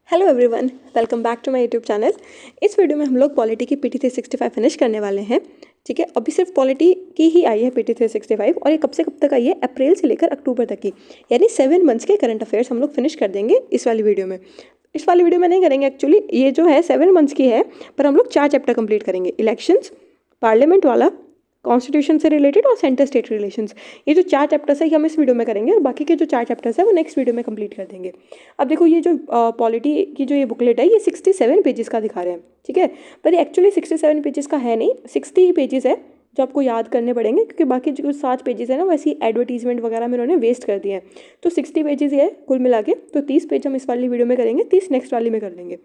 Hello everyone, welcome back to my YouTube channel. इस video में हम लोग पॉलिटी की पीटी 365 फिनिश करने वाले हैं। ठीक है, अभी सिर्फ पॉलिटी की ही आई है पीटी 365 और ये कब से कब तक आई है? अप्रैल से लेकर अक्टूबर तक की, यानी 7 मंथ्स के करंट अफेयर्स हम लोग फिनिश कर देंगे इस वाली वीडियो में। इस वाली वीडियो में नहीं करेंगे एक्चुअली, ये जो है 7 मंथ्स की है, पर हम लोग 4 चैप्टर कंप्लीट करेंगे। इलेक्शंस, पार्लियामेंट वाला, कॉन्स्टिट्यूशन से रिलेटेड और सेंटर स्टेट रिलेशंस। ये जो 4 चैप्टर्स है हम इस वीडियो में करेंगे और बाकी के जो 4 चैप्टर्स है वो नेक्स्ट वीडियो में कंप्लीट कर देंगे। अब देखो, ये जो पॉलिटी की जो ये बुकलेट है ये 67 पेजेस का दिखा रहे हैं। ठीक है, पर ये एक्चुअली 67 पेजेस का है नहीं, 60 ही पेजेस है जो आपको याद करने पड़ेंगे, क्योंकि बाकी जो 7 पेजेस है ना वैसी एडवर्टीजमेंट वगैरह में उन्होंने वेस्ट कर दिए हैं। तो 60 पेजेस है कुल मिला के, तो 30 पेज हम इस वाली वीडियो में करेंगे, 30 नेक्स्ट वाली में कर लेंगे।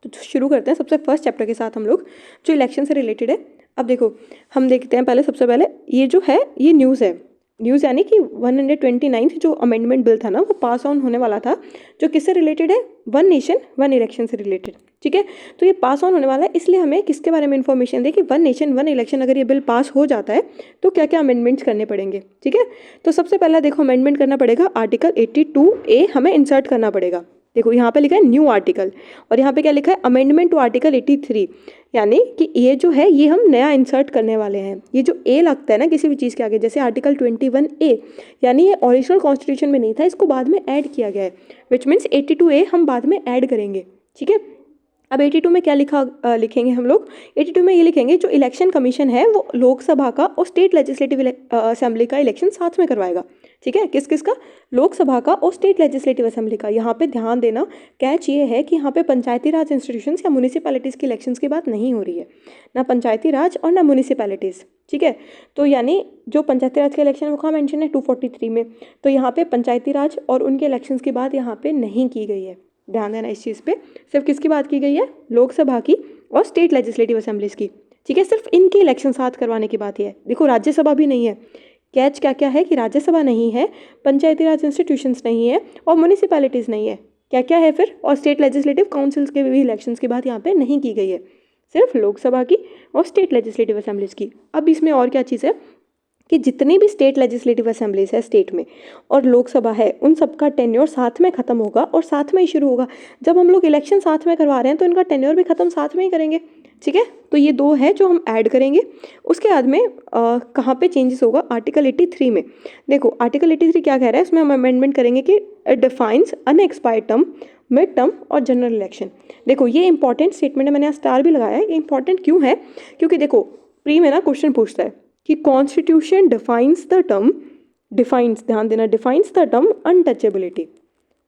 तो शुरू करते हैं सबसे फर्स्ट चैप्टर के साथ हम लोग, जो इलेक्शन से रिलेटेड है। अब देखो, हम देखते हैं पहले, सबसे पहले ये जो है ये न्यूज़ है। न्यूज़ यानी कि 129 जो अमेंडमेंट बिल था ना वो पास ऑन होने वाला था, जो किससे रिलेटेड है? वन नेशन वन इलेक्शन से रिलेटेड। ठीक है, तो ये पास ऑन होने वाला है, इसलिए हमें किसके बारे में इन्फॉर्मेशन दे कि वन नेशन वन इलेक्शन अगर ये बिल पास हो जाता है तो क्या क्या अमेंडमेंट्स करने पड़ेंगे। ठीक है, तो सबसे पहला देखो अमेंडमेंट करना पड़ेगा, आर्टिकल 82A हमें इंसर्ट करना पड़ेगा। देखो यहाँ पे लिखा है न्यू आर्टिकल, और यहाँ पे क्या लिखा है? अमेंडमेंट टू आर्टिकल 83, यानी कि ये जो है ये हम नया इंसर्ट करने वाले हैं। ये जो ए लगता है ना किसी भी चीज़ के आगे, जैसे आर्टिकल 21A, यानी ये ओरिजिनल कॉन्स्टिट्यूशन में नहीं था, इसको बाद में ऐड किया गया है, विच मीन्स 82A हम बाद में ऐड करेंगे। ठीक है, अब 82 में क्या लिखेंगे हम लोग? 82 में ये लिखेंगे जो इलेक्शन कमीशन है वो लोकसभा का और स्टेट लेजिस्लेटिव असेंबली का इलेक्शन साथ में करवाएगा। ठीक है, किस किस का? लोकसभा का और स्टेट लेजिस्लेटिव असेंबली का। यहाँ पे ध्यान देना, कैच ये है कि यहाँ पे पंचायती राज इंस्टीट्यूशंस या म्यूनिसिपैलिटीज़ की इलेक्शंस की बात नहीं हो रही है, ना पंचायती राज और ना म्यूनिसिपैलिटीज़। ठीक है, तो यानी जो पंचायती राज के इलेक्शन है वो कहाँ मेंशन है? 243 में। तो यहाँ पे पंचायती राज और उनके इलेक्शंस की बात यहाँ पे नहीं की गई है, ध्यान देना इस चीज़ पे। सिर्फ किसकी बात की गई है? लोकसभा की और स्टेट लेजिस्लेटिव असेंबलीज की। ठीक है, सिर्फ इनके इलेक्शन साथ करवाने की बात है। देखो, राज्यसभा भी नहीं है। कैच क्या क्या है कि राज्यसभा नहीं है, पंचायती राज इंस्टीट्यूशंस नहीं है और म्यूनिसिपैलिटीज़ नहीं है। क्या क्या है फिर? और स्टेट लेजिस्लेटिव काउंसिल्स के भी इलेक्शंस की बात यहाँ पे नहीं की गई है, सिर्फ लोकसभा की और स्टेट लेजिस्लेटिव असेंबलीज की। अब इसमें और क्या चीज़ है कि जितनी भी स्टेट लेजिस्लेटिव असेंबलीज है स्टेट में और लोकसभा है, उन सबका टेन्योर साथ में ख़त्म होगा और साथ में ही शुरू होगा। जब हम लोग इलेक्शन साथ में करवा रहे हैं तो इनका टेन्योर भी ख़त्म साथ में ही करेंगे। ठीक है, तो ये 2 है जो हम ऐड करेंगे। उसके बाद में कहाँ पे चेंजेस होगा? आर्टिकल 83 में। देखो आर्टिकल 83 क्या कह रहा है, इसमें हम अमेंडमेंट करेंगे कि defines unexpired term, mid term और जनरल इलेक्शन। देखो ये इंपॉर्टेंट स्टेटमेंट है, मैंने यहाँ स्टार भी लगाया है। ये इंपॉर्टेंट क्यों है? क्योंकि देखो प्री में ना क्वेश्चन पूछता है कि constitution defines the term, defines, ध्यान देना, डिफाइंस द टर्म अनटचेबिलिटी।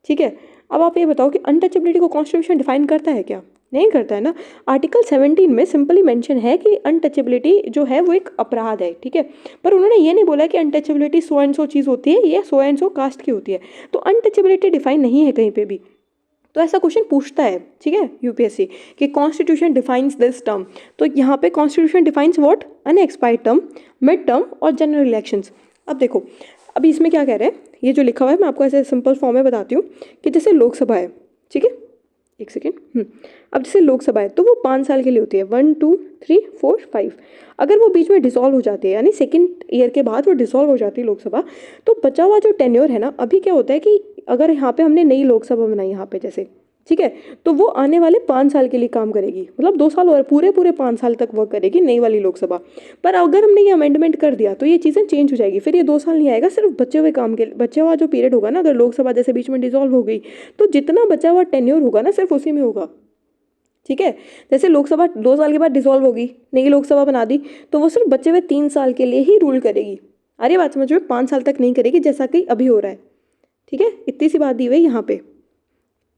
ठीक है, अब आप ये बताओ कि अनटचेबिलिटी को कॉन्स्टिट्यूशन डिफाइन करता है क्या? नहीं करता है ना। आर्टिकल 17 में सिंपली मेंशन है कि अनटचेबिलिटी जो है वो एक अपराध है। ठीक है, पर उन्होंने ये नहीं बोला कि अनटचेबिलिटी सो एंड सो चीज़ होती है, ये सो एंड सो कास्ट की होती है। तो अनटचेबिलिटी डिफाइन नहीं है कहीं पे भी, तो ऐसा क्वेश्चन पूछता है। ठीक है, यूपीएससी कि कॉन्स्टिट्यूशन डिफाइंस दिस टर्म, तो यहाँ पे constitution defines what? Unexpired term, mid term और जनरल इलेक्शंस। अब देखो, अभी इसमें क्या कह रहे हैं, ये जो लिखा हुआ है मैं आपको ऐसे सिंपल फॉर्म में बताती हूँ कि जैसे लोकसभा है, ठीक है, एक सेकेंड, अब जैसे लोकसभा है तो वो 5 साल के लिए होती है, 1 2 3 4 5। अगर वो बीच में डिसॉल्व हो जाती है, यानी सेकेंड ईयर के बाद वो डिसॉल्व हो जाती है लोकसभा, तो बचा हुआ जो टेन्योर है ना, अभी क्या होता है कि अगर यहाँ पे हमने नई लोकसभा बनाई यहाँ पे जैसे, ठीक है, तो वो आने वाले 5 साल के लिए काम करेगी, मतलब 2 साल और पूरे 5 साल तक वर्क करेगी नई वाली लोकसभा। पर अगर हमने ये अमेंडमेंट कर दिया तो ये चीज़ें चेंज हो जाएगी, फिर ये 2 साल नहीं आएगा, सिर्फ बचे हुए काम के बचा हुआ जो पीरियड होगा ना, अगर लोकसभा जैसे बीच में डिसॉल्व हो गई तो जितना बचा हुआ टेन्योर होगा ना सिर्फ उसी में होगा। ठीक है, जैसे लोकसभा 2 साल के बाद डिसॉल्व होगी, नई लोकसभा बना दी, तो वो सिर्फ बचे हुए 3 साल के लिए ही रूल करेगी। अरे बात समझ में, 5 साल तक नहीं करेगी जैसा कि अभी हो रहा है। ठीक है, इतनी सी बात दी हुई यहाँ पे।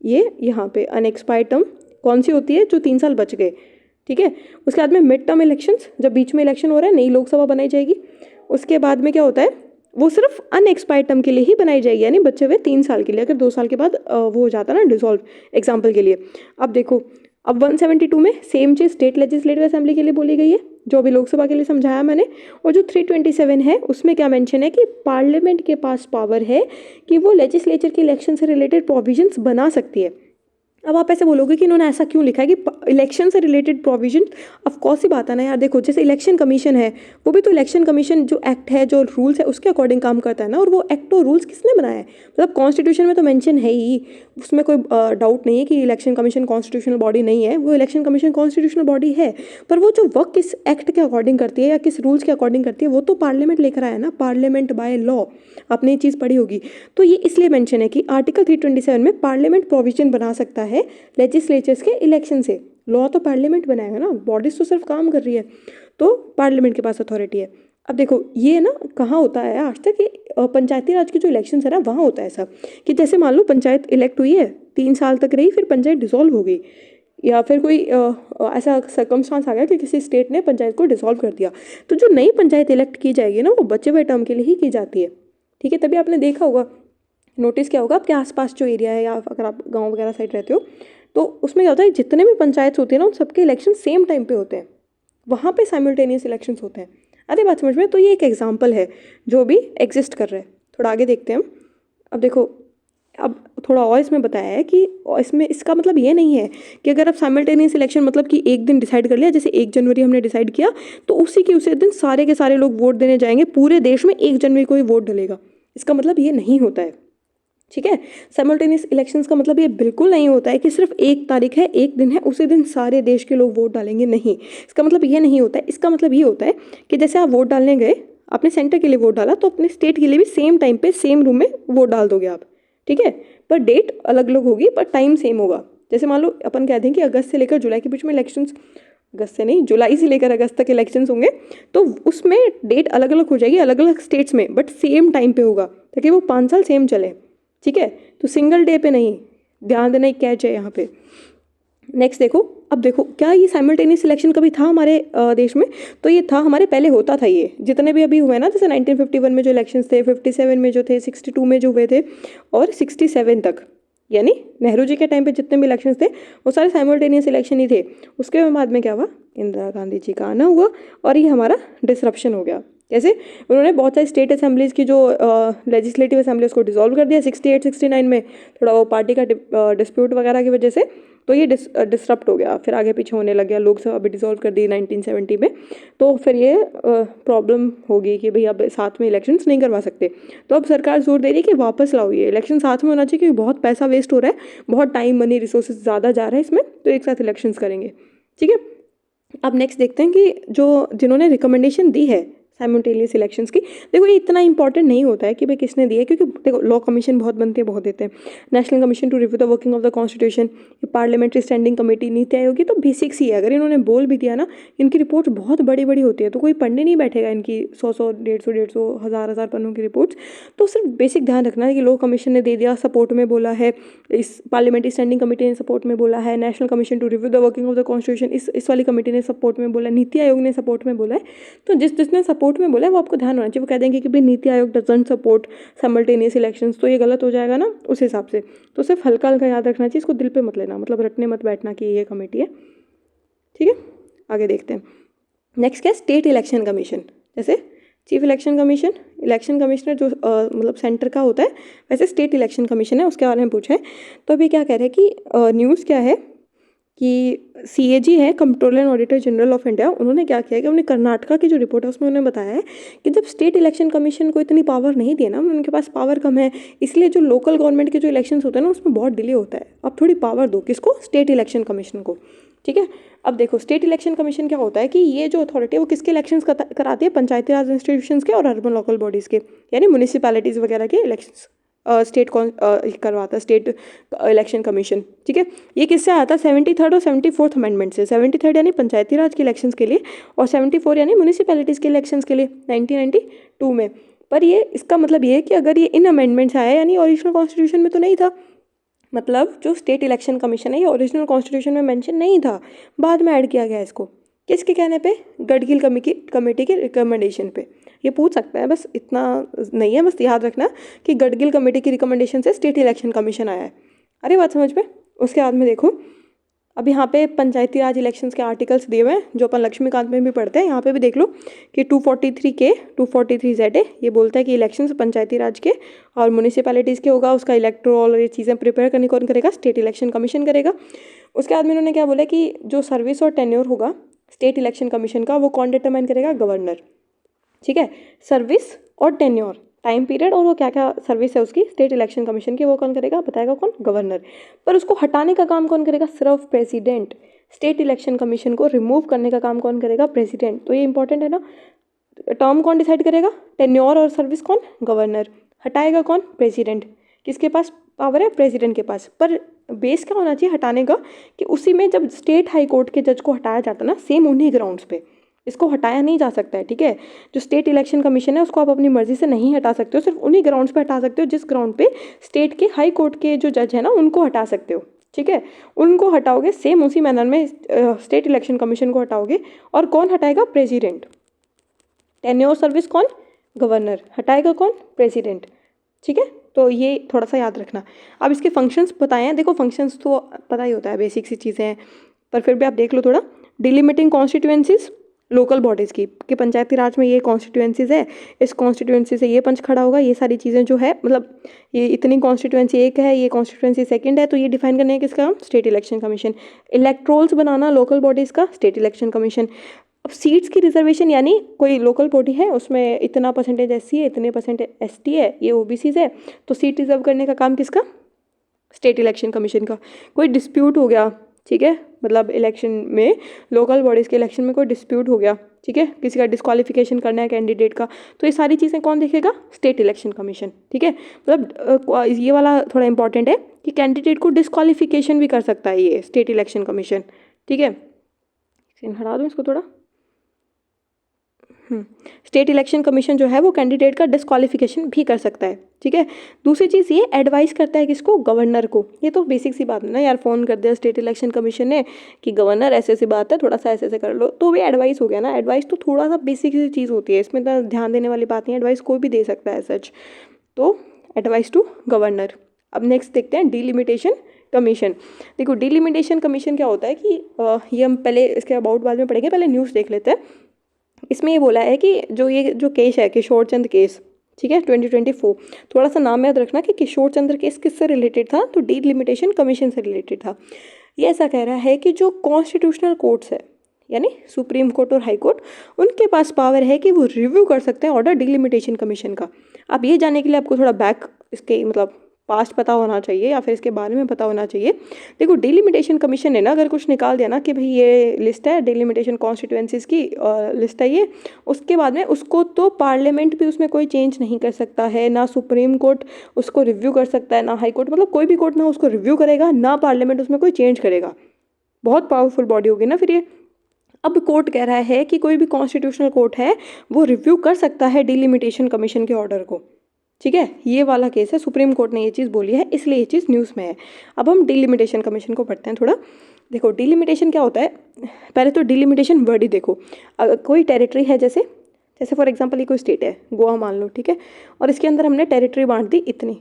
ये यहाँ पे अनएक्सपायर्ड टर्म कौन सी होती है? जो 3 साल बच गए। ठीक है, उसके बाद में मिड टर्म इलेक्शंस, जब बीच में इलेक्शन हो रहा है, नई लोकसभा बनाई जाएगी। उसके बाद में क्या होता है, वो सिर्फ अनएक्सपायर्ड टर्म के लिए ही बनाई जाएगी, यानी बचे हुए 3 साल के लिए, अगर 2 साल के बाद वो हो जाता ना डिसॉल्व, एग्जाम्पल के लिए। अब देखो, अब 172 में सेम चीज़ स्टेट लेजिस्लेटिव असेंबली के लिए बोली गई है, जो अभी लोकसभा के लिए समझाया मैंने। और जो 327 है उसमें क्या मेंशन है कि पार्लियामेंट के पास पावर है कि वो लेजिस्लेचर की इलेक्शन से रिलेटेड प्रोविजंस बना सकती है। अब आप ऐसे बोलोगे कि इन्होंने ऐसा क्यों लिखा है कि इलेक्शन से रिलेटेड प्रोविजन। ऑफ कोर्स ही बात है ना यार, देखो जैसे इलेक्शन कमीशन है, वो भी तो इलेक्शन कमीशन जो एक्ट है, जो रूल्स है, उसके अकॉर्डिंग काम करता है ना। और वो एक्ट और रूल्स किसने बनाया है? मतलब कॉन्स्टिट्यूशन में तो मेंशन है ही, उसमें कोई डाउट नहीं है कि इलेक्शन कमीशन कॉन्स्टिट्यूशनल बॉडी नहीं है। वो इलेक्शन कमीशन कॉन्स्टिट्यूशनल बॉडी है, पर वो जो वर्क किस एक्ट के अकॉर्डिंग करती है या किस रूल्स के अकॉर्डिंग करती है, वो तो पार्लियामेंट लेकर आया ना, पार्लियामेंट बाय लॉ। आपने ये चीज़ पढ़ी होगी। तो ये इसलिए मेंशन है कि आर्टिकल 327 में पार्लियामेंट प्रोविजन बना सकता है लेजिस्लेचर्स के इलेक्शन से। लॉ तो पार्लियामेंट बनाएगा ना, बॉडीज तो सिर्फ काम कर रही है, तो पार्लियामेंट के पास अथॉरिटी है। अब देखो ये ना कहाँ होता है आज तक कि पंचायती राज के जो इलेक्शन है ना, वहाँ होता है ऐसा कि जैसे मान लो पंचायत इलेक्ट हुई है, 3 साल तक रही, फिर पंचायत डिसॉल्व हो गई, या फिर कोई ऐसा सर्कमस्टांस आ गया कि किसी स्टेट ने पंचायत को डिसॉल्व कर दिया, तो जो नई पंचायत इलेक्ट की जाएगी ना, वो बचे हुए टर्म के लिए ही की जाती है। ठीक है, तभी आपने देखा होगा, नोटिस किया होगा आपके आसपास जो एरिया है, या अगर आप गांव वगैरह साइड रहते हो, तो उसमें क्या होता है, जितने भी पंचायत होती है ना, उन सबके इलेक्शन सेम टाइम पे होते हैं, वहाँ पे साइमल्टेनियस इलेक्शंस होते हैं। अरे बात समझ में? तो ये एक एग्जांपल है जो भी एग्जिस्ट कर रहा है। थोड़ा आगे देखते हैं हम। अब देखो, अब थोड़ा और इसमें बताया है कि इसमें इसका मतलब ये नहीं है कि अगर आप साइमल्टेनियस इलेक्शन मतलब कि एक दिन डिसाइड कर लिया, जैसे 1 जनवरी हमने डिसाइड किया, तो उसी के उसी दिन सारे के सारे लोग वोट देने जाएंगे, पूरे देश में 1 जनवरी को ही वोट डलेगा। इसका मतलब ये नहीं होता है। ठीक है, साइमल्टेनियस इलेक्शंस का मतलब ये बिल्कुल नहीं होता है कि सिर्फ 1 तारीख है, एक दिन है, उसी दिन सारे देश के लोग वोट डालेंगे। नहीं, इसका मतलब ये नहीं होता है। इसका मतलब ये होता है कि जैसे आप वोट डालने गए, आपने सेंटर के लिए वोट डाला, तो अपने स्टेट के लिए भी सेम टाइम पे सेम रूम में वोट डाल दोगे आप। ठीक है, पर डेट अलग अलग होगी, पर टाइम सेम होगा। जैसे मान लो अपन कहते हैं कि अगस्त से लेकर जुलाई के बीच में इलेक्शंस, अगस्त से नहीं, जुलाई से लेकर अगस्त तक इलेक्शंस होंगे, तो उसमें डेट अलग अलग हो जाएगी अलग अलग स्टेट्स में, बट सेम टाइम पे होगा, ताकि वो 5 साल सेम चले। ठीक है, तो सिंगल डे पे नहीं, ध्यान देना, एक कैच है यहाँ पे। नेक्स्ट देखो, अब देखो क्या ये साइमल्टेनियस इलेक्शन कभी था हमारे देश में? तो ये था हमारे, पहले होता था ये, जितने भी अभी हुए ना, जैसे 1951 में जो इलेक्शंस थे, 57 में जो थे, 62 में जो हुए थे, और 67 तक, यानी नेहरू जी के टाइम पे जितने भी इलेक्शंस थे, वो सारे साइमल्टेनियस इलेक्शन ही थे। उसके बाद में क्या हुआ, इंदिरा गांधी जी का आना हुआ, और ये हमारा डिसरप्शन हो गया। कैसे? उन्होंने बहुत सारी स्टेट असेंबलीज की जो लेजिस्लेटिव असेंबली उसको डिसॉल्व कर दिया 68 69 में, थोड़ा वो पार्टी का डिस्प्यूट वगैरह की वजह से, तो ये डिसरप्ट हो गया, फिर आगे पीछे होने लग गया। लोकसभा भी डिसॉल्व कर दी 1970 में, तो फिर ये प्रॉब्लम होगी कि भाई अब साथ में इलेक्शंस नहीं करवा सकते। तो अब सरकार जोर दे रही है कि वापस लाओ, ये इलेक्शन साथ में होना चाहिए, क्योंकि बहुत पैसा वेस्ट हो रहा है, बहुत टाइम मनी रिसोर्सेज ज़्यादा जा रहा है इसमें, तो एक साथ इलेक्शंस करेंगे। ठीक है, अब नेक्स्ट देखते हैं कि जो जिन्होंने रिकमेंडेशन दी है साइमल्टेनियस इलेक्शंस की, देखो ये इतना इंपॉर्टेंट नहीं होता है कि भाई किसने दी है, क्योंकि देखो लॉ कमीशन बहुत बनते हैं, बहुत देते हैं। National commission to review the working of the constitution, parliamentary standing committee, NITI Aayog, ये तो बेसिक्स ही है। अगर इन्होंने बोल भी दिया ना, इनकी रिपोर्ट बहुत बड़ी बड़ी होती है, तो कोई पढ़ने नहीं बैठेगा इनकी 100 150 1000 पन्नों की रिपोर्ट्स। तो सिर्फ बेसिक ध्यान रखना है कि लॉ कमीशन ने दे दिया, सपोर्ट में बोला है, इस पार्लियामेंट्री स्टैंडिंग कमेटी ने सपोर्ट में बोला है, national commission to review the working of the constitution इस वाली कमेटी ने सपोर्ट में बोला, नीति आयोग ने सपोर्ट में बोला है। तो जिसने सपोर्ट में बोला है वो आपको ध्यान होना चाहिए। वो कह देंगे कि भाई NITI Aayog doesn't support simultaneous elections, तो ये गलत हो जाएगा ना उस हिसाब से। तो सिर्फ हल्का हल्का याद रखना चाहिए, इसको दिल पे मत लेना, मतलब रटने मत बैठना कि ये कमेटी है। ठीक है, आगे देखते हैं। नेक्स्ट क्या है, स्टेट इलेक्शन कमीशन। जैसे chief election commission, election commissioner जो मतलब सेंटर का होता है, वैसे स्टेट इलेक्शन कमीशन है, उसके बारे में पूछा है। तो अभी क्या कह रहे हैं कि न्यूज़ क्या है कि CAG है, controller and auditor general of India, उन्होंने क्या किया कि उन्होंने कर्नाटका की जो रिपोर्ट है उसमें उन्होंने बताया है कि जब स्टेट इलेक्शन कमीशन को इतनी पावर नहीं दी ना, उनके पास पावर कम है, इसलिए जो लोकल गवर्नमेंट के जो इलेक्शंस होते हैं ना, उसमें बहुत डिले होता है। अब थोड़ी पावर दो, किसको? स्टेट इलेक्शन कमीशन को। ठीक है, अब देखो स्टेट इलेक्शन कमीशन क्या होता है कि ये जो अथॉरिटी है वो किसके इलेक्शंस कराती है? पंचायती राज इंस्टीट्यूशंस के और अर्बन लोकल बॉडीज़ के, यानी म्यूनिसिपैलिटीज़ वगैरह के इलेक्शंस स्टेट कौन करवाता है? State election commission. ठीक है, ये किससे आता है? 73rd और 74th अमेंडमेंट से। 73rd यानी पंचायती राज के इलेक्शंस के लिए, और 74 यानी म्यूनिसिपैलिटीज़ के इलेक्शंस के लिए 1992 में। पर ये इसका मतलब ये है कि अगर ये इन अमेंडमेंट्स आया, यानी ओरिजिनल कॉन्स्टिट्यूशन में तो नहीं था, मतलब जो स्टेट इलेक्शन कमीशन है ये ओरिजिनल कॉन्स्टिट्यूशन में मेंशन नहीं था, बाद में ऐड किया गया इसको। किसके कहने पे? गडगिल कमेटी के रिकमेंडेशन पे। ये पूछ सकता है, बस इतना नहीं है, बस याद रखना कि गडगिल कमेटी की रिकमेंडेशन से स्टेट इलेक्शन कमीशन आया है। अरे बात समझ में? उसके बाद में देखो, अब यहाँ पे पंचायती राज इलेक्शंस के आर्टिकल्स दिए हुए हैं जो अपन लक्ष्मीकांत में भी पढ़ते हैं। यहाँ पे भी देख लो कि 243 243 ये बोलता है कि इलेक्शंस पंचायती राज के और म्यूनिसिपैलिटीज़ के होगा, उसका इलेक्टोरल और ये चीज़ें प्रिपेयर करनी कौन करेगा, स्टेट इलेक्शन कमीशन करेगा। उसके बाद में उन्होंने क्या बोला कि जो सर्विस और टेन्योर होगा स्टेट इलेक्शन कमीशन का वो कौन डिटरमाइन करेगा, गवर्नर। ठीक है, सर्विस और टेन्योर, टाइम पीरियड और वो क्या क्या सर्विस है उसकी स्टेट इलेक्शन कमीशन की, वो कौन करेगा, बताएगा कौन, गवर्नर। पर उसको हटाने का काम कौन करेगा, सिर्फ प्रेसिडेंट। स्टेट इलेक्शन कमीशन को रिमूव करने का काम कौन करेगा, प्रेसिडेंट। तो ये इंपॉर्टेंट है ना, टर्म कौन डिसाइड करेगा, टेन्योर और सर्विस कौन, गवर्नर। हटाएगा कौन, प्रेसिडेंट। किसके पास पावर है, प्रेसिडेंट के पास। पर बेस क्या होना चाहिए हटाने का, कि उसी में जब स्टेट हाई कोर्ट के जज को हटाया जाता ना, सेम उन्हीं ग्राउंड्स पे इसको हटाया नहीं जा सकता है। ठीक है, जो स्टेट इलेक्शन कमीशन है उसको आप अपनी मर्जी से नहीं हटा सकते हो, सिर्फ उन्हीं ग्राउंड्स पे हटा सकते हो जिस ग्राउंड पे स्टेट के हाई कोर्ट के जो जज है ना उनको हटा सकते हो। ठीक है, उनको हटाओगे, सेम उसी मैनर में स्टेट इलेक्शन कमीशन को हटाओगे। और कौन हटाएगा, प्रेसिडेंट। टेन्योर सर्विस कौन, गवर्नर। हटाएगा कौन, प्रेसिडेंट। ठीक है, तो ये थोड़ा सा याद रखना। अब इसके फंक्शंस बताए हैं, देखो फंक्शंस तो पता ही होता है, बेसिक सी चीज़ें हैं, पर फिर भी आप देख लो थोड़ा। डिलिमिटिंग कॉन्स्टिट्यूएंसीज लोकल बॉडीज़ की, कि पंचायती राज में ये कॉन्स्टिट्यूएंसीज है, इस कॉन्स्टिट्यूएंसी से ये पंच खड़ा होगा, ये सारी चीज़ें जो है, मतलब ये इतनी कॉन्स्टिट्यूएंसी एक है, ये कॉन्स्टिट्यूएंसी सेकंड है, तो ये डिफाइन करने है किसका, स्टेट इलेक्शन कमीशन। इलेक्ट्रोल्स बनाना लोकल बॉडीज़ का, स्टेट इलेक्शन कमीशन। अब सीट्स की रिजर्वेशन, यानी कोई लोकल बॉडी है उसमें इतना परसेंटेज SC है, इतने परसेंटेज ST है, ये OBCs है, तो सीट रिजर्व करने का काम किसका, स्टेट इलेक्शन कमीशन का। कोई डिस्प्यूट हो गया, ठीक है, मतलब इलेक्शन में, लोकल बॉडीज़ के इलेक्शन में कोई डिस्प्यूट हो गया, ठीक है, किसी का डिस्क्वालिफिकेशन करना है कैंडिडेट का, तो ये सारी चीज़ें कौन देखेगा, स्टेट इलेक्शन कमीशन। ठीक है, मतलब ये वाला थोड़ा इंपॉर्टेंट है कि कैंडिडेट को डिस्क्वालिफिकेशन भी कर सकता है ये स्टेट इलेक्शन कमीशन। ठीक है, हटा दूँ इसको थोड़ा। स्टेट इलेक्शन कमीशन जो है वो कैंडिडेट का डिस्क्वालिफिकेशन भी कर सकता है। ठीक है, दूसरी चीज़ ये एडवाइस करता है किसको, गवर्नर को। ये तो बेसिक सी बात है ना यार, फ़ोन कर दिया स्टेट इलेक्शन कमीशन ने कि गवर्नर ऐसे ऐसी बात है, थोड़ा सा ऐसे ऐसे कर लो, तो भी एडवाइस हो गया ना। एडवाइस तो थोड़ा सा बेसिक सी चीज़ होती है, इसमें तो ध्यान देने वाली बात नहीं है, एडवाइस कोई भी दे सकता है सच। तो एडवाइस टू गवर्नर। अब नेक्स्ट देखते हैं डिलिमिटेशन कमीशन। देखो डिलिमिटेशन कमीशन क्या होता है कि ये हम पहले इसके अबाउट बाद में पढ़ेंगे, पहले न्यूज़ देख लेते हैं। इसमें ये बोला है कि ये जो केस है किशोर चंद्र केस, ठीक है, 2024, थोड़ा सा नाम याद रखना कि किशोर चंद्र केस किससे रिलेटेड था, तो डिलिमिटेशन कमीशन से रिलेटेड था। ये ऐसा कह रहा है कि जो कॉन्स्टिट्यूशनल कोर्ट्स है, यानी सुप्रीम कोर्ट और हाई कोर्ट, उनके पास पावर है कि वो रिव्यू कर सकते हैं ऑर्डर डिलिमिटेशन कमीशन का। अब ये जानने के लिए आपको थोड़ा बैक इसके मतलब पास्ट पता होना चाहिए या फिर इसके बारे में पता होना चाहिए। देखो डिलिमिटेशन कमीशन ने ना अगर कुछ निकाल दिया ना कि भाई ये लिस्ट है डिलिमिटेशन कॉन्स्टिट्यूएंसीज की लिस्ट है ये, उसके बाद में उसको तो पार्लियामेंट भी उसमें कोई चेंज नहीं कर सकता है, ना सुप्रीम कोर्ट उसको रिव्यू कर सकता है, ना हाई कोर्ट, मतलब कोई भी कोर्ट ना उसको रिव्यू करेगा, ना पार्लियामेंट उसमें कोई चेंज करेगा। बहुत पावरफुल बॉडी होगी ना फिर ये। अब कोर्ट कह रहा है कि कोई भी कॉन्स्टिट्यूशनल कोर्ट है वो रिव्यू कर सकता है डिलिमिटेशन कमीशन के ऑर्डर को। ठीक है, ये वाला केस है, सुप्रीम कोर्ट ने ये चीज़ बोली है, इसलिए ये चीज़ न्यूज़ में है। अब हम डिलिमिटेशन कमीशन को पढ़ते हैं थोड़ा। देखो डिलिमिटेशन क्या होता है, पहले तो डिलिमिटेशन वर्ड ही देखो। अगर कोई टेरिटरी है, जैसे फॉर एग्जांपल ये कोई स्टेट है गोवा मान लो, ठीक है, और इसके अंदर हमने टेरिटरी बांट दी इतनी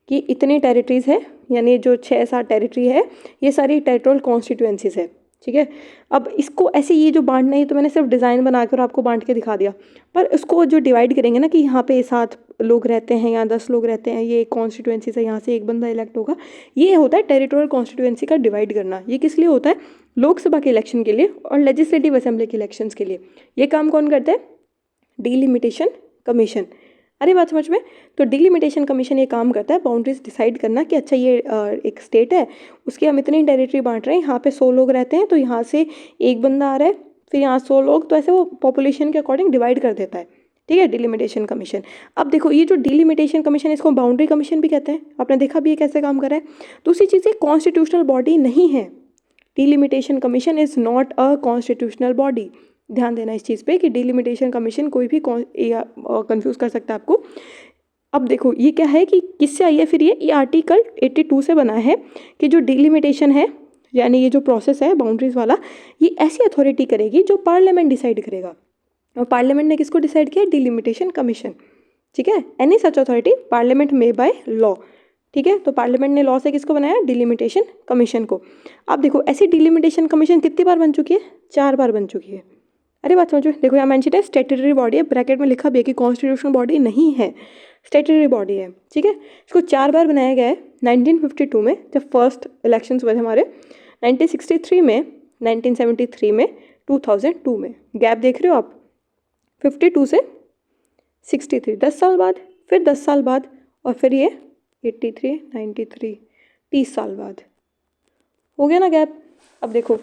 कि इतनी टेरिटरीज़ है, यानी जो 6-7 टेरिटरी है ये सारी टेरिटोरियल कॉन्स्टिट्यूएंसीज है। ठीक है, अब इसको ऐसे ये जो बांटना है तो मैंने सिर्फ डिज़ाइन बनाकर आपको बांट के दिखा दिया, पर इसको जो डिवाइड करेंगे ना कि यहाँ पे 7 लोग रहते हैं या 10 लोग रहते हैं, ये कॉन्स्टिट्यूएंसी से यहाँ से एक बंदा इलेक्ट होगा, ये होता है टेरिटोरियल कॉन्स्टिट्यूएंसी का डिवाइड करना। ये किस लिए होता है, लोकसभा के इलेक्शन के लिए और लेजिस्लेटिव असेंबली के इलेक्शंस के लिए। ये काम कौन करता है, डिलिमिटेशन कमीशन। अरे बात समझ में। तो डिलिमिटेशन कमीशन ये काम करता है बाउंड्रीज डिसाइड करना कि अच्छा ये एक स्टेट है, उसकी हम इतनी टेरिटरी बांट रहे हैं, यहाँ पे 100 लोग रहते हैं तो यहाँ से एक बंदा आ रहा है, फिर यहाँ 100 लोग, तो ऐसे वो पॉपुलेशन के अकॉर्डिंग डिवाइड कर देता है। ठीक है, डिलिमिटेशन कमीशन। अब देखो ये जो डिलिमिटेशन कमीशन इसको बाउंड्री कमीशन भी कहते हैं, आपने देखा भी ये कैसे काम कर रहा है। दूसरी चीज़ ये कॉन्स्टिट्यूशनल बॉडी नहीं है, delimitation commission is not a constitutional body. ध्यान देना इस चीज़ पे कि डिलिमिटेशन कमीशन कोई भी कंफ्यूज कर सकता है आपको। अब देखो ये क्या है कि किससे आई है फिर ये आर्टिकल 82 से बना है कि जो डिलिमिटेशन है यानी ये जो प्रोसेस है बाउंड्रीज वाला, ये ऐसी अथॉरिटी करेगी जो पार्लियामेंट डिसाइड करेगा। और पार्लियामेंट ने किसको डिसाइड किया, डिलिमिटेशन कमीशन। ठीक है, एनी सच अथॉरिटी पार्लियामेंट में बाय लॉ, ठीक है। तो पार्लियामेंट ने लॉ से किसको बनाया, डिलिमिटेशन कमीशन को। अब देखो ऐसी डिलिमिटेशन कमीशन कितनी बार बन चुकी है, 4 बार बन चुकी है। अरे बात समझो, देखो यहाँ मेंशन है स्टैट्यूटरी बॉडी है, ब्रैकेट में लिखा भी है कि कॉन्स्टिट्यूशनल बॉडी नहीं है, स्टैट्यूटरी बॉडी है, ठीक है। इसको 4 बार बनाया गया है, 1952 में जब फर्स्ट इलेक्शंस हुए थे हमारे, 1963 में, 1973 में, 2002 में। गैप देख रहे हो आप, 52 से 63, 10 साल बाद, फिर 10 साल बाद, और फिर ये 83, 93, 30 साल बाद हो गया ना गैप। अब देखो,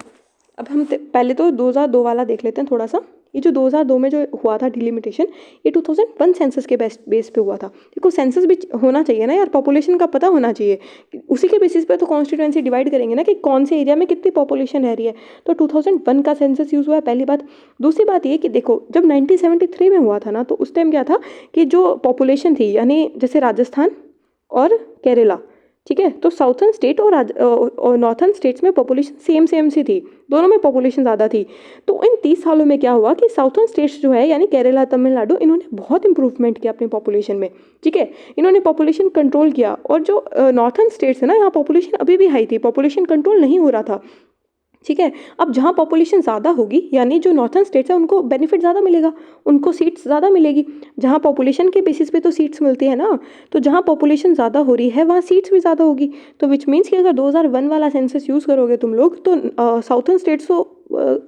अब हम पहले तो 2002 वाला देख लेते हैं थोड़ा सा। ये जो 2002 में जो हुआ था डिलिमिटेशन, ये 2001 सेंसस के बेस पे हुआ था। देखो सेंसस भी होना चाहिए ना यार, पॉपुलेशन का पता होना चाहिए, उसी के बेसिस पे तो कॉन्स्टिट्यूएंसी डिवाइड करेंगे ना कि कौन से एरिया में कितनी पॉपुलेशन रह रही है। तो 2001 का सेंसस यूज़ हुआ है, पहली बात। दूसरी बात ये कि देखो जब 1973 में हुआ था ना, तो उस टाइम क्या था कि जो पॉपुलेशन थी, यानी जैसे राजस्थान और केरला, ठीक है, तो साउथर्न स्टेट और नॉर्थर्न स्टेट्स में पॉपुलेशन सेम सी थी, दोनों में पॉपुलेशन ज़्यादा थी। तो इन 30 सालों में क्या हुआ कि साउथर्न स्टेट्स जो है, यानी केरला, तमिलनाडु, इन्होंने बहुत इंप्रूवमेंट किया अपनी पॉपुलेशन में, ठीक है, इन्होंने पॉपुलेशन कंट्रोल किया। और जो नॉर्थर्न स्टेट्स है ना, यहाँ पॉपुलेशन अभी भी हाई थी, पॉपुलेशन कंट्रोल नहीं हो रहा था, ठीक है। अब जहाँ पॉपुलेशन ज़्यादा होगी, यानी जो नॉर्थर्न स्टेट्स है उनको बेनिफिट ज़्यादा मिलेगा, उनको सीट्स ज़्यादा मिलेगी। जहाँ पॉपुलेशन के बेसिस पे तो सीट्स मिलती है ना, तो जहाँ पॉपुलेशन ज़्यादा हो रही है वहाँ सीट्स भी ज़्यादा होगी। तो विच मीन्स कि अगर 2001 वाला सेंसस यूज़ करोगे तुम लोग, तो साउथर्न स्टेट्स तो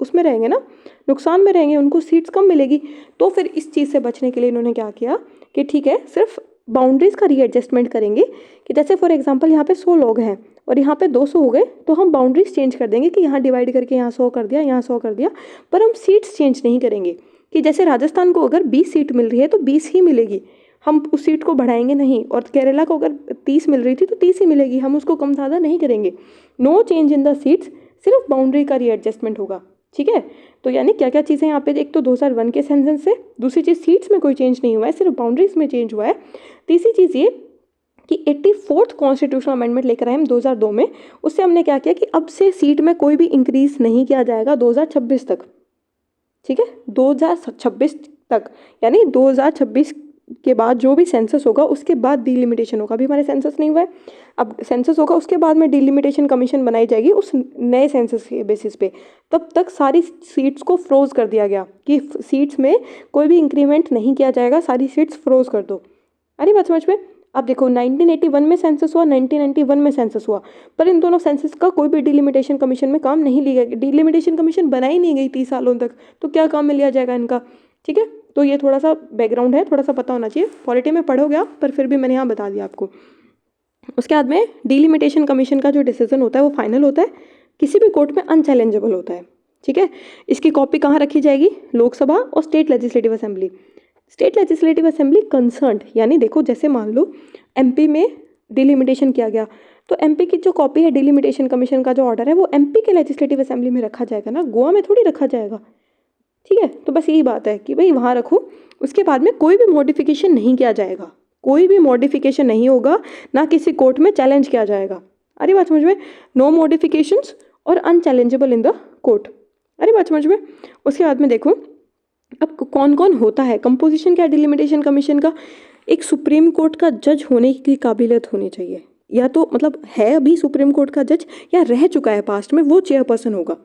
उसमें रहेंगे ना, नुकसान में रहेंगे, उनको सीट्स कम मिलेगी। तो फिर इस चीज़ से बचने के लिए इन्होंने क्या किया कि ठीक है, सिर्फ बाउंड्रीज़ का रीएडजस्टमेंट करेंगे कि जैसे फॉर एग्जांपल यहाँ पे 100 लोग हैं और यहाँ पे 200 हो गए, तो हम बाउंड्रीज चेंज कर देंगे कि यहाँ डिवाइड करके यहाँ 100 कर दिया, यहाँ 100 कर दिया, पर हम सीट्स चेंज नहीं करेंगे कि जैसे राजस्थान को अगर 20 सीट मिल रही है तो 20 ही मिलेगी, हम उस सीट को बढ़ाएंगे नहीं। और केरला को अगर 30 मिल रही थी तो 30 ही मिलेगी, हम उसको कम ज़्यादा नहीं करेंगे। No change in the seats, सिर्फ बाउंड्री का रीएडजस्टमेंट होगा, ठीक है। तो यानी क्या क्या चीज़ें यहाँ पे, एक तो 2001 के सेंसस से, दूसरी चीज़ सीट्स में कोई चेंज नहीं हुआ है, सिर्फ बाउंड्रीज में चेंज हुआ है। तीसरी चीज़ ये कि 84th कॉन्स्टिट्यूशनल अमेंडमेंट लेकर आए हम 2002 में। उससे हमने क्या किया कि अब से सीट में कोई भी इंक्रीज नहीं किया जाएगा 2026 तक, ठीक है, 2026 तक, यानी 2026 के बाद जो भी सेंसस होगा उसके बाद डिलिमिटेशन होगा। अभी हमारे सेंसस नहीं हुआ है, अब सेंसस होगा, उसके बाद में डिलिमिटेशन कमीशन बनाई जाएगी उस नए सेंसस के बेसिस पे। तब तक सारी सीट्स को फ्रोज कर दिया गया कि सीट्स में कोई भी इंक्रीमेंट नहीं किया जाएगा, सारी सीट्स फ्रोज कर दो। अरे बात समझ में। अब देखो 1981 में सेंसस हुआ, 1991 में सेंसस हुआ, पर इन दोनों सेंसस का कोई भी डिलिमिटेशन कमीशन में काम नहीं लिया गया, डिलिमिटेशन कमीशन बनाई नहीं गई 30 सालों तक, तो क्या काम में लिया जाएगा इनका, ठीक है। तो ये थोड़ा सा बैकग्राउंड है, थोड़ा सा पता होना चाहिए, पॉलिटी में पढ़ोगे आप, पर फिर भी मैंने यहाँ बता दिया आपको। उसके बाद में डिलिमिटेशन कमीशन का जो डिसीजन होता है वो फाइनल होता है, किसी भी कोर्ट में अनचैलेंजेबल होता है, ठीक है। इसकी कॉपी कहाँ रखी जाएगी, लोकसभा और state legislative assembly. State legislative assembly concerned, यानी देखो जैसे मान लो एमपी में डिलिमिटेशन किया गया, तो एमपी की जो कॉपी है डिलिमिटेशन कमीशन का जो ऑर्डर है वो एमपी के लेजिस्लेटिव असेंबली में रखा जाएगा ना, गोवा में थोड़ी रखा जाएगा, ठीक है। तो बस यही बात है कि भाई वहाँ रखो, उसके बाद में कोई भी मॉडिफिकेशन नहीं किया जाएगा, कोई भी मॉडिफिकेशन नहीं होगा, ना किसी कोर्ट में चैलेंज किया जाएगा। अरे बात समझ में, नो मॉडिफिकेशंस और अनचैलेंजेबल इन द कोर्ट। अरे बात समझ में। उसके बाद में देखो अब कौन कौन होता है, कंपोजिशन क्या डिलिमिटेशन कमीशन का, एक सुप्रीम कोर्ट का जज होने की काबिलियत होनी चाहिए, या तो मतलब है अभी सुप्रीम कोर्ट का जज या रह चुका है पास्ट में, वो चेयरपर्सन होगा,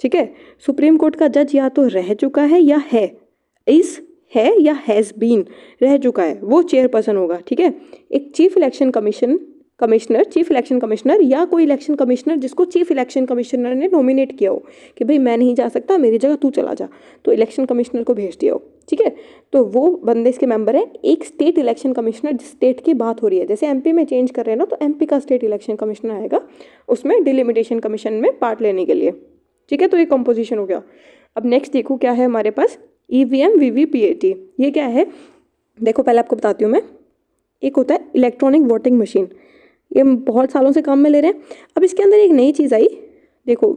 ठीक है। सुप्रीम कोर्ट का जज या तो रह चुका है या है या हैज़ बीन, रह चुका है, वो चेयरपर्सन होगा, ठीक है। एक चीफ इलेक्शन कमिश्नर या कोई इलेक्शन कमिश्नर जिसको चीफ इलेक्शन कमिश्नर ने नॉमिनेट किया हो कि भाई मैं नहीं जा सकता, मेरी जगह तू चला जा, तो इलेक्शन कमिश्नर को भेज दिया हो, ठीक है। तो वो बंदे इसके मेंबर है। एक स्टेट इलेक्शन कमिश्नर, जिस स्टेट की बात हो रही है, जैसे एमपी में चेंज कर रहे हैं ना, तो एमपी का स्टेट इलेक्शन कमिश्नर आएगा उसमें डिलिमिटेशन कमीशन में पार्ट लेने के लिए, ठीक है। तो ये कंपोजिशन हो गया। अब नेक्स्ट देखो क्या है हमारे पास, ईवीएम वीवीपीएटी। ये क्या है देखो, पहले आपको बताती हूँ मैं। एक होता है इलेक्ट्रॉनिक वोटिंग मशीन, ये हम बहुत सालों से काम में ले रहे हैं। अब इसके अंदर एक नई चीज़ आई, देखो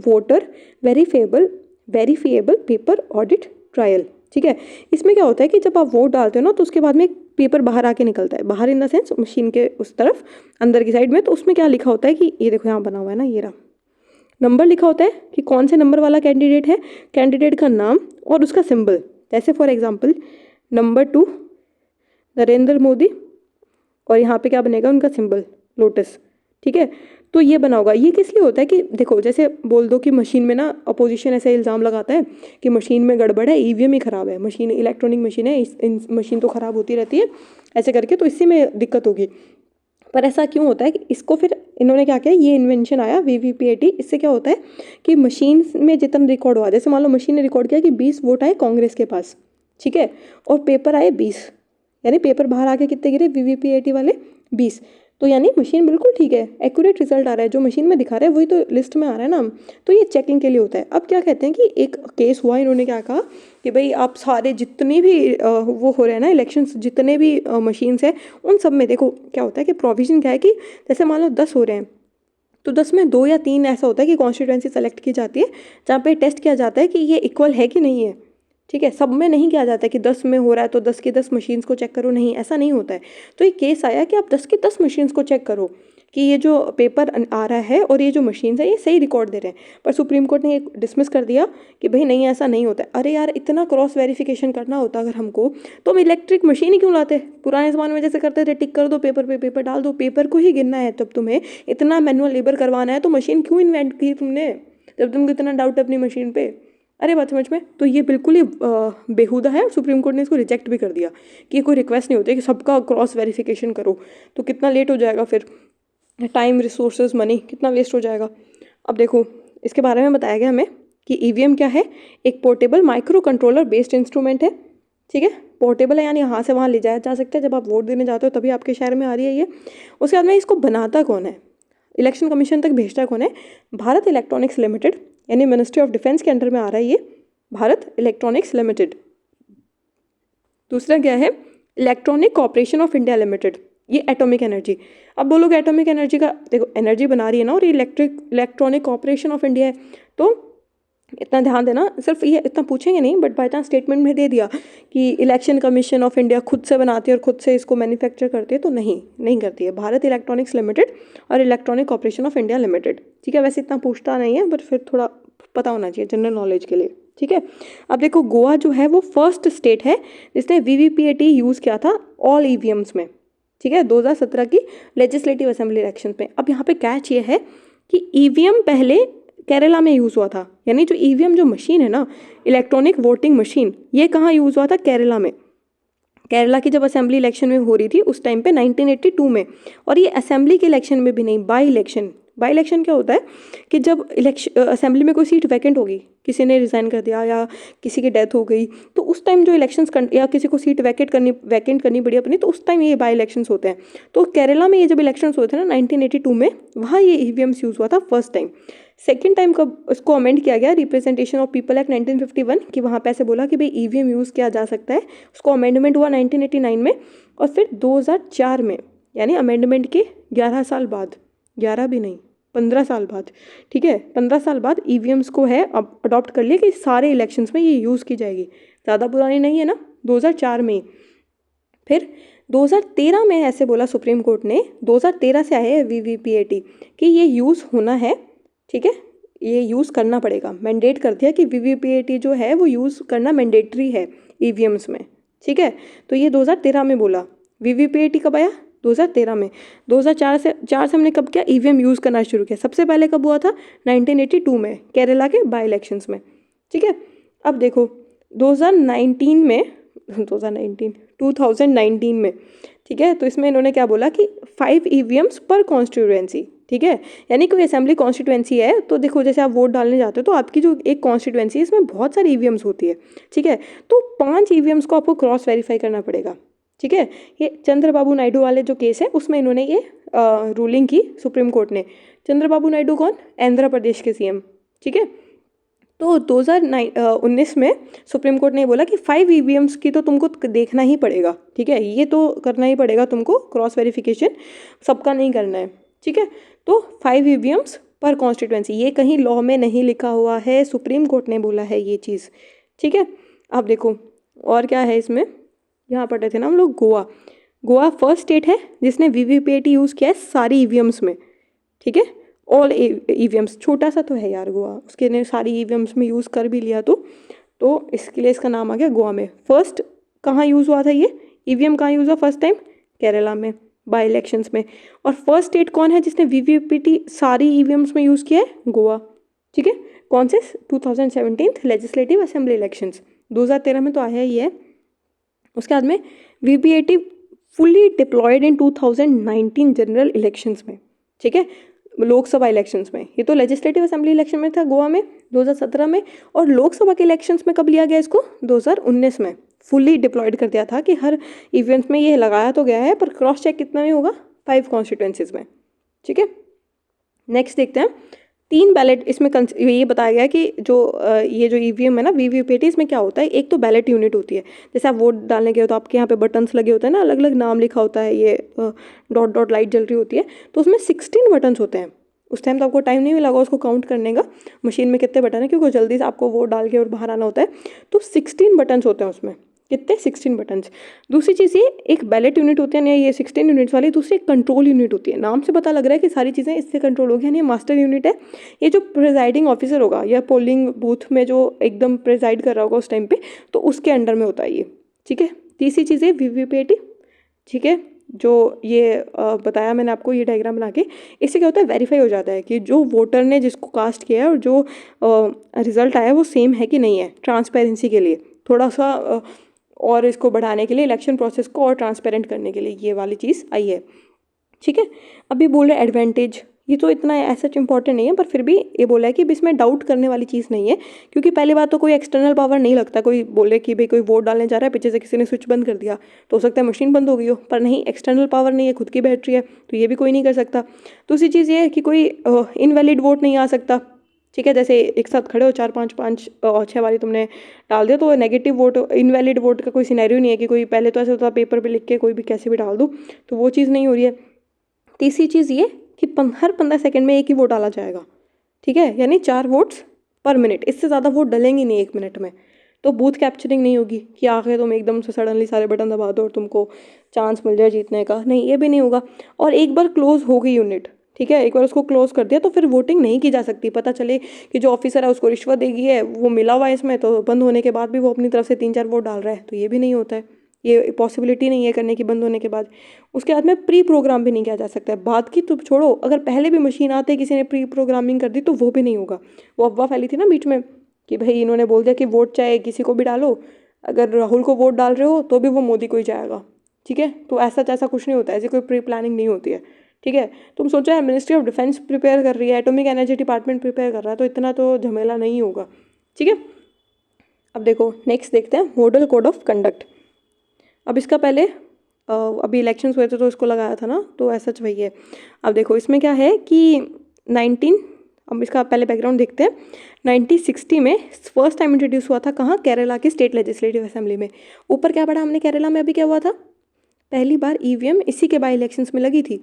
voter verifiable paper audit trial, ठीक है। इसमें क्या होता है कि जब आप वोट डालते हो ना, तो उसके बाद में एक पेपर बाहर आके निकलता है, बाहर इन द सेंस मशीन के उस तरफ अंदर की साइड में। तो उसमें क्या लिखा होता है कि ये देखो यहाँ बना हुआ है ना, ये रहा नंबर लिखा होता है कि कौन से नंबर वाला कैंडिडेट है, कैंडिडेट का नाम और उसका सिंबल। जैसे for example number 2 Narendra Modi, और यहाँ पे क्या बनेगा उनका सिंबल, लोटस, ठीक है। तो ये बना होगा। ये किस लिए होता है कि देखो, जैसे बोल दो कि मशीन में ना अपोजिशन ऐसे इल्ज़ाम लगाता है कि मशीन में गड़बड़ है, ईवीएम ही ख़राब है, मशीन इलेक्ट्रॉनिक मशीन है, मशीन तो ख़राब होती रहती है ऐसे करके, तो इसी में दिक्कत होगी। पर ऐसा क्यों होता है कि इसको फिर इन्होंने क्या किया, ये इन्वेंशन आया वीवीपीएटी। इससे क्या होता है कि मशीन में जितना रिकॉर्ड हुआ, जैसे मान लो मशीन ने रिकॉर्ड किया कि 20 वोट आए कांग्रेस के पास, ठीक है, और पेपर आए 20, यानी पेपर बाहर आके कितने गिरे वीवीपीएटी वाले 20, तो यानी मशीन बिल्कुल ठीक है, एक्यूरेट रिजल्ट आ रहा है, जो मशीन में दिखा रहा है वही तो लिस्ट में आ रहा है ना। तो ये चेकिंग के लिए होता है। अब क्या कहते हैं कि एक केस हुआ, इन्होंने क्या कहा कि भाई आप सारे जितनी भी वो हो रहे हैं ना इलेक्शंस, जितने भी मशीन्स हैं उन सब में देखो क्या होता है कि प्रोविजन क्या है कि जैसे मान लो 10 हो रहे हैं तो 10 में 2 या 3 ऐसा होता है कि कॉन्स्टिट्यूएंसी सेलेक्ट की जाती है जहाँ पे टेस्ट किया जाता है कि ये इक्वल है कि नहीं है, ठीक है। सब में नहीं किया जाता है कि 10 में हो रहा है तो 10 की 10 मशीन्स को चेक करो, नहीं, ऐसा नहीं होता है। तो एक केस आया कि आप 10 की 10 मशीन्स को चेक करो कि ये जो पेपर आ रहा है और ये जो मशीन्स है ये सही रिकॉर्ड दे रहे हैं। पर सुप्रीम कोर्ट ने एक डिसमिस कर दिया कि भाई नहीं, ऐसा नहीं होता है। अरे यार, इतना क्रॉस वेरिफिकेशन करना होता अगर हमको तो हम इलेक्ट्रिक मशीन ही क्यों लाते? पुराने ज़माने में जैसे करते थे, टिक कर दो पेपर पे, पेपर डाल दो, पेपर को ही गिनना है। तब तुम्हें इतना मैनुअल लेबर करवाना है तो मशीन क्यों इन्वेंट की तुमने, जब तुमको इतना डाउट है अपनी मशीन पे? अरे बात समझ में? तो ये बिल्कुल ही बेहुदा है और सुप्रीम कोर्ट ने इसको रिजेक्ट भी कर दिया कि ये कोई रिक्वेस्ट नहीं होती कि सबका क्रॉस वेरिफिकेशन करो, तो कितना लेट हो जाएगा, फिर टाइम, रिसोर्सेज, मनी कितना वेस्ट हो जाएगा। अब देखो, इसके बारे में बताया गया हमें कि ईवीएम क्या है, एक portable micro controller based instrument है, ठीक है। पोर्टेबल है यानी यहाँ से वहाँ ले जाया जा सकता है, जब आप वोट देने जाते हो तभी आपके शहर में आ रही है ये। उसके बाद में इसको बनाता कौन है, इलेक्शन कमीशन तक भेजता कौन है? भारत इलेक्ट्रॉनिक्स लिमिटेड, यानी मिनिस्ट्री ऑफ डिफेंस के अंडर में आ रहा है ये, भारत इलेक्ट्रॉनिक्स लिमिटेड। दूसरा क्या है, electronic corporation of India limited, ये एटॉमिक एनर्जी। अब बोलोगे एटॉमिक एनर्जी का, देखो एनर्जी बना रही है ना, और ये इलेक्ट्रॉनिक कॉर्पोरेशन ऑफ इंडिया है, तो इतना ध्यान देना। सिर्फ ये इतना पूछेंगे नहीं, बट बाई चांस स्टेटमेंट में दे दिया कि इलेक्शन कमीशन ऑफ इंडिया खुद से बनाती है और खुद से इसको मैन्युफैक्चर करती है, तो नहीं करती है, भारत इलेक्ट्रॉनिक्स लिमिटेड और electronic corporation of India limited, ठीक है। वैसे इतना पूछता नहीं है, बट फिर थोड़ा पता होना चाहिए जनरल नॉलेज के लिए, ठीक है। अब देखो, गोवा जो है वो फर्स्ट स्टेट है जिसने वीवीपीएटी यूज़ किया था ऑल ईवीएम्स में, ठीक है, 2017 की लेजिस्लेटिव असेंबली इलेक्शन में। अब यहाँ पे कैच ये है कि ईवीएम पहले केरला में यूज़ हुआ था, यानी जो ईवीएम जो मशीन है ना, इलेक्ट्रॉनिक वोटिंग मशीन, ये कहाँ यूज़ हुआ था? केरला में। केरला की जब असेंबली इलेक्शन में हो रही थी उस टाइम पे 1982 में, और ये असेंबली के इलेक्शन में भी नहीं, बाई इलेक्शन क्या होता है कि जब इलेक्शन असेंबली में कोई सीट वैकेंट होगी, किसी ने रिज़ाइन कर दिया या किसी की डेथ हो गई, तो उस टाइम जो इलेक्शंस या किसी को सीट वैकेंट करनी पड़ी अपनी, तो उस टाइम ये बाई इलेक्शंस होते हैं। तो केरला में ये जब इलेक्शंस हुए थे ना 1982 में, वहाँ ये ईवीएम्स यूज़ हुआ था फर्स्ट टाइम। सेकेंड टाइम कब उसको अमेंड किया गया, रिप्रेजेंटेशन ऑफ पीपल एक्ट 1951, कि वहाँ पे ऐसे बोला कि भाई ईवीएम यूज़ किया जा सकता है, उसको अमेंडमेंट हुआ 1989 में, और फिर 2004 में, यानी अमेंडमेंट के 11 साल बाद, 11 भी नहीं 15 साल बाद, ठीक है, 15 साल बाद ईवीएम्स को है अब अडॉप्ट कर लिया कि सारे इलेक्शंस में ये यूज़ की जाएगी। ज़्यादा पुरानी नहीं है ना, 2004 में। फिर 2013 में ऐसे बोला सुप्रीम कोर्ट ने, 2013 से आए है वीवीपीएटी, कि ये यूज़ होना है, ठीक है, ये यूज़ करना पड़ेगा, मैंडेट कर दिया कि वीवीपीएटी जो है वो यूज़ करना मैंडेटरी है ईवीएम्स में, ठीक है। तो ये 2013 में बोला। वीवीपीएटी कब आया? 2013 में। 2004 से हमने कब किया? ईवीएम यूज़ करना शुरू किया। सबसे पहले कब हुआ था? 1982 में, केरला के बाई इलेक्शंस में, ठीक है। अब देखो 2019 में, ठीक है, तो इसमें इन्होंने क्या बोला कि 5 ईवीएम्स पर कॉन्स्टिट्यूएंसी, ठीक है, यानी कोई असेंबली कॉन्स्टिट्यूएंसी है तो देखो जैसे आप वोट डालने जाते हो तो आपकी जो एक कॉन्स्टिट्यूएंसी है इसमें बहुत सारी ईवीएम्स होती है, ठीक है, तो 5 ईवीएम्स को आपको क्रॉस वेरीफाई करना पड़ेगा, ठीक है। ये चंद्रबाबू नायडू वाले जो केस है उसमें इन्होंने ये रूलिंग की सुप्रीम कोर्ट ने। चंद्रबाबू नायडू कौन? आंध्र प्रदेश के सीएम, ठीक है। तो 2019 में सुप्रीम कोर्ट ने बोला कि 5 ईवीएम्स की तो तुमको देखना ही पड़ेगा, ठीक है, ये तो करना ही पड़ेगा तुमको, क्रॉस वेरिफिकेशन सबका नहीं करना है, ठीक है। तो 5 ईवीएम्स पर कॉन्स्टिट्यूएंसी, ये कहीं लॉ में नहीं लिखा हुआ है, सुप्रीम कोर्ट ने बोला है ये चीज़, ठीक है। अब देखो और क्या है इसमें, यहाँ पढ़े थे ना हम लोग, गोवा फर्स्ट स्टेट है जिसने वीवीपीएटी यूज़ किया है सारी ईवीएम्स में, ठीक है, ऑल ईवीएम्स। छोटा सा तो है यार गोवा, उसके ने सारी ईवीएम्स में यूज़ कर भी लिया तो इसके लिए इसका नाम आ गया गोवा में। फर्स्ट कहाँ यूज़ हुआ था ये ईवीएम, कहाँ यूज़ हुआ फर्स्ट टाइम? केरला में, बाई इलेक्शंस में। और फर्स्ट स्टेट कौन है जिसने वीवीपीटी सारी ईवीएम्स में यूज़ किया है? गोवा। ठीक है, कौन से? 2017 लेजिस्लेटिव असेंबली इलेक्शंस, 2013 में तो आया ही है। उसके बाद में वीवीपीटी फुली डिप्लॉयड इन 2019 जनरल इलेक्शंस में। ठीक है, लोकसभा इलेक्शंस में। ये तो लेजिस्लेटिव असेंबली इलेक्शन में था गोवा में 2017 में, और लोकसभा के इलेक्शंस में कब लिया गया इसको? 2019 में फुली डिप्लॉयड कर दिया था कि हर इवेंट में ये लगाया तो गया है, पर क्रॉस चेक कितना में होगा? 5 कॉन्स्टिट्यूंसीज में। ठीक है, नेक्स्ट देखते हैं। 3 बैलेट इसमें ये बताया गया कि जो ये जो ईवीएम है ना, वीवीपीटी, इसमें क्या होता है? एक तो बैलेट यूनिट होती है, जैसे आप वोट डालने गए हो तो आपके यहाँ पे बटन्स लगे होते हैं ना, अलग अलग नाम लिखा होता है, ये डॉट डॉट लाइट जल रही होती है, तो उसमें 16 बटन्स होते हैं। उस टाइम तो आपको टाइम नहीं लगा उसको काउंट करने का, मशीन में कितने बटन है, क्योंकि जल्दी से आपको वोट डाल के और बाहर आना होता है, तो 16 बटन्स होते हैं उसमें। कितने? 16 बटन्स। दूसरी चीज़ ये, एक बैलेट यूनिट होती है, ये 16 यूनिट्स वाली। दूसरी एक कंट्रोल यूनिट होती है, नाम से पता लग रहा है कि सारी चीज़ें इससे कंट्रोल होगी, यानी मास्टर यूनिट है। ये जो प्रिजाइडिंग ऑफिसर होगा या पोलिंग बूथ में जो एकदम प्रिजाइड कर रहा होगा उस टाइम पे, तो उसके अंडर में होता है ये। ठीक है, तीसरी चीज़ है वीवीपीटी। ठीक है, जो ये बताया मैंने आपको ये डायग्राम बना के, इससे क्या होता है? वेरीफाई हो जाता है कि जो वोटर ने जिसको कास्ट किया है और जो रिजल्ट आया है वो सेम है कि नहीं है। ट्रांसपेरेंसी के लिए थोड़ा सा और इसको बढ़ाने के लिए, इलेक्शन प्रोसेस को और ट्रांसपेरेंट करने के लिए ये वाली चीज़ आई है। ठीक है, अभी बोल रहे एडवांटेज, ये तो इतना ऐसा इंपॉर्टेंट नहीं है, पर फिर भी ये बोला है कि इसमें डाउट करने वाली चीज़ नहीं है, क्योंकि पहली बात तो कोई एक्सटर्नल पावर नहीं लगता। कोई बोले कि भाई कोई वोट डालने जा रहा है, पीछे से किसी ने स्विच बंद कर दिया तो हो सकता है मशीन बंद हो गई हो, पर नहीं, एक्सटर्नल पावर नहीं है, खुद की बैटरी है, तो ये भी कोई नहीं कर सकता। दूसरी चीज़ ये है कि कोई इनवैलिड वोट नहीं आ सकता। ठीक है, जैसे एक साथ खड़े हो 4 5 5 और 6 बारी तुमने डाल दिया, तो नेगेटिव वोट, इनवैलिड वोट का कोई सिनेरियो नहीं है कि कोई पहले तो ऐसा होता पेपर पे लिख के कोई भी कैसे भी डाल दूँ, तो वो चीज़ नहीं हो रही है। तीसरी चीज़ ये कि हर 15 सेकंड में एक ही वोट डाला जाएगा। ठीक है, यानी 4 वोट्स पर मिनट, इससे ज़्यादा वोट डलेंगे नहीं 1 मिनट में। तो बूथ कैप्चरिंग नहीं होगी कि आखिर तुम एकदम से सडनली सारे बटन दबा दो और तुमको चांस मिल जाए जीतने का, नहीं, ये भी नहीं होगा। और एक बार क्लोज हो गई यूनिट, ठीक है, एक बार उसको क्लोज कर दिया तो फिर वोटिंग नहीं की जा सकती। पता चले कि जो ऑफिसर है उसको रिश्वत देगी है, वो मिला हुआ है इसमें, तो बंद होने के बाद भी वो अपनी तरफ से 3 4 वोट डाल रहा है, तो ये भी नहीं होता है, ये पॉसिबिलिटी नहीं है करने की बंद होने के बाद। उसके बाद में प्री प्रोग्राम भी नहीं किया जा सकता है। बात की तो छोड़ो, अगर पहले भी मशीन आते किसी ने प्री प्रोग्रामिंग कर दी तो वो भी नहीं होगा। वो अफवाह फैली थी ना बीच में कि भाई इन्होंने बोल दिया कि वोट चाहे किसी को भी डालो, अगर राहुल को वोट डाल रहे हो तो भी वो मोदी को ही जाएगा। ठीक है, तो ऐसा कुछ नहीं होता है, ऐसी कोई प्री प्लानिंग नहीं होती है। ठीक है, तुम सोचो है मिनिस्ट्री ऑफ डिफेंस प्रिपेयर कर रही है, एटॉमिक एनर्जी डिपार्टमेंट प्रिपेयर कर रहा है, तो इतना तो झमेला नहीं होगा। ठीक है, अब देखो नेक्स्ट देखते हैं मॉडल कोड ऑफ कंडक्ट। अब इसका पहले अभी इलेक्शंस हुए थे तो इसको लगाया था ना, तो ऐसा वही है। अब देखो इसमें क्या है कि अब इसका पहले बैकग्राउंड देखते हैं। 1960 में फर्स्ट टाइम इंट्रोड्यूस हुआ था, कहाँ? केरला की स्टेट लेजिस्लेटिव असेंबली में। ऊपर क्या पढ़ा हमने केरला में? अभी क्या हुआ था? पहली बार ईवीएम इसी के बाई इलेक्शंस में लगी थी।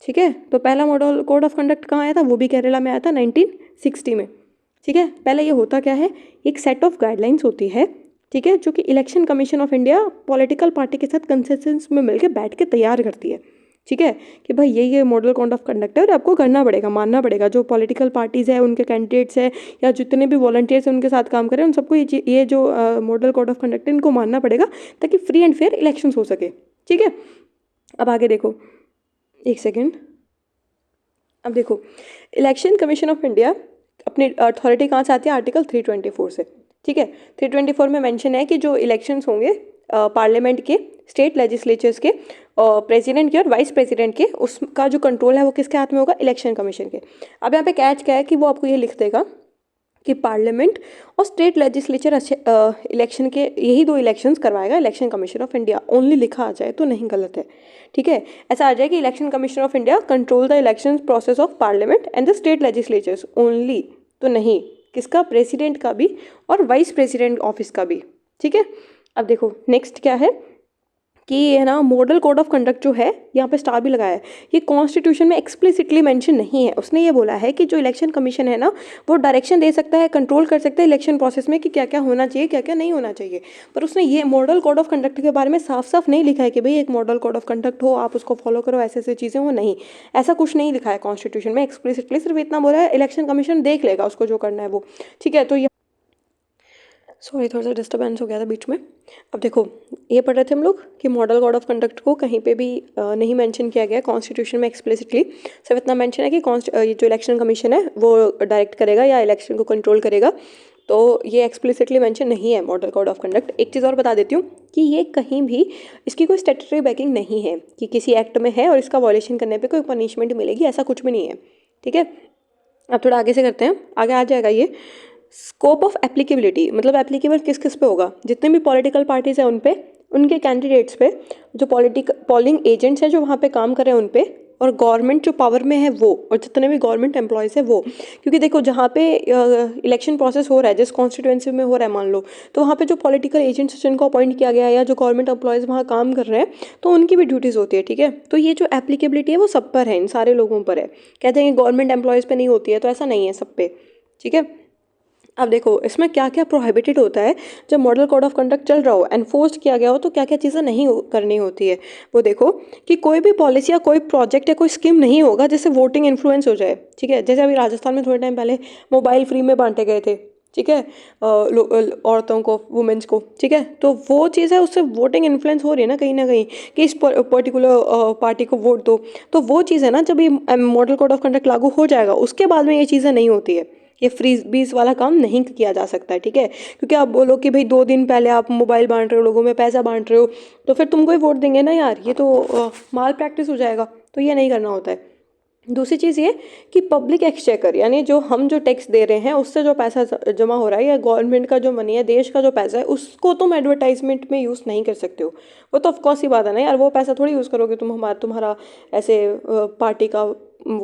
ठीक है, तो पहला मॉडल कोड ऑफ कंडक्ट कहाँ आया था? वो भी केरला में आया था 1960 में। ठीक है, पहले ये होता क्या है, एक सेट ऑफ गाइडलाइंस होती है, ठीक है, जो कि election commission of India political party के साथ कंसेंसस में मिलकर बैठ के तैयार करती है। ठीक है, कि भाई ये मॉडल कोड ऑफ कंडक्ट है और आपको करना पड़ेगा, मानना पड़ेगा। जो पॉलिटिकल पार्टीज़ है, उनके कैंडिडेट्स है या जितने भी वॉलंटियर्स हैं उनके साथ काम करें, उन सबको ये जो मॉडल कोड ऑफ कंडक्ट है इनको मानना पड़ेगा, ताकि फ्री एंड फेयर इलेक्शंस हो सके। ठीक है, अब आगे देखो, एक सेकेंड। अब देखो, इलेक्शन कमीशन ऑफ इंडिया अपनी अथॉरिटी कहाँ से आती है? आर्टिकल 324 से। ठीक है, 324 में मेंशन है कि जो इलेक्शंस होंगे पार्लियामेंट के, स्टेट लेजिस्लेचर्स के, प्रेसिडेंट के और वाइस प्रेसिडेंट के, उसका जो कंट्रोल है वो किसके हाथ में होगा? इलेक्शन कमीशन के। अब यहाँ पे कैच क्या है कि वो आपको ये लिख देगा कि पार्लियामेंट और स्टेट लेजिस्लेचर इलेक्शन के यही 2 इलेक्शंस करवाएगा election commission of India. Only लिखा आ जाए तो नहीं, गलत है। ठीक है, ऐसा आ जाए कि election commission of India control the election process of parliament and the state legislatures only, तो नहीं, किसका? प्रेसिडेंट का भी और वाइस प्रेसिडेंट ऑफिस का भी। ठीक है, अब देखो नेक्स्ट क्या है कि है ना, मॉडल कोड ऑफ कंडक्ट जो है, यहाँ पे स्टार भी लगाया है, ये कॉन्स्टिट्यूशन में एक्सप्लिसिटली मेंशन नहीं है। उसने ये बोला है कि जो इलेक्शन कमीशन है ना, वो डायरेक्शन दे सकता है, कंट्रोल कर सकता है इलेक्शन प्रोसेस में कि क्या क्या होना चाहिए, क्या क्या नहीं होना चाहिए। पर उसने ये मॉडल कोड ऑफ कंडक्ट के बारे में साफ साफ नहीं लिखा है कि भाई एक मॉडल कोड ऑफ कंडक्ट हो, आप उसको फॉलो करो, ऐसे ऐसे चीज़ें हो, नहीं, ऐसा कुछ नहीं लिखा है कॉन्स्टिट्यूशन में एक्सप्लिसिटली। सिर्फ इतना बोला है इलेक्शन कमीशन देख लेगा उसको जो करना है वो। ठीक है, तो सॉरी, थोड़ा सा डिस्टर्बेंस हो गया था बीच में। अब देखो, ये पढ़ रहे थे हम लोग कि मॉडल कोड ऑफ कंडक्ट को कहीं पे भी नहीं मेंशन किया गया कॉन्स्टिट्यूशन में एक्सप्लिसिटली। सिर्फ इतना मेंशन है कि ये जो इलेक्शन कमीशन है वो डायरेक्ट करेगा या इलेक्शन को कंट्रोल करेगा, तो ये एक्सप्लिसिटली मेंशन नहीं है मॉडल कोड ऑफ कंडक्ट। एक चीज़ और बता देती हूँ कि ये कहीं भी इसकी कोई स्टैट्यूटरी बैकिंग नहीं है कि किसी एक्ट में है और इसका वॉयलेशन करने पे कोई पनिशमेंट मिलेगी, ऐसा कुछ भी नहीं है। ठीक है, अब थोड़ा आगे से करते हैं, आगे आ जाएगा ये। स्कोप ऑफ एप्लीकेबिलिटी मतलब एप्लीकेबल किस किस पे होगा, जितने भी पॉलिटिकल पार्टीज हैं उन पे, उनके कैंडिडेट्स पे, जो पोलिंग एजेंट्स हैं जो वहाँ पे काम कर रहे हैं उन पे, और गवर्नमेंट जो पावर में है वो, और जितने भी गवर्नमेंट एम्प्लॉयज़ है वो। क्योंकि देखो, जहाँ पे इलेक्शन प्रोसेस हो रहा है, जिस कॉन्स्टिट्यूएंसी में हो रहा है मान लो, तो वहाँ पे जो पॉलिटिकल एजेंट्स जिनको अपॉइंट किया गया है या जो गवर्नमेंट एम्प्लॉयज़ वहाँ काम कर रहे हैं, तो उनकी भी ड्यूटीज़ होती है। ठीक है, तो ये जो एप्लीकेबिलिटी है वो सब पर है, इन सारे लोगों पर है। कहते हैं कि गवर्नमेंट एम्प्लॉयज़ पे नहीं होती है, तो ऐसा नहीं है, सब पे। ठीक है, अब देखो इसमें क्या क्या प्रोहिबिटेड होता है जब मॉडल कोड ऑफ कंडक्ट चल रहा हो, एनफोर्स किया गया हो, तो क्या क्या चीज़ें नहीं करनी होती है। वो देखो कि कोई भी पॉलिसी या कोई प्रोजेक्ट या कोई स्कीम नहीं होगा जिससे वोटिंग इन्फ्लुएंस हो जाए। ठीक है, जैसे अभी राजस्थान में थोड़े टाइम पहले मोबाइल फ्री में बांटे गए थे। ठीक है, औरतों को, वुमेन्स को। ठीक है, तो वो चीज़ है, उससे वोटिंग इन्फ्लुएंस हो रही है ना कहीं कि इस पर्टिकुलर पार्टी को वोट दो। तो वो चीज़ है ना, जब ये मॉडल कोड ऑफ कंडक्ट लागू हो जाएगा उसके बाद में ये चीज़ें नहीं होती है, ये फ्री बीज वाला काम नहीं किया जा सकता है। ठीक है, क्योंकि आप बोलो कि भाई 2 दिन पहले आप मोबाइल बांट रहे हो, लोगों में पैसा बांट रहे हो, तो फिर तुमको ही वोट देंगे ना यार, ये तो माल प्रैक्टिस हो जाएगा, तो ये नहीं करना होता है। दूसरी चीज़ ये कि पब्लिक एक्सचेकर यानी जो हम जो टैक्स दे रहे हैं उससे जो पैसा जमा हो रहा है, या गवर्नमेंट का जो मनी है, देश का जो पैसा है, उसको तुम एडवर्टाइजमेंट में यूज़ नहीं कर सकते हो। वो तो ऑफकोर्स ही बात है ना यार, वो पैसा थोड़ी यूज़ करोगे तुम तुम्हारा ऐसे पार्टी का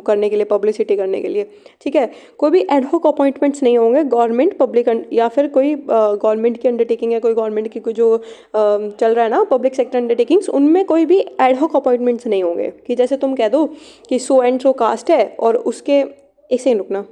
करने के लिए, पब्लिसिटी करने के लिए। ठीक है, कोई भी एडहॉक अपॉइंटमेंट्स नहीं होंगे गवर्नमेंट पब्लिक या फिर कोई गवर्नमेंट की अंडरटेकिंग है, कोई गवर्नमेंट की कोई जो चल रहा है ना पब्लिक सेक्टर अंडरटेकिंग्स, उनमें कोई भी एडहॉक अपॉइंटमेंट्स नहीं होंगे कि जैसे तुम कह दो कि सो एंड सो कास्ट है और उसके, एक सेकंड रुकना,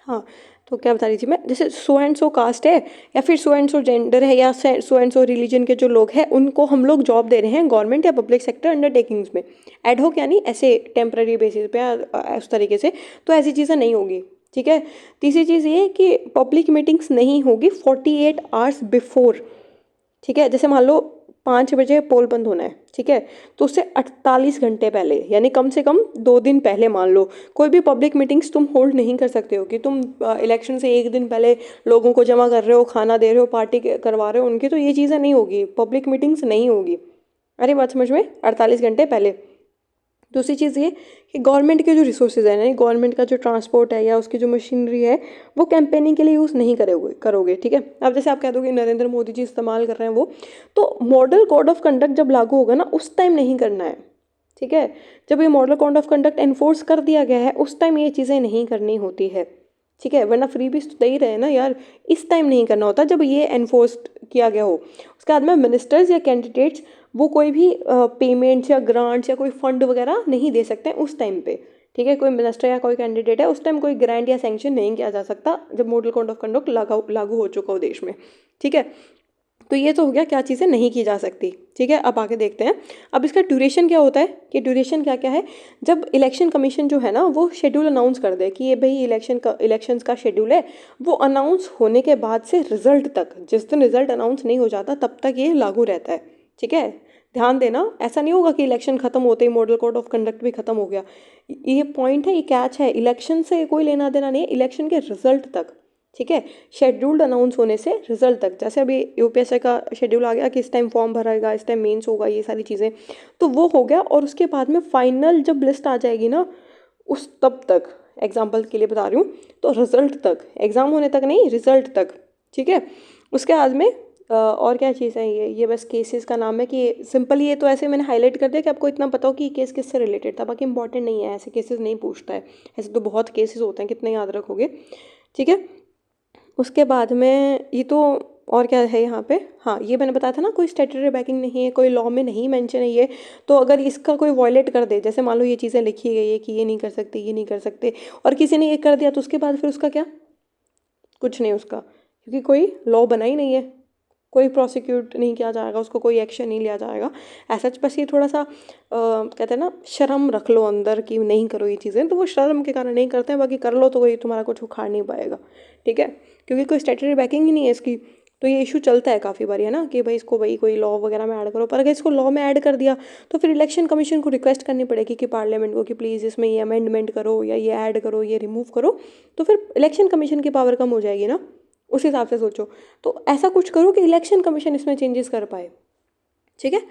हाँ, तो क्या बता रही थी मैं, जैसे सो एंड सो कास्ट है या फिर सो एंड सो जेंडर है या सो एंड सो रिलीजन के जो लोग हैं उनको हम लोग जॉब दे रहे हैं गवर्नमेंट या पब्लिक सेक्टर अंडरटेकिंग्स में, एडहॉक यानी ऐसे टेम्पररी बेसिस पे उस तरीके से, तो ऐसी चीज़ें नहीं होगी। ठीक है, तीसरी चीज़ ये कि पब्लिक मीटिंग्स नहीं होगी 48 आवर्स बिफोर। ठीक है, जैसे मान लो 5 बजे पोल बंद होना है। ठीक है, तो उससे 48 घंटे पहले यानी कम से कम 2 दिन पहले मान लो कोई भी पब्लिक मीटिंग्स तुम होल्ड नहीं कर सकते हो कि तुम इलेक्शन से 1 दिन पहले लोगों को जमा कर रहे हो, खाना दे रहे हो, पार्टी करवा रहे हो उनकी, तो ये चीज़ें नहीं होगी, पब्लिक मीटिंग्स नहीं होगी। अरे बात समझ में, 48 घंटे पहले। दूसरी चीज़ ये कि गवर्नमेंट के जो रिसोर्सेज हैं, यानी गवर्नमेंट का जो ट्रांसपोर्ट है या उसकी जो मशीनरी है, वो कैंपेनिंग के लिए यूज़ नहीं करोगे। ठीक है, अब जैसे आप कह दोगे नरेंद्र मोदी जी इस्तेमाल कर रहे हैं वो, तो मॉडल कोड ऑफ कंडक्ट जब लागू होगा ना उस टाइम नहीं करना है। ठीक है, जब ये model code of conduct enforce कर दिया गया है उस टाइम ये चीज़ें नहीं करनी होती है। ठीक है, वरना फ्री बीज तो दे ही रहे हैं ना यार, इस टाइम नहीं करना होता जब ये एनफोर्स किया गया हो। उसके बाद में मिनिस्टर्स या कैंडिडेट्स वो कोई भी पेमेंट्स या ग्रांट्स या कोई फंड वगैरह नहीं दे सकते हैं उस टाइम पे। ठीक है, कोई मिनिस्टर या कोई कैंडिडेट है उस टाइम कोई ग्रांट या सैंक्शन नहीं किया जा सकता जब मॉडल कोड ऑफ कंडक्ट लागू हो चुका हो देश में। ठीक है, तो ये तो हो गया क्या चीज़ें नहीं की जा सकती। ठीक है, अब आगे देखते हैं। अब इसका ड्यूरेशन क्या होता है कि ड्यूरेशन क्या क्या है, जब इलेक्शन कमीशन जो है ना वो शेड्यूल अनाउंस कर दे कि ये भाई इलेक्शंस का शेड्यूल है, वो अनाउंस होने के बाद से रिजल्ट तक, जिस दिन रिजल्ट अनाउंस नहीं हो जाता तब तक ये लागू रहता है। ठीक है, ध्यान देना, ऐसा नहीं होगा कि इलेक्शन खत्म होते ही मॉडल कोड ऑफ कंडक्ट भी खत्म हो गया। ये पॉइंट है, ये कैच है, इलेक्शन से कोई लेना देना नहीं है, इलेक्शन के रिजल्ट तक। ठीक है, शेड्यूल्ड अनाउंस होने से रिजल्ट तक, जैसे अभी यूपीएससी का शेड्यूल आ गया कि इस टाइम फॉर्म भराएगा, इस टाइम मेंस होगा, ये सारी चीज़ें, तो वो हो गया। और उसके बाद में फाइनल जब लिस्ट आ जाएगी ना, उस तब तक, एग्जाम्पल के लिए बता रही हूँ, तो रिजल्ट तक, एग्ज़ाम होने तक नहीं, रिजल्ट तक। ठीक है, उसके बाद में और क्या चीज़ है, ये बस केसेस का नाम है कि सिंपल, ये तो ऐसे मैंने हाईलाइट कर दिया कि आपको इतना पता हो कि केस किससे रिलेटेड था, बाकी इंपॉर्टेंट नहीं है, ऐसे केसेस नहीं पूछता है, ऐसे तो बहुत केसेस होते हैं, कितने याद रखोगे। ठीक है, उसके बाद में ये तो, और क्या है यहाँ पे, हाँ ये मैंने बताया था ना, कोई स्टैट्यूटरी बैकिंग नहीं है, कोई लॉ में नहीं मेंशन है ये, तो अगर इसका कोई वॉयलेट कर दे, जैसे मान लो ये चीज़ें लिखी गई है कि ये नहीं कर सकते, ये नहीं कर सकते, और किसी ने ये कर दिया, तो उसके बाद फिर उसका क्या, कुछ नहीं उसका, क्योंकि कोई लॉ बना ही नहीं है। कोई प्रोसिक्यूट नहीं किया जाएगा, उसको कोई एक्शन नहीं लिया जाएगा ऐसा। बस ये थोड़ा सा कहते हैं ना, शर्म रख लो अंदर कि नहीं करो ये चीज़ें, तो वो शर्म के कारण नहीं करते हैं, बाकी कर लो तो कोई तुम्हारा कुछ उखाड़ नहीं पाएगा, ठीक है, क्योंकि कोई स्टैट्यूटरी बैकिंग ही नहीं है इसकी। तो ये इशू चलता है काफ़ी बार, है ना, कि भाई इसको भाई कोई लॉ वगैरह में ऐड करो, पर अगर इसको लॉ में ऐड कर दिया तो फिर इलेक्शन कमीशन को रिक्वेस्ट करनी पड़ेगी कि पार्लियामेंट को कि प्लीज़ इसमें ये अमेंडमेंट करो या ये ऐड करो, ये रिमूव करो, तो फिर इलेक्शन कमीशन की पावर कम हो जाएगी ना, उस हिसाब से सोचो। तो ऐसा कुछ करो कि इलेक्शन कमीशन इसमें चेंजेस कर पाए, ठीक है।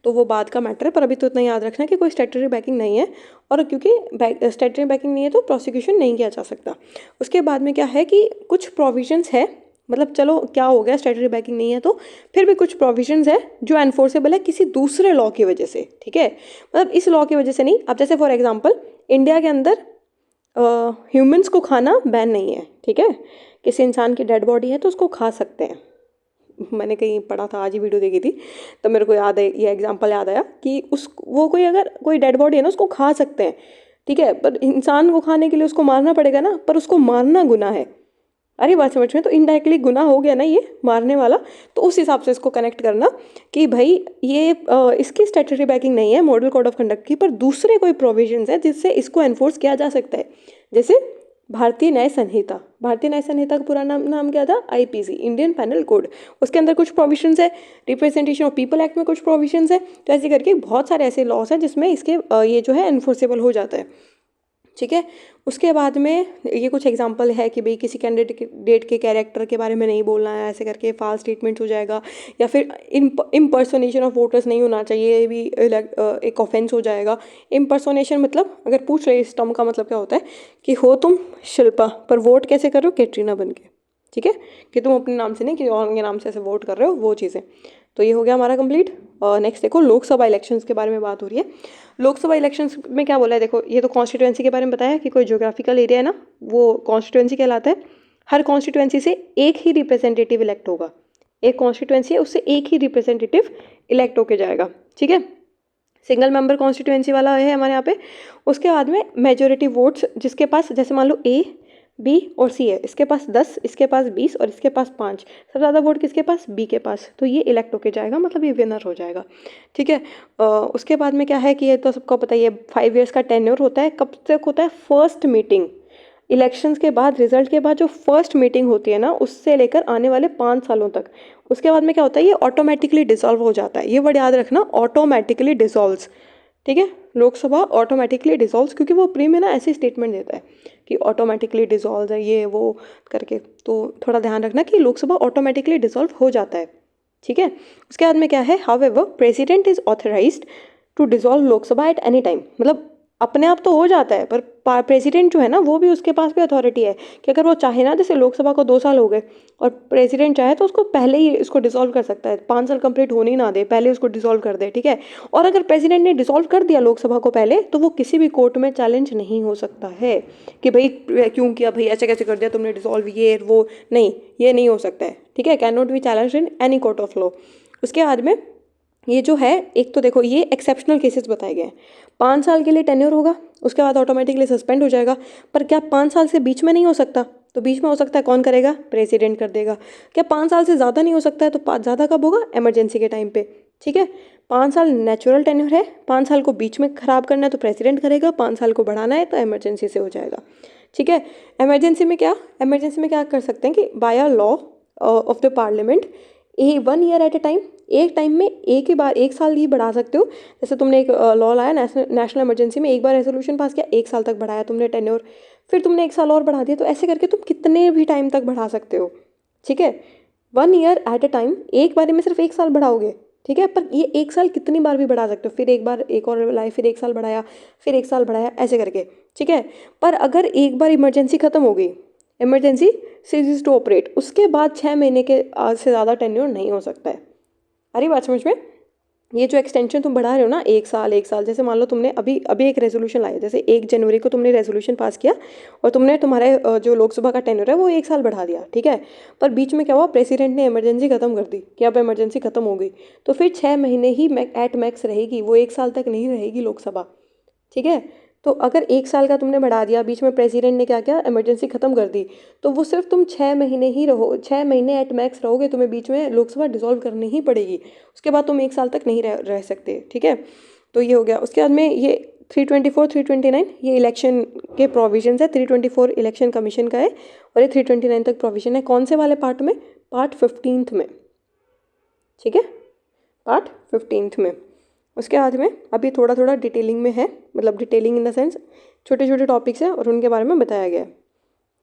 तो वो बात का मैटर है, पर अभी तो इतना याद रखना कि कोई स्टैट्यूटरी बैकिंग नहीं है, और क्योंकि स्टैट्यूटरी बैकिंग नहीं है तो प्रोसिक्यूशन नहीं किया जा सकता। उसके बाद में क्या है कि कुछ प्रोविजंस है, मतलब चलो क्या हो गया, स्टैट्यूटरी बैकिंग नहीं है तो फिर भी कुछ प्रोविजंस है जो एनफोर्सेबल है किसी दूसरे लॉ की वजह से, ठीक है, मतलब इस लॉ की वजह से नहीं। अब जैसे फॉर एग्जांपल इंडिया के अंदर ह्यूमंस को खाना बैन नहीं है, ठीक है, किसी इंसान की डेड बॉडी है तो उसको खा सकते हैं। मैंने कहीं पढ़ा था, आज ही वीडियो देखी थी, तो मेरे को याद है, ये एग्जांपल याद आया कि वो कोई अगर कोई डेड बॉडी है ना उसको खा सकते हैं, ठीक है, पर इंसान को खाने के लिए उसको मारना पड़ेगा ना, पर उसको मारना गुनाह है। अरे बात समझ में, तो इनडायरेक्टली गुनाह हो गया ना ये मारने वाला। तो उस हिसाब से इसको कनेक्ट करना कि भाई ये इसकी स्टैट्यूटरी बैकिंग नहीं है मॉडल कोड ऑफ कंडक्ट की, पर दूसरे कोई प्रोविजंस है जिससे इसको एनफोर्स किया जा सकता है। जैसे भारतीय न्याय संहिता, भारतीय न्याय संहिता का पूरा नाम क्या था, आईपीसी, इंडियन पैनल कोड, उसके अंदर कुछ प्रोविजंस है, रिप्रेजेंटेशन ऑफ पीपल एक्ट में कुछ प्रोविजंस है, तो ऐसे करके बहुत सारे ऐसे लॉस हैं जिसमें इसके ये जो है एनफोर्सेबल हो जाता है, ठीक है। उसके बाद में ये कुछ एग्जांपल है कि भाई किसी कैंडिडेट के कैरेक्टर के बारे में नहीं बोलना है, ऐसे करके फॉल्स स्टेटमेंट हो जाएगा, या फिर इम्पर्सोनेशन ऑफ वोटर्स नहीं होना चाहिए, ये भी एक ऑफेंस हो जाएगा। इम्पर्सोनेशन मतलब अगर पूछ रहे इस टर्म का मतलब क्या होता है कि हो तुम शिल्पा पर वोट कैसे कर रहे हो, कैटरीना बन के, ठीक है, कि तुम अपने नाम से नहीं कि और के नाम से ऐसे वोट कर रहे हो, वो चीज़ें। तो ये हो गया हमारा कंप्लीट। नेक्स्ट देखो लोकसभा इलेक्शंस के बारे में बात हो रही है। लोकसभा इलेक्शंस में क्या बोला है, देखो ये तो कॉन्स्टिट्यूएंसी के बारे में बताया कि कोई ज्योग्राफिकल एरिया है ना, वो कॉन्स्टिट्यूएंसी कहलाता है। हर कॉन्स्टिट्यूएंसी से एक ही रिप्रेजेंटेटिव इलेक्ट होगा, एक कॉन्स्टिट्यूएंसी है उससे एक ही रिप्रेजेंटेटिव इलेक्ट होके जाएगा, ठीक है, सिंगल मेंबर कॉन्स्टिट्यूएंसी वाला है हमारे यहाँ पे। उसके बाद में मेजोरिटी वोट्स जिसके पास, जैसे मान लो ए बी और सी है, इसके पास 10, इसके पास 20 और इसके पास 5, सबसे ज़्यादा वोट किसके पास, बी के पास, तो ये इलेक्ट होके जाएगा, मतलब ये विनर हो जाएगा, ठीक है। उसके बाद में क्या है कि ये तो सबको पता ही है 5 ईयर्स का टेन्योर होता है। कब तक होता है, फर्स्ट मीटिंग, इलेक्शंस के बाद, रिजल्ट के बाद जो फर्स्ट मीटिंग होती है ना, उससे लेकर आने वाले 5 सालों तक। उसके बाद में क्या होता है, ये ऑटोमेटिकली डिसॉल्व हो जाता है, ये वर्ड याद रखना, ऑटोमेटिकली डिसॉल्व्स, ठीक है, लोकसभा ऑटोमेटिकली डिसॉल्व्स, क्योंकि वो प्री में ना ऐसे स्टेटमेंट देता है कि ऑटोमेटिकली डिसॉल्व है ये वो करके, तो थोड़ा ध्यान रखना कि लोकसभा ऑटोमेटिकली डिसॉल्व हो जाता है, ठीक है। उसके बाद में क्या है, however president is authorized to dissolve Lok Sabha at any time, मतलब अपने आप तो हो जाता है, पर प्रेसिडेंट जो है ना वो भी, उसके पास भी अथॉरिटी है कि अगर वो चाहे ना, जैसे लोकसभा को 2 साल हो गए और प्रेसिडेंट चाहे तो उसको पहले ही इसको डिसॉल्व कर सकता है, 5 साल कंप्लीट होने ही ना दे, पहले उसको डिसॉल्व कर दे, ठीक है। और अगर प्रेसिडेंट ने डिसॉल्व कर दिया लोकसभा को पहले, तो वो किसी भी कोर्ट में चैलेंज नहीं हो सकता है कि भाई क्यों किया भाई, ऐसे कैसे कर दिया तुमने डिसॉल्व, ये वो नहीं, ये नहीं हो सकता है, ठीक है, can not be challenge in any court of law. उसके बाद में ये जो है, एक तो देखो ये एक्सेप्शनल केसेस बताए गए हैं, 5 साल के लिए टेन्योर होगा, उसके बाद ऑटोमेटिकली सस्पेंड हो जाएगा, पर क्या 5 साल से बीच में नहीं हो सकता, तो बीच में हो सकता है, कौन करेगा, प्रेसिडेंट कर देगा। क्या 5 साल से ज़्यादा नहीं हो सकता है, तो ज़्यादा कब होगा, इमरजेंसी के टाइम पे, ठीक है। 5 साल नेचुरल टेन्योर है, 5 साल को बीच में ख़राब करना है तो प्रेसिडेंट करेगा, 5 साल को बढ़ाना है तो इमरजेंसी से हो जाएगा, ठीक है। इमरजेंसी में क्या कर सकते हैं कि by a law of the parliament 1 year at a time, एक टाइम में एक ही बार 1 साल ही बढ़ा सकते हो। जैसे तुमने एक लॉ लाया नेशनल इमरजेंसी में, एक बार रेजोल्यूशन पास किया, 1 साल तक बढ़ाया तुमने टेन्योर, फिर तुमने 1 साल और बढ़ा दिया, तो ऐसे करके तुम कितने भी टाइम तक बढ़ा सकते हो, ठीक है। 1 ईयर एट ए टाइम, एक बार में सिर्फ 1 साल बढ़ाओगे, ठीक है, पर ये 1 साल कितनी बार भी बढ़ा सकते हो, फिर एक बार एक और लाए, फिर 1 साल बढ़ाया, फिर 1 साल बढ़ाया, ऐसे करके, ठीक है। पर अगर एक बार इमरजेंसी खत्म हो गई, इमरजेंसी सीजेस टू ऑपरेट, उसके बाद 6 महीने के से ज़्यादा टेन्योर नहीं हो सकता है। अरे बात समझ में, ये जो एक्सटेंशन तुम बढ़ा रहे हो ना, 1 साल, जैसे मान लो तुमने अभी एक रेजोल्यूशन लाया, जैसे 1 जनवरी को तुमने रेजोल्यूशन पास किया और तुमने तुम्हारे जो लोकसभा का टेन्योर है वो 1 साल बढ़ा दिया, ठीक है। पर बीच में क्या हुआ, प्रेसिडेंट ने इमरजेंसी खत्म कर दी कि अब इमरजेंसी खत्म हो गई, तो फिर 6 महीने ही एट मैक्स रहेगी, वो 1 साल तक नहीं रहेगी लोकसभा, ठीक है। तो अगर 1 साल का तुमने बढ़ा दिया, बीच में प्रेसिडेंट ने क्या किया, इमरजेंसी ख़त्म कर दी, तो वो सिर्फ तुम 6 महीने ही रहो, 6 महीने एट मैक्स रहोगे, तुम्हें बीच में लोकसभा डिसॉल्व करनी ही पड़ेगी। उसके बाद तुम 1 साल तक नहीं रह सकते, ठीक है। तो ये हो गया। उसके बाद में ये 324, 329 ये इलेक्शन के प्रोविजंस है, 324 इलेक्शन कमीशन का है और ये 329 तक प्रोविजन है। कौन से वाले पार्ट में? पार्ट 15 में, ठीक है, पार्ट 15 में। उसके बाद में अभी थोड़ा थोड़ा डिटेलिंग में है, मतलब डिटेलिंग इन द सेंस छोटे छोटे टॉपिक्स हैं और उनके बारे में बताया गया है,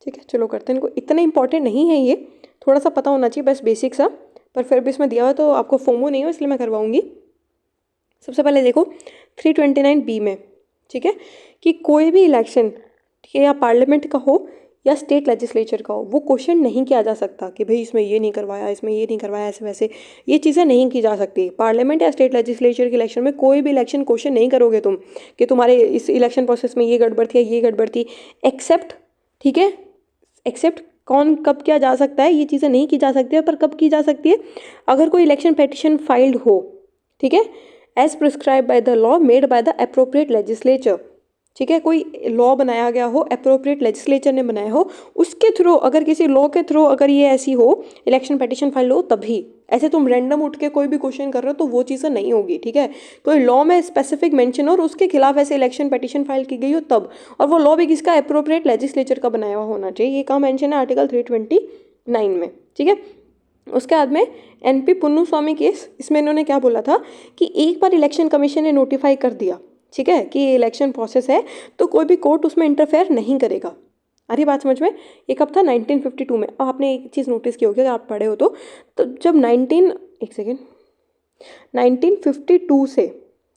ठीक है। चलो करते हैं इनको। इतना इंपॉर्टेंट नहीं है ये, थोड़ा सा पता होना चाहिए बस बेसिक सा, पर फिर भी इसमें दिया हुआ तो आपको फोमो नहीं हो इसलिए मैं करवाऊंगी। सबसे पहले देखो 329B में, ठीक है, कि कोई भी इलेक्शन, ठीक है, या पार्लियामेंट का हो या स्टेट लेजिस्लेचर का हो, वो क्वेश्चन नहीं किया जा सकता कि भाई इसमें ये नहीं करवाया, इसमें ये नहीं करवाया, ऐसे वैसे ये चीज़ें नहीं की जा सकती। पार्लियामेंट या स्टेट लेजिस्लेचर के इलेक्शन में कोई भी इलेक्शन क्वेश्चन नहीं करोगे तुम कि तुम्हारे इस इलेक्शन प्रोसेस में ये गड़बड़ थी या ये गड़बड़ थी, एक्सेप्ट, ठीक है, एक्सेप्ट कौन कब किया जा सकता है, ये चीज़ें नहीं की जा सकती है। पर कब की जा सकती है? अगर कोई इलेक्शन पेटिशन फाइल्ड हो, ठीक है, as prescribe by the law made by the appropriate legislature, ठीक है, कोई लॉ बनाया गया हो, अप्रोप्रिएट लेजिस्लेचर ने बनाया हो, उसके थ्रू, अगर किसी लॉ के थ्रू अगर ये ऐसी हो इलेक्शन पेटिशन फाइल हो तभी। ऐसे तुम रैंडम उठ के कोई भी क्वेश्चन कर रहे हो तो वो चीज़ें नहीं होगी, ठीक है। कोई लॉ में स्पेसिफिक मेंशन हो और उसके खिलाफ ऐसे इलेक्शन पेटिशन फाइल की गई हो तब, और वो लॉ भी किसका, अप्रोप्रिएट लेजिस्लेचर का बनाया हुआ होना चाहिए। ये कहाँ मेंशन है? आर्टिकल 329 में, ठीक है। उसके बाद में NP पुन्नुस्वामी केस, इसमें इन्होंने क्या बोला था कि एक बार इलेक्शन कमीशन ने नोटिफाई कर दिया, ठीक है, कि ये इलेक्शन प्रोसेस है तो कोई भी कोर्ट उसमें इंटरफेयर नहीं करेगा। अरे बात समझ में? ये कब था? 1952 में। अब आपने एक चीज़ नोटिस की होगी अगर आप पढ़े हो तो जब 1952 से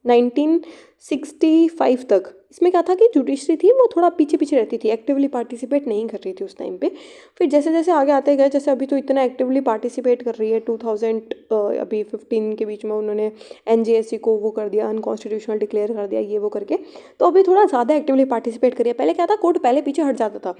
1965 तक इसमें क्या था कि जुडिशरी थी वो थोड़ा पीछे पीछे रहती थी, एक्टिवली पार्टिसिपेट नहीं कर रही थी उस टाइम पे। फिर जैसे जैसे आगे आते गए, जैसे अभी तो इतना एक्टिवली पार्टिसिपेट कर रही है, 2015 के बीच में उन्होंने NJSC को वो कर दिया, अनकॉन्स्टिट्यूशनल डिक्लेयर कर दिया, ये वो करके, तो अभी थोड़ा ज़्यादा एक्टिवली पार्टिसिपेट करिए। पहले क्या था, कोर्ट पहले पीछे हट जाता था,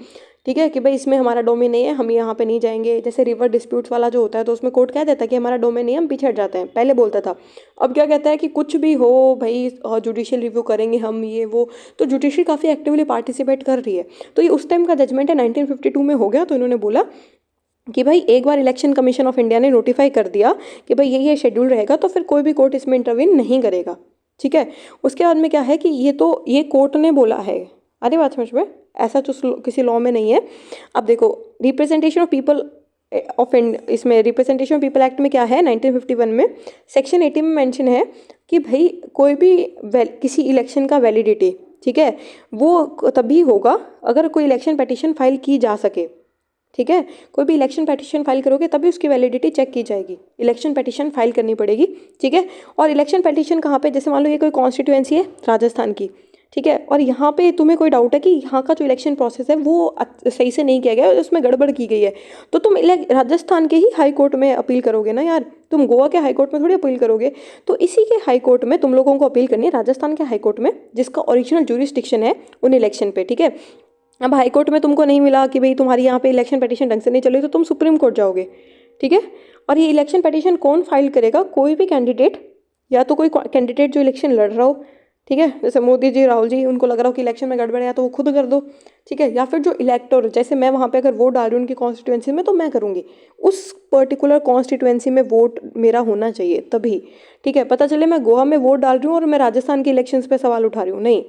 ठीक है, कि भाई इसमें हमारा डोमेन नहीं है, हम यहाँ पे नहीं जाएंगे। जैसे रिवर डिस्प्यूट्स वाला जो होता है तो उसमें कोर्ट कह देता है कि हमारा डोमेन नहीं है, हम पीछे हट जाते हैं, पहले बोलता था। अब क्या कहता है कि कुछ भी हो भाई, जुडिशियल रिव्यू करेंगे हम, ये वो। तो जुडिशरी काफ़ी एक्टिवली पार्टिसिपेट कर रही है। तो ये उस टाइम का जजमेंट है, 1952 में हो गया। तो इन्होंने बोला कि भाई एक बार इलेक्शन कमीशन ऑफ इंडिया ने नोटिफाई कर दिया कि भाई ये शेड्यूल रहेगा तो फिर कोई भी कोर्ट इसमें इंटरवीन नहीं करेगा, ठीक है। उसके बाद में क्या है कि ये कोर्ट ने बोला है। अरे बात समझ में? ऐसा तो किसी लॉ में नहीं है। अब देखो रिप्रेजेंटेशन ऑफ पीपल इसमें रिप्रेजेंटेशन ऑफ पीपल एक्ट में क्या है, 1951 में सेक्शन 80 में मेंशन है कि भाई कोई भी किसी इलेक्शन का वैलिडिटी, ठीक है, वो तभी होगा अगर कोई इलेक्शन पिटीशन फाइल की जा सके, ठीक है। कोई भी इलेक्शन पिटीशन फाइल करोगे तभी उसकी वैलिडिटी चेक की जाएगी, इलेक्शन पिटीशन फाइल करनी पड़ेगी, ठीक है। और इलेक्शन पिटीशन कहाँ पे, जैसे मान लो ये कोई कॉन्स्टिट्यूएंसी है राजस्थान की, ठीक है, और यहाँ पे तुम्हें कोई डाउट है कि यहाँ का जो इलेक्शन प्रोसेस है वो सही से नहीं किया गया है, उसमें गड़बड़ की गई है, तो तुम राजस्थान के ही हाई कोर्ट में अपील करोगे ना यार, तुम गोवा के हाई कोर्ट में थोड़ी अपील करोगे। तो इसी के हाई कोर्ट में तुम लोगों को अपील करनी है, राजस्थान के हाई कोर्ट में, जिसका ओरिजिनल ज्यूरिसडिक्शन है उन इलेक्शन पे, ठीक है। अब हाई कोर्ट में तुमको नहीं मिला कि भाई तुम्हारी यहाँ पे इलेक्शन पिटीशन ढंग से नहीं चली, तो तुम सुप्रीम कोर्ट जाओगे, ठीक है। और ये इलेक्शन पिटीशन कौन फाइल करेगा? कोई भी कैंडिडेट, या तो कोई कैंडिडेट जो इलेक्शन लड़ रहा हो, ठीक है, जैसे मोदी जी, राहुल जी, उनको लग रहा हो कि इलेक्शन में गड़बड़ है तो वो खुद कर दो, ठीक है। या फिर जो इलेक्टर, जैसे मैं वहाँ पे अगर वोट डाल रही हूँ उनकी कॉन्स्टिट्यूएंसी में तो मैं करूँगी, उस पर्टिकुलर कॉन्स्टिट्यूएंसी में वोट मेरा होना चाहिए तभी, ठीक है। पता चले मैं गोवा में वोट डाल रही हूँ और मैं राजस्थान के इलेक्शंस पे सवाल उठा रही हूँ, नहीं,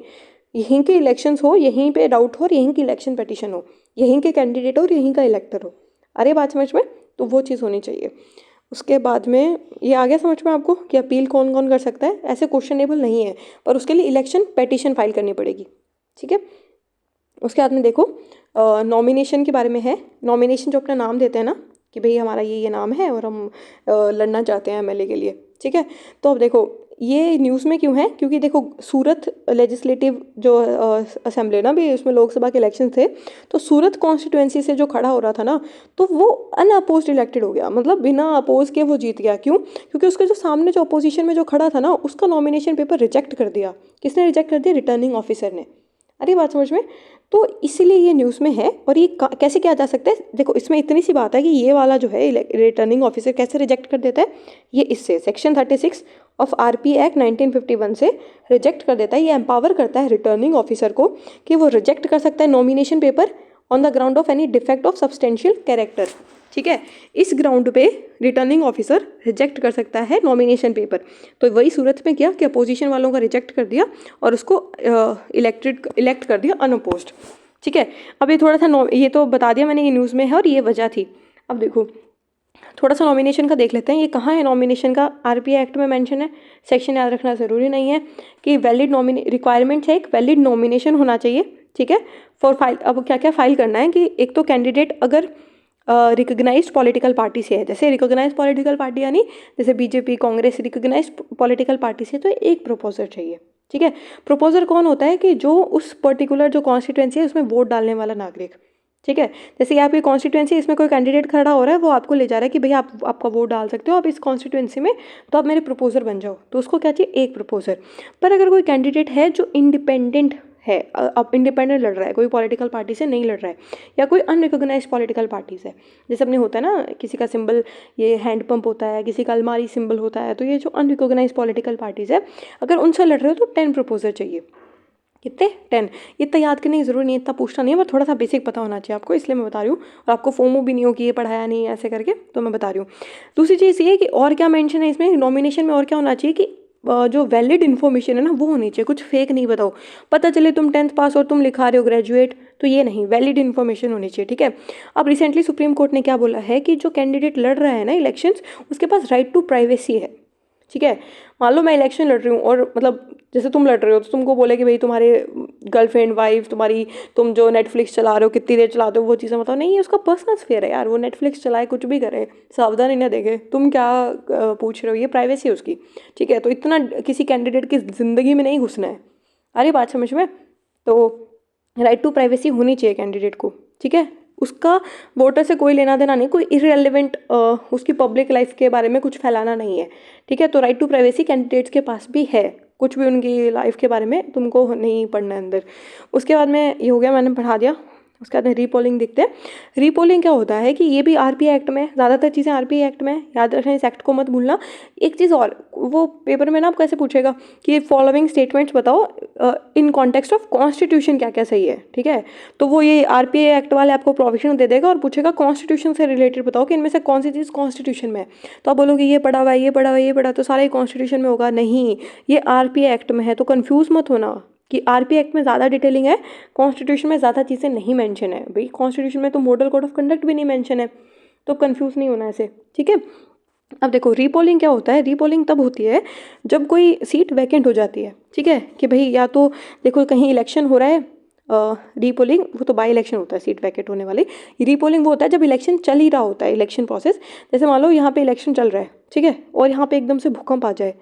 यहीं के इलेक्शंस हो, यहीं पे डाउट हो और यहीं की इलेक्शन पिटीशन हो, यहीं के कैंडिडेट हो और यहीं का इलेक्टर हो। अरे बात समझ में? तो वो चीज़ होनी चाहिए। उसके बाद में ये आ गया समझ में आपको कि अपील कौन कौन कर सकता है? ऐसे क्वेश्चनेबल नहीं है, पर उसके लिए इलेक्शन पिटीशन फाइल करनी पड़ेगी, ठीक है। उसके बाद में देखो नॉमिनेशन के बारे में है। नॉमिनेशन जो अपना नाम देते हैं ना कि भाई हमारा ये नाम है और हम लड़ना चाहते हैं MLA के लिए, ठीक है। तो अब देखो ये न्यूज़ में क्यों है, क्योंकि देखो सूरत लेजिस्लेटिव जो असेंबली ना भी, उसमें लोकसभा के इलेक्शन थे, तो सूरत कॉन्स्टिट्यूएंसी से जो खड़ा हो रहा था ना, तो वो अनअपोज्ड इलेक्टेड हो गया, मतलब बिना अपोज के वो जीत गया। क्यों? क्योंकि उसके जो सामने जो अपोजिशन में जो खड़ा था ना, उसका नॉमिनेशन पेपर रिजेक्ट कर दिया। किसने रिजेक्ट कर दिया? रिटर्निंग ऑफिसर ने। अरे बात समझ में। तो इसीलिए ये न्यूज़ में है। और ये कैसे किया जा सकता है, देखो इसमें इतनी सी बात है कि ये वाला जो है रिटर्निंग ऑफिसर कैसे रिजेक्ट कर देता है, ये इससे सेक्शन 36 ऑफ आरपी एक्ट 1951 से रिजेक्ट कर देता है। ये एम्पावर करता है रिटर्निंग ऑफिसर को कि वो रिजेक्ट कर सकता है nomination paper on the ground of any defect of substantial character. ठीक है, इस ग्राउंड पे रिटर्निंग ऑफिसर रिजेक्ट कर सकता है नॉमिनेशन पेपर। तो वही सूरत में किया कि अपोजिशन वालों का रिजेक्ट कर दिया और उसको इलेक्ट कर दिया अनअपोज्ड। ठीक है, अब ये थोड़ा सा ये तो बता दिया मैंने, ये न्यूज़ में है और ये वजह थी। अब देखो थोड़ा सा नॉमिनेशन का देख लेते हैं। ये कहाँ है नॉमिनेशन का, आरपीआई एक्ट में मेंशन है। सेक्शन याद रखना ज़रूरी नहीं है कि वैलिड रिक्वायरमेंट है, एक वैलिड नॉमिनेशन होना चाहिए। ठीक है, फॉर फाइल। अब क्या क्या फाइल करना है कि एक तो कैंडिडेट अगर रिकोगनाइज्ड पॉलिटिकल पार्टी से है, जैसे रिकोगनाइज्ड पॉलिटिकल पार्टी यानी जैसे BJP Congress recognised political party से, तो एक प्रपोजर चाहिए। ठीक है, प्रपोजर कौन होता है कि जो उस पर्टिकुलर जो कॉन्स्टिट्यूएंसी है उसमें वोट डालने वाला नागरिक। ठीक है, जैसे आपकी कॉन्स्टिट्यूएंसी, इसमें कोई कैंडिडेट खड़ा हो रहा है, वो आपको ले जा रहा है कि भैया आपका वोट डाल सकते हो आप इस कॉन्स्टिट्यूएंसी में, तो आप मेरे प्रपोजर बन जाओ, तो उसको क्या चाहिए, एक प्रपोजर। पर अगर कोई कैंडिडेट है जो इंडिपेंडेंट है, अब इंडिपेंडेंट लड़ रहा है, कोई पॉलिटिकल पार्टी से नहीं लड़ रहा है, या कोई अनरिकोगनाइज्ड पॉलिटिकल पार्टी से, जैसे अपने होता है ना किसी का सिंबल ये हैंड पंप होता है, किसी का अलमारी सिंबल होता है, तो ये जो अनरिकोगनाइज्ड पॉलिटिकल पार्टीज़ है, अगर उनसे लड़ रहे हो तो 10 प्रपोजर चाहिए। कितने, 10। इतना याद करने की जरूरत नहीं है, इतना पूछना नहीं है, बस थोड़ा सा बेसिक पता होना चाहिए आपको, इसलिए मैं बता रही हूँ। और आपको फोमो भी नहीं हो कि ये पढ़ाया नहीं है ऐसे करके, तो मैं बता रही हूँ। दूसरी चीज़ ये कि और क्या मेंशन है इसमें नॉमिनेशन में, और क्या होना चाहिए कि जो वैलिड इन्फॉर्मेशन है ना वो होनी चाहिए, कुछ फेक नहीं बताओ। पता चले तुम 10th पास और तुम लिखा रहे हो ग्रेजुएट, तो ये नहीं, वैलिड इन्फॉर्मेशन होनी चाहिए। ठीक है, अब रिसेंटली सुप्रीम कोर्ट ने क्या बोला है कि जो कैंडिडेट लड़ रहा है ना इलेक्शंस, उसके पास राइट टू प्राइवेसी है। ठीक है, मान लो मैं इलेक्शन लड़ रही हूँ और मतलब जैसे तुम लड़ रहे हो तो तुमको बोले कि भाई तुम्हारे गर्लफ्रेंड वाइफ तुम्हारी, तुम जो नेटफ्लिक्स चला रहे हो कितनी देर चलाते हो वो चीज़ें बताओ, नहीं ये उसका पर्सनल स्फेयर है यार, वो नेटफ्लिक्स चलाए कुछ भी करे, सावधानी ना देखे, तुम क्या पूछ रहे हो, ये प्राइवेसी है उसकी। ठीक है, तो इतना किसी कैंडिडेट की ज़िंदगी में नहीं घुसना है। अरे बात समझ में। तो राइट टू प्राइवेसी होनी चाहिए कैंडिडेट को। ठीक है, उसका वोटर से कोई लेना देना नहीं, कोई इररिलेवेंट उसकी पब्लिक लाइफ के बारे में कुछ फैलाना नहीं है। ठीक है, तो राइट टू प्राइवेसी कैंडिडेट्स के पास भी है, कुछ भी उनकी लाइफ के बारे में तुमको नहीं पढ़ना है अंदर। उसके बाद में ये हो गया, मैंने पढ़ा दिया। उसके बाद में रीपोलिंग देखते हैं। रीपोलिंग क्या होता है कि ये भी आरपीआई एक्ट में, ज़्यादातर चीज़ें आरपीआई एक्ट में, याद रखना इस एक्ट को मत भूलना। एक चीज़ और, वो पेपर में ना आपको कैसे पूछेगा कि फॉलोइंग स्टेटमेंट्स बताओ इन कॉन्टेक्स्ट ऑफ कॉन्स्टिट्यूशन क्या क्या सही है। ठीक है, तो वो ये आरपीआई एक्ट वाले आपको प्रोविजन दे देगा और पूछेगा कॉन्स्टिट्यूशन से रिलेटेड बताओ कि इनमें से कौन सी चीज़ कॉन्स्टिट्यूशन में है। तो आप बोलोगे ये पढ़ा हुआ है, ये पढ़ा हुआ है, ये पढ़ा, तो सारा ही कॉन्स्टिट्यूशन में होगा, नहीं ये आरपीआई एक्ट में है। तो कन्फ्यूज़ मत होना कि आरपीआई एक्ट में ज़्यादा डिटेलिंग है, कॉन्स्टिट्यूशन में ज़्यादा चीज़ें नहीं मेंशन है। भाई कॉन्स्टिट्यूशन में तो मॉडल कोड ऑफ कंडक्ट भी नहीं मेंशन है, तो कंफ्यूज नहीं होना ऐसे। ठीक है, अब देखो रीपोलिंग क्या होता है। रीपोलिंग तब होती है जब कोई सीट वैकेंट हो जाती है। ठीक है, कि भाई या तो देखो कहीं इलेक्शन हो रहा है, रीपोलिंग वो तो बाई इलेक्शन होता है, सीट वैकेंट होने वाली। रीपोलिंग वो होता है जब इलेक्शन चल ही रहा होता है, इलेक्शन प्रोसेस। जैसे मान लो यहाँ पे इलेक्शन चल रहा है, ठीक है, और यहाँ पे एकदम से भूकंप आ जाए,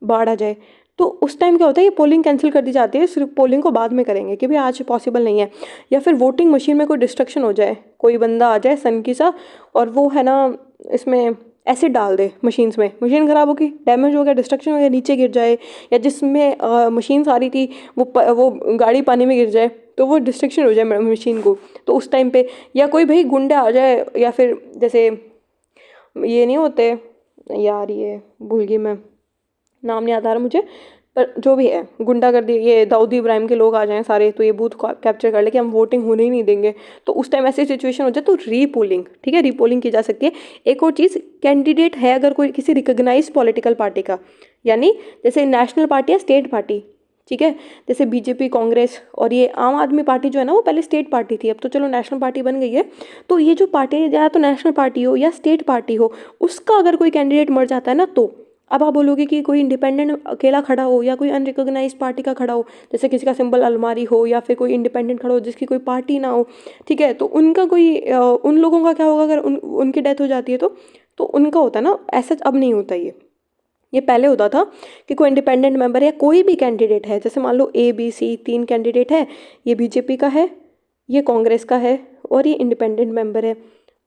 बाढ़ आ जाए, तो उस टाइम क्या होता है, ये पोलिंग कैंसिल कर दी जाती है, सिर्फ पोलिंग को बाद में करेंगे कि भाई आज पॉसिबल नहीं है। या फिर वोटिंग मशीन में कोई डिस्ट्रक्शन हो जाए, कोई बंदा आ जाए सन की सा और वो है ना इसमें एसिड डाल दे मशीन्स में, मशीन ख़राब होगी, डैमेज हो गया, डिस्ट्रक्शन हो गया, नीचे गिर जाए, या जिसमें मशीन आ रही थी वो गाड़ी पानी में गिर जाए, तो वो डिस्ट्रक्शन हो जाए मशीन को, तो उस टाइम पे, या कोई भाई गुंडा आ जाए, या फिर जैसे ये नहीं होते यार, ये भूल गई मैं, नाम नहीं आता रहा मुझे, पर जो भी है गुंडागर्दी, ये दाऊद इब्राहिम के लोग आ जाएं सारे, तो ये बूथ कैप्चर कर ले कि हम वोटिंग होने ही नहीं देंगे, तो उस टाइम ऐसी सिचुएशन हो जाए तो रीपोलिंग, ठीक है, रीपोलिंग की जा सकती है। एक और चीज़, कैंडिडेट है अगर कोई किसी रिकॉग्नाइज्ड पॉलिटिकल पार्टी का, यानी जैसे नेशनल पार्टी या स्टेट पार्टी, ठीक है, जैसे बीजेपी कांग्रेस और ये आम आदमी पार्टी जो है ना, वो पहले स्टेट पार्टी थी, अब तो चलो नेशनल पार्टी बन गई है। तो ये जो पार्टी या तो नेशनल पार्टी हो या स्टेट पार्टी हो, उसका अगर कोई कैंडिडेट मर जाता है ना, तो अब आप बोलोगे कि कोई इंडिपेंडेंट अकेला खड़ा हो या कोई अनरिकॉग्नाइज्ड पार्टी का खड़ा हो, जैसे किसी का सिंबल अलमारी हो, या फिर कोई इंडिपेंडेंट खड़ा हो जिसकी कोई पार्टी ना हो, ठीक है, तो उनका कोई उन लोगों का क्या होगा अगर उनकी डेथ हो जाती है, तो उनका होता है ना, ऐसा अब नहीं होता। ये पहले होता था कि कोई इंडिपेंडेंट मेंबर या कोई भी कैंडिडेट है, जैसे मान लो ABC 3 कैंडिडेट है, ये बीजेपी का है, ये कांग्रेस का है और ये इंडिपेंडेंट मेंबर है,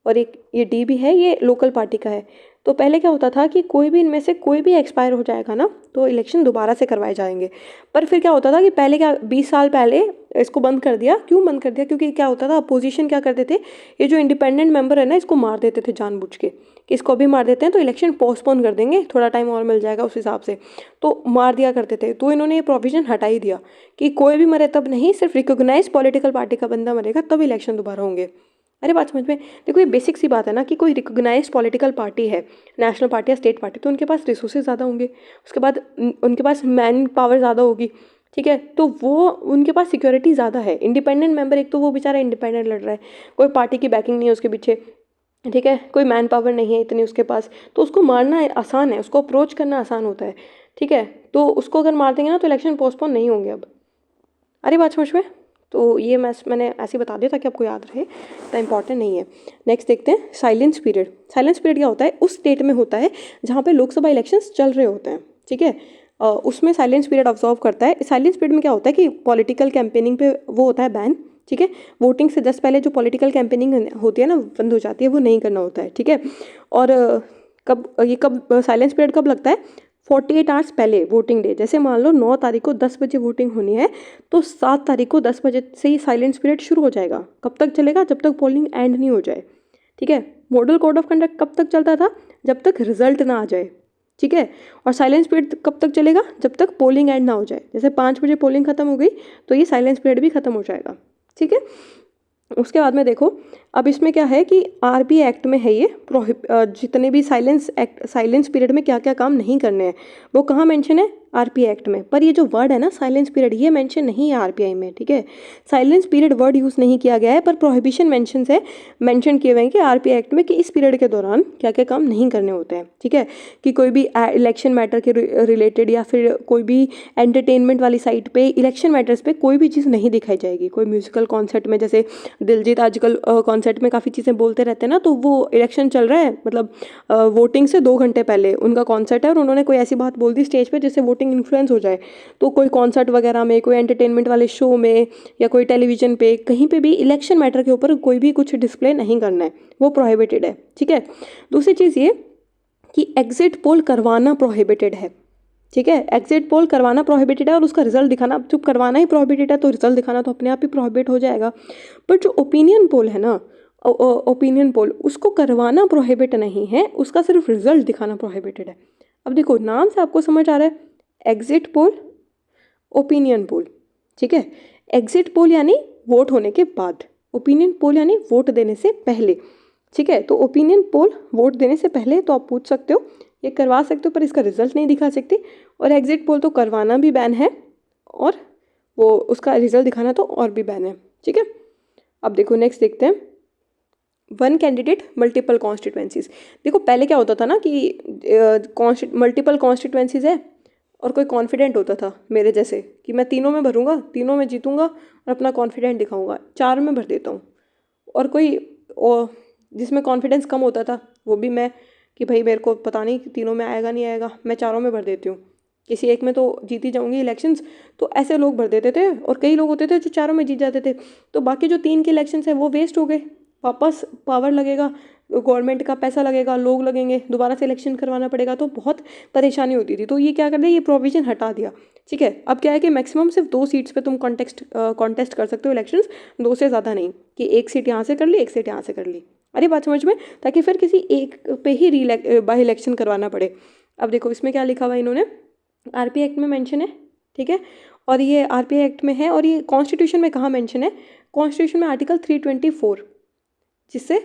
और एक ये डी भी है, ये लोकल पार्टी का है। तो पहले क्या होता था कि कोई भी इनमें से कोई भी एक्सपायर हो जाएगा ना तो इलेक्शन दोबारा से करवाए जाएंगे। पर फिर क्या होता था कि पहले क्या 20 साल पहले इसको बंद कर दिया। क्यों बंद कर दिया? क्योंकि क्या होता था, अपोजिशन क्या करते थे, ये जो इंडिपेंडेंट मेंबर है ना इसको मार देते थे जानबूझ के, कि इसको अभी मार देते हैं तो इलेक्शन पोस्टपोन कर देंगे, थोड़ा टाइम और मिल जाएगा उस हिसाब से, तो मार दिया करते थे। तो इन्होंने ये प्रोविजन हटा ही दिया कि कोई भी मरे तब नहीं, सिर्फ रिकोगनाइज पॉलिटिकल पार्टी का बंदा मरेगा तब इलेक्शन दोबारा होंगे। अरे बात समझ में? देखो ये बेसिक सी बात है ना कि कोई रिकोगनाइज पॉलिटिकल पार्टी है, नेशनल पार्टी या स्टेट पार्टी, तो उनके पास रिसोर्सेज ज़्यादा होंगे, उसके बाद उनके पास मैन पावर ज़्यादा होगी, ठीक है, तो वो उनके पास सिक्योरिटी ज़्यादा है। इंडिपेंडेंट मेंबर, एक तो वो बेचारा इंडिपेंडेंट लड़ रहा है, कोई पार्टी की बैकिंग नहीं है उसके पीछे, ठीक है, कोई मैन पावर नहीं है इतनी उसके पास, तो उसको मारना आसान है, उसको अप्रोच करना आसान होता है, ठीक है। तो उसको अगर मार देंगे ना तो इलेक्शन पोस्टपोन नहीं होंगे अब। अरे बात समझ में? तो ये मैंने ऐसे ही बता दिया ताकि आपको याद रहे, इतना इंपॉर्टेंट नहीं है। नेक्स्ट देखते हैं साइलेंस पीरियड। साइलेंस पीरियड क्या होता है? उस स्टेट में होता है जहाँ पे लोकसभा इलेक्शंस चल रहे होते हैं, ठीक है, उसमें साइलेंस पीरियड ऑब्जर्व करता है। साइलेंस पीरियड में क्या होता है कि पॉलिटिकल कैंपेनिंग पे वो होता है बैन, ठीक है, वोटिंग से जस्ट पहले जो पॉलिटिकल कैंपेनिंग होती है ना बंद हो जाती है, वो नहीं करना होता है, ठीक है। और कब साइलेंस पीरियड कब लगता है? 48 आवर्स पहले वोटिंग डे। जैसे मान लो 9 तारीख को 10 बजे वोटिंग होनी है तो 7 तारीख को 10 बजे से ही साइलेंस पीरियड शुरू हो जाएगा। कब तक चलेगा? जब तक पोलिंग एंड नहीं हो जाए, ठीक है। मॉडल कोड ऑफ कंडक्ट कब तक चलता था? जब तक रिजल्ट ना आ जाए, ठीक है। और साइलेंस पीरियड कब तक चलेगा? जब तक पोलिंग एंड ना हो जाए। जैसे 5 बजे पोलिंग खत्म हो गई तो ये साइलेंस पीरियड भी खत्म हो जाएगा, ठीक है। उसके बाद में देखो, अब इसमें क्या है कि आरपी एक्ट में है ये जितने भी साइलेंस पीरियड में क्या क्या काम नहीं करने हैं वो कहाँ मेंशन है? आरपी एक्ट में। पर ये जो वर्ड है ना साइलेंस पीरियड, ये मेंशन नहीं है आरपीआई में, ठीक है। साइलेंस पीरियड वर्ड यूज़ नहीं किया गया है, पर प्रोहिबिशन मेंशन किए हुए हैं कि आरपीआई एक्ट में कि इस पीरियड के दौरान क्या क्या काम नहीं करने होते हैं, ठीक है। कि कोई भी इलेक्शन मैटर के रिलेटेड या फिर कोई भी एंटरटेनमेंट वाली साइट पे इलेक्शन मैटर्स पे कोई भी चीज़ नहीं दिखाई जाएगी। कोई म्यूजिकल कॉन्सर्ट में, जैसे दिलजीत आजकल कॉन्सर्ट में काफ़ी चीज़ें बोलते रहते हैं ना, तो वो इलेक्शन चल रहा है, मतलब वोटिंग से 2 घंटे पहले उनका कॉन्सर्ट है और उन्होंने कोई ऐसी बात बोल दी स्टेज पे जिससे वोटिंग इन्फ्लुएंस हो जाए, तो कोई कॉन्सर्ट वगैरह में, कोई एंटरटेनमेंट वाले शो में या कोई टेलीविजन पे कहीं पे भी इलेक्शन मैटर के ऊपर कोई भी कुछ डिस्प्ले नहीं करना है, वो प्रोहिबिटेड है, ठीक है। दूसरी चीज़ ये कि एग्जिट पोल करवाना प्रोहिबिटेड है, ठीक है। एग्जिट पोल करवाना प्रोहिबिटेड है और उसका रिजल्ट दिखाना, जब करवाना ही प्रोहिबिटेड है तो रिजल्ट दिखाना तो अपने आप ही प्रोहिबिट हो जाएगा। बट जो ओपिनियन पोल है ना, ओपिनियन पोल, उसको करवाना प्रोहिबिट नहीं है, उसका सिर्फ रिजल्ट दिखाना प्रोहिबिटेड है। अब देखो नाम से आपको समझ आ रहा है, एग्जिट पोल, ओपिनियन पोल, ठीक है। एग्जिट पोल यानी वोट होने के बाद, ओपिनियन पोल यानी वोट देने से पहले, ठीक है। तो ओपिनियन पोल वोट देने से पहले तो आप पूछ सकते हो, ये करवा सकते हो, पर इसका रिजल्ट नहीं दिखा सकते। और एग्जिट पोल तो करवाना भी बैन है और वो उसका रिजल्ट दिखाना तो और भी बैन है, ठीक है। अब देखो नेक्स्ट देखते हैं, वन कैंडिडेट मल्टीपल कॉन्स्टिट्यूएंसीज। देखो पहले क्या होता था ना कि मल्टीपल कॉन्स्टिट्यूएंसीज है और कोई कॉन्फिडेंट होता था मेरे जैसे कि मैं तीनों में भरूंगा, तीनों में जीतूंगा और अपना कॉन्फिडेंट दिखाऊंगा, 4 में भर देता हूँ। और जिसमें कॉन्फिडेंस कम होता था वो भी मैं, कि भाई मेरे को पता नहीं तीनों में आएगा नहीं आएगा, मैं चारों में भर देती हूँ, किसी एक में तो जीत ही जाऊंगी इलेक्शंस। तो ऐसे लोग भर देते थे और कई लोग होते थे जो चारों में जीत जाते थे, तो बाकी जो 3 के इलेक्शंस है वो वेस्ट हो गए। वापस पावर लगेगा, गवर्नमेंट का पैसा लगेगा, लोग लगेंगे, दोबारा से इलेक्शन करवाना पड़ेगा, तो बहुत परेशानी होती थी। तो ये क्या कर दिया, ये प्रोविजन हटा दिया, ठीक है। अब क्या है कि मैक्सिमम सिर्फ 2 सीट्स पे तुम कॉन्टेस्ट कर सकते हो इलेक्शंस, 2 से ज़्यादा नहीं, कि 1 सीट यहाँ से कर ली, 1 सीट यहाँ से कर ली। अरे बात समझ में? ताकि फिर किसी एक पे ही बाई इलेक्शन करवाना पड़े। अब देखो इसमें क्या लिखा हुआ इन्होंने, आरपी एक्ट में मेंशन है, ठीक है। और ये आरपी एक्ट में है और ये कॉन्स्टिट्यूशन में कहाँ मेंशन है? कॉन्स्टिट्यूशन में आर्टिकल 324, जिससे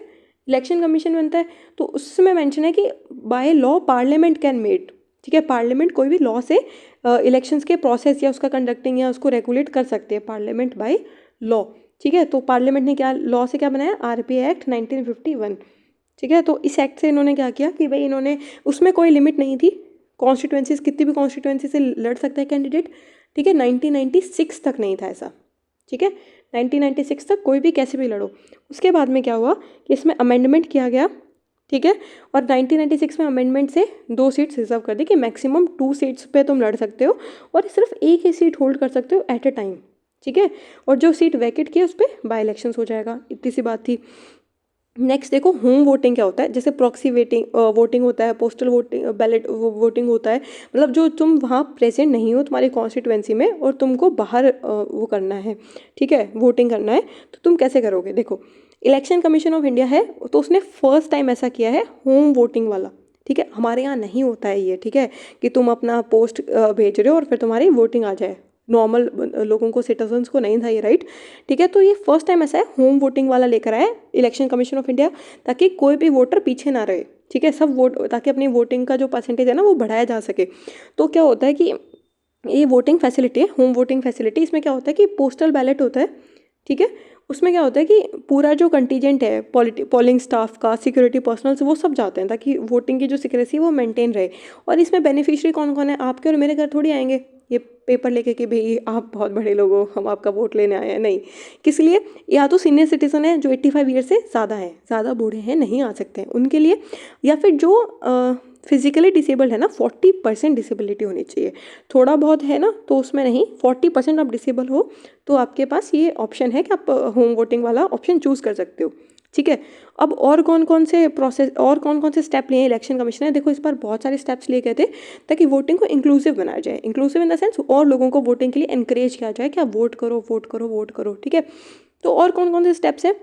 इलेक्शन कमीशन बनता है, तो उसमें मेंशन है कि by law parliament can made, ठीक है। पार्लियामेंट कोई भी लॉ से इलेक्शंस के प्रोसेस या उसका कंडक्टिंग या उसको रेगुलेट कर सकते हैं, पार्लियामेंट बाय लॉ, ठीक है। तो पार्लियामेंट ने क्या लॉ से क्या बनाया? आरपी एक्ट 1951, ठीक है। तो इस एक्ट से इन्होंने क्या किया कि भाई इन्होंने, उसमें कोई लिमिट नहीं थी, कॉन्स्टिट्यूएंसीज कितनी भी कॉन्स्टिट्यूएंसी से लड़ सकता है कैंडिडेट, ठीक है। 1996 तक नहीं था ऐसा, ठीक है। 1996 तक कोई भी कैसे भी लड़ो। उसके बाद में क्या हुआ कि इसमें अमेंडमेंट किया गया, ठीक है। और 1996 में अमेंडमेंट से 2 सीट्स रिजर्व कर दी कि मैक्सिमम 2 सीट्स पे तुम लड़ सकते हो और सिर्फ एक ही सीट होल्ड कर सकते हो एट ए टाइम, ठीक है। और जो सीट वैकेट की है उस पर बाई इलेक्शंस हो जाएगा, इतनी सी बात थी। नेक्स्ट देखो होम वोटिंग क्या होता है, जैसे प्रॉक्सी वोटिंग होता है, पोस्टल वोटिंग, बैलेट वोटिंग होता है। मतलब जो तुम वहाँ प्रेजेंट नहीं हो तुम्हारी कॉन्स्टिट्यूएंसी में और तुमको बाहर वो करना है, ठीक है, वोटिंग करना है, तो तुम कैसे करोगे। देखो इलेक्शन कमीशन ऑफ इंडिया है तो उसने फर्स्ट टाइम ऐसा किया है होम वोटिंग वाला, ठीक है। हमारे यहाँ नहीं होता है ये, ठीक है, कि तुम अपना पोस्ट भेज रहे हो और फिर तुम्हारी वोटिंग आ जाए। नॉर्मल लोगों को, सिटीजन्स को नहीं था ये राइट, ठीक है। तो ये फर्स्ट टाइम ऐसा है होम वोटिंग वाला लेकर आए इलेक्शन कमीशन ऑफ इंडिया, ताकि कोई भी वोटर पीछे ना रहे, ठीक है, सब वोट, ताकि अपनी वोटिंग का जो परसेंटेज है ना वो बढ़ाया जा सके। तो क्या होता है कि ये वोटिंग फैसिलिटी है, होम वोटिंग फैसिलिटी, इसमें क्या होता है कि पोस्टल बैलेट होता है, ठीक है। उसमें क्या होता है कि पूरा जो कंटीजेंट है पोलिंग स्टाफ का, सिक्योरिटी पर्सनल्स, वो सब जाते हैं ताकि वोटिंग की जो सिक्रेसी वो मेंटेन रहे। और इसमें बेनिफिशियरी कौन कौन है, आपके और मेरे घर थोड़ी आएंगे ये पेपर लेके कि भाई आप बहुत बड़े लोग हो, हम आपका वोट लेने आए हैं, नहीं। किस लिए, या तो सीनियर सिटीजन है जो 85 ईयर से ज़्यादा है, ज़्यादा बूढ़े हैं नहीं आ सकते हैं उनके लिए, या फिर जो फिजिकली डिसेबल्ड है ना, 40% डिसेबिलिटी होनी चाहिए। थोड़ा बहुत है ना तो उसमें नहीं, 40% आप डिसेबल हो तो आपके पास ये ऑप्शन है कि आप होम वोटिंग वाला ऑप्शन चूज़ कर सकते हो, ठीक है। अब और कौन कौन से प्रोसेस और कौन कौन से स्टेप लिए इलेक्शन कमीशन ने, देखो इस बार बहुत सारे स्टेप्स लिए गए थे ताकि वोटिंग को इंक्लूसिव बनाया जाए। इंक्लूसिव इन द सेंस और लोगों को वोटिंग के लिए एनकरेज किया जाए कि आप वोट करो वोट करो वोट करो, ठीक है। तो और कौन कौन से स्टेप्स हैं,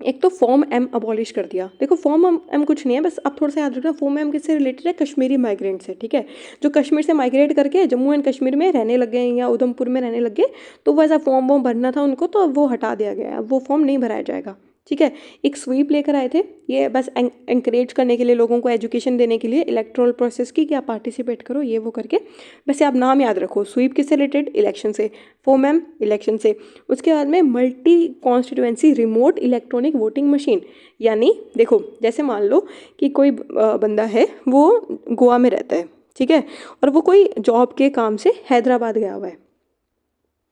एक तो फॉर्म एम अबॉलिश कर दिया। देखो फॉर्म एम कुछ नहीं है, बस आप थोड़ा सा याद रखना, फॉर्म एम किससे रिलेटेड है, कश्मीरी माइग्रेंट से, ठीक है। जो कश्मीर से माइग्रेट करके जम्मू एंड कश्मीर में रहने लग गए या उधमपुर में रहने लग गए, तो वो ऐसा फॉर्म वॉर्म भरना था उनको, तो अब वो हटा दिया गया है, अब वो फॉर्म नहीं भराया जाएगा, ठीक है। एक स्वीप लेकर आए थे, ये बस एंकरेज करने के लिए, लोगों को एजुकेशन देने के लिए इलेक्ट्रल प्रोसेस की, कि आप पार्टिसिपेट करो ये वो करके। वैसे आप नाम याद रखो, स्वीप किससे रिलेटेड, इलेक्शन से, फॉर्म एम इलेक्शन से। उसके बाद में multi constituency remote electronic voting machine, यानी देखो जैसे मान लो कि कोई बंदा है वो गोवा में रहता है, ठीक है, और वो कोई जॉब के काम से हैदराबाद गया हुआ है,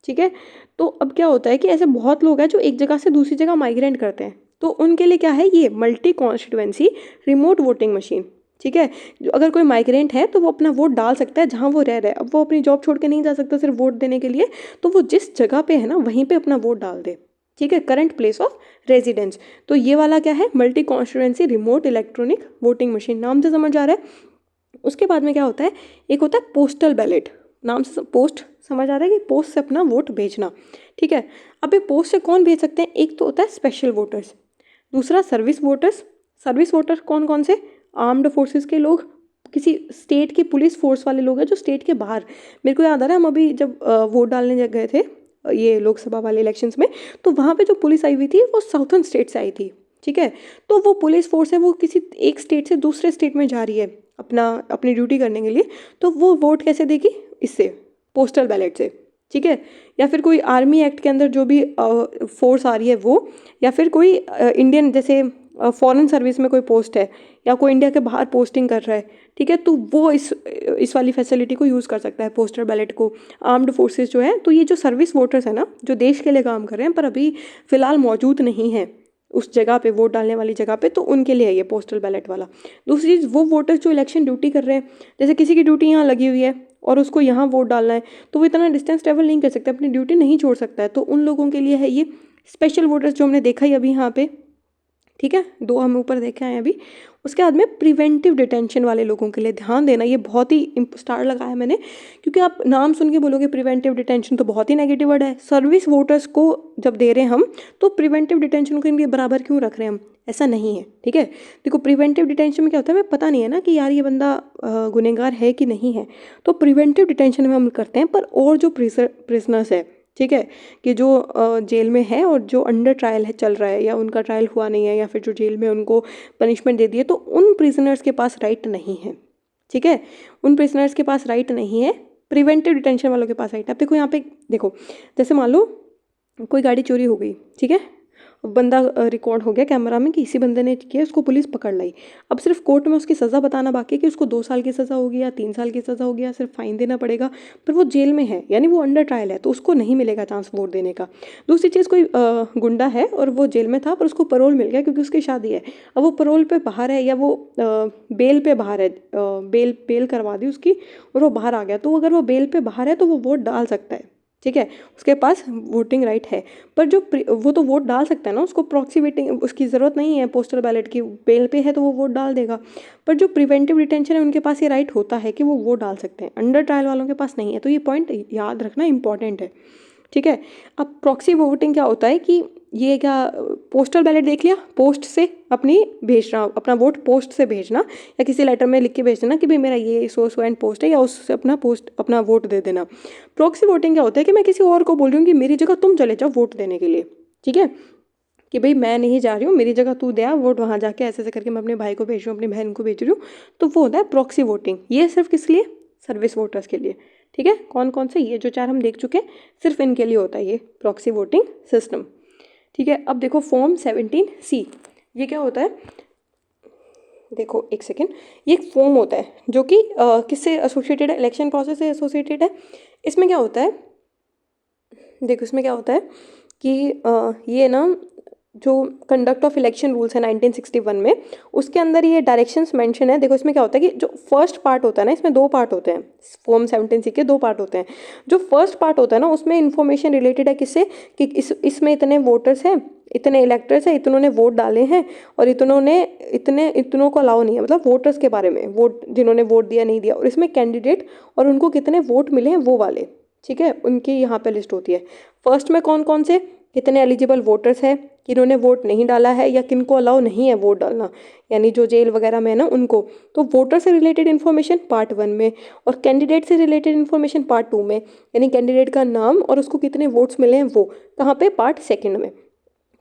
ठीक है। तो अब क्या होता है कि ऐसे बहुत लोग हैं जो एक जगह से दूसरी जगह माइग्रेट करते हैं, तो उनके लिए क्या है ये multi constituency remote voting machine, ठीक है। जो अगर कोई माइग्रेंट है तो वो अपना वोट डाल सकता है जहाँ वो रह रहा है। अब वो अपनी जॉब छोड़ के नहीं जा सकता सिर्फ वोट देने के लिए, तो वो जिस जगह पे है ना वहीं पे अपना वोट डाल दे, ठीक है, करंट प्लेस ऑफ रेजिडेंस। तो ये वाला क्या है, multi constituency remote electronic voting machine, नाम से समझ आ रहा है। उसके बाद में क्या होता है, एक होता है पोस्टल बैलेट, नाम से पोस्ट समझ आ रहा है कि पोस्ट से अपना वोट भेजना, ठीक है। अब ये पोस्ट से कौन भेज सकते हैं, एक तो होता है स्पेशल वोटर्स, दूसरा सर्विस वोटर्स। सर्विस वोटर कौन कौन से, आर्म्ड फोर्सेस के लोग, किसी स्टेट की पुलिस फोर्स वाले लोग हैं जो स्टेट के बाहर। मेरे को याद आ रहा है हम अभी जब वोट डालने गए थे ये लोकसभा वाले इलेक्शंस में, तो वहाँ पे जो पुलिस आई हुई थी वो साउथर्न स्टेट से आई थी, ठीक है। तो वो पुलिस फोर्स है वो किसी एक स्टेट से दूसरे स्टेट में जा रही है अपनी ड्यूटी करने के लिए, तो वो वोट कैसे देगी, इससे, पोस्टल बैलेट से, ठीक है। या फिर कोई आर्मी एक्ट के अंदर जो भी फोर्स आ रही है वो, या फिर कोई इंडियन जैसे फॉरेन सर्विस में कोई पोस्ट है, या कोई इंडिया के बाहर पोस्टिंग कर रहा है, ठीक है, तो वो इस वाली फैसिलिटी को यूज़ कर सकता है पोस्टल बैलेट को। आर्म्ड फोर्सेस जो है, तो ये जो सर्विस वोटर्स है ना जो देश के लिए काम कर रहे हैं पर अभी फ़िलहाल मौजूद नहीं है उस जगह पे, वोट डालने वाली जगह पे, तो उनके लिए है ये पोस्टल बैलेट वाला। दूसरी चीज़, वो वोटर्स जो इलेक्शन ड्यूटी कर रहे हैं, जैसे किसी की ड्यूटी यहाँ लगी हुई है और उसको यहाँ वोट डालना है, तो वो इतना डिस्टेंस ट्रेवल नहीं कर सकता, अपनी ड्यूटी नहीं छोड़ सकता है, तो उन लोगों के लिए है ये स्पेशल वोटर्स जो हमने देखा ही अभी यहाँ पे, ठीक है, दो हम ऊपर देखे हैं अभी। उसके बाद में प्रिवेंटिव डिटेंशन वाले लोगों के लिए ध्यान देना, ये बहुत ही स्टार लगाया मैंने, क्योंकि आप नाम सुन के बोलोगे प्रिवेंटिव डिटेंशन तो बहुत ही नेगेटिव वर्ड है। सर्विस वोटर्स को जब दे रहे हैं हम, तो प्रिवेंटिव डिटेंशन को इनके बराबर क्यों रख रहे हैं हम, ऐसा नहीं है, ठीक है। देखो प्रिवेंटिव डिटेंशन में क्या होता है, हमें पता नहीं है ना कि यार ये बंदा गुनहगार है कि नहीं है, तो प्रिवेंटिव डिटेंशन में हम करते हैं। पर और जो प्रिजनर्स है, ठीक है, कि जो जेल में है और जो अंडर ट्रायल है चल रहा है, या उनका ट्रायल हुआ नहीं है, या फिर जो जेल में उनको पनिशमेंट दे दी है, तो उन प्रिजनर्स के पास राइट नहीं है, ठीक है, उन प्रिजनर्स के पास राइट नहीं है, प्रिवेंटिव डिटेंशन वालों के पास राइट है। अब देखो यहाँ पे, देखो जैसे मान लो कोई गाड़ी चोरी हो गई, ठीक है, बंदा रिकॉर्ड हो गया कैमरा में कि इसी बंदे ने किया, उसको पुलिस पकड़ लाई। अब सिर्फ कोर्ट में उसकी सज़ा बताना बाकी है कि उसको 2 साल की सज़ा होगी या 3 साल की सज़ा होगी या सिर्फ फाइन देना पड़ेगा, पर वो जेल में है, यानी वो अंडर ट्रायल है, तो उसको नहीं मिलेगा चांस वोट देने का। दूसरी चीज़, कोई गुंडा है और वो जेल में था पर उसको परोल मिल गया क्योंकि उसकी शादी है, अब वो परोल पे बाहर है या वो बेल पे बाहर है, बेल करवा दी उसकी और वो बाहर आ गया, तो अगर वो बेल पे बाहर है तो वो वोट डाल सकता है, ठीक है, उसके पास वोटिंग राइट है। पर जो वो तो वोट डाल सकता है ना, उसको प्रॉक्सी वोटिंग उसकी ज़रूरत नहीं है पोस्टल बैलेट की, बेल पे है तो वो वोट डाल देगा। पर जो प्रिवेंटिव डिटेंशन है उनके पास ये राइट होता है कि वो वोट डाल सकते हैं, अंडर ट्रायल वालों के पास नहीं है। तो ये पॉइंट याद रखना इंपॉर्टेंट है, ठीक है। अब प्रॉक्सी वोटिंग क्या होता है कि ये क्या, पोस्टल बैलेट देख लिया, पोस्ट से अपनी भेजना, अपना वोट पोस्ट से भेजना या किसी लेटर में लिख के भेज देना कि भाई मेरा ये सो एंड पोस्ट है, या उससे अपना वोट दे देना। प्रॉक्सी वोटिंग क्या होता है कि मैं किसी और को बोल रही हूँ कि मेरी जगह तुम चले जाओ वोट देने के लिए, ठीक है, कि भाई मैं नहीं जा रही हूँ, मेरी जगह तू दे वोट, वहाँ जाके ऐसे ऐसे करके मैं अपने भाई को भेज रही हूँ, अपनी बहन को भेज रही हूँ। तो वो होता है प्रॉक्सी वोटिंग। ये सिर्फ किस लिए, सर्विस वोटर्स के लिए, ठीक है। कौन कौन से, ये जो 4 हम देख चुके हैं, सिर्फ इनके लिए होता है ये प्रॉक्सी वोटिंग सिस्टम, ठीक है। अब देखो फॉर्म 17C, ये क्या होता है, देखो एक सेकेंड, ये एक फॉर्म होता है जो कि किससे एसोसिएटेड है, इलेक्शन प्रोसेस से एसोसिएटेड है। इसमें क्या होता है, देखो इसमें क्या होता है कि ये ना जो कंडक्ट ऑफ इलेक्शन रूल्स है 1961 में, उसके अंदर ये डायरेक्शंस मेंशन है। देखो इसमें क्या होता है कि जो फर्स्ट पार्ट होता है ना, इसमें 2 पार्ट होते हैं, फॉर्म 17C के 2 पार्ट होते हैं। जो फर्स्ट पार्ट होता है ना, उसमें इन्फॉर्मेशन रिलेटेड है किससे, कि इसमें इतने वोटर्स हैं, इतने इलेक्टर्स हैं, इतनों ने वोट डाले हैं और इतनों को अलाउ नहीं है, मतलब वोटर्स के बारे में, वोट जिन्होंने वोट दिया नहीं दिया, और इसमें कैंडिडेट और उनको कितने वोट मिले हैं वो वाले, ठीक है, उनकी यहाँ पे लिस्ट होती है। फर्स्ट में कौन कौन से, कितने एलिजिबल वोटर्स हैं, किन्होंने वोट नहीं डाला है या किनको अलाउ नहीं है वोट डालना, यानी जो जेल वगैरह में है ना उनको। तो वोटर से रिलेटेड इन्फॉर्मेशन पार्ट 1 में, और कैंडिडेट से रिलेटेड इन्फॉर्मेशन पार्ट 2 में, यानी कैंडिडेट का नाम और उसको कितने वोट्स मिले हैं वो कहाँ पे, पार्ट 2 में।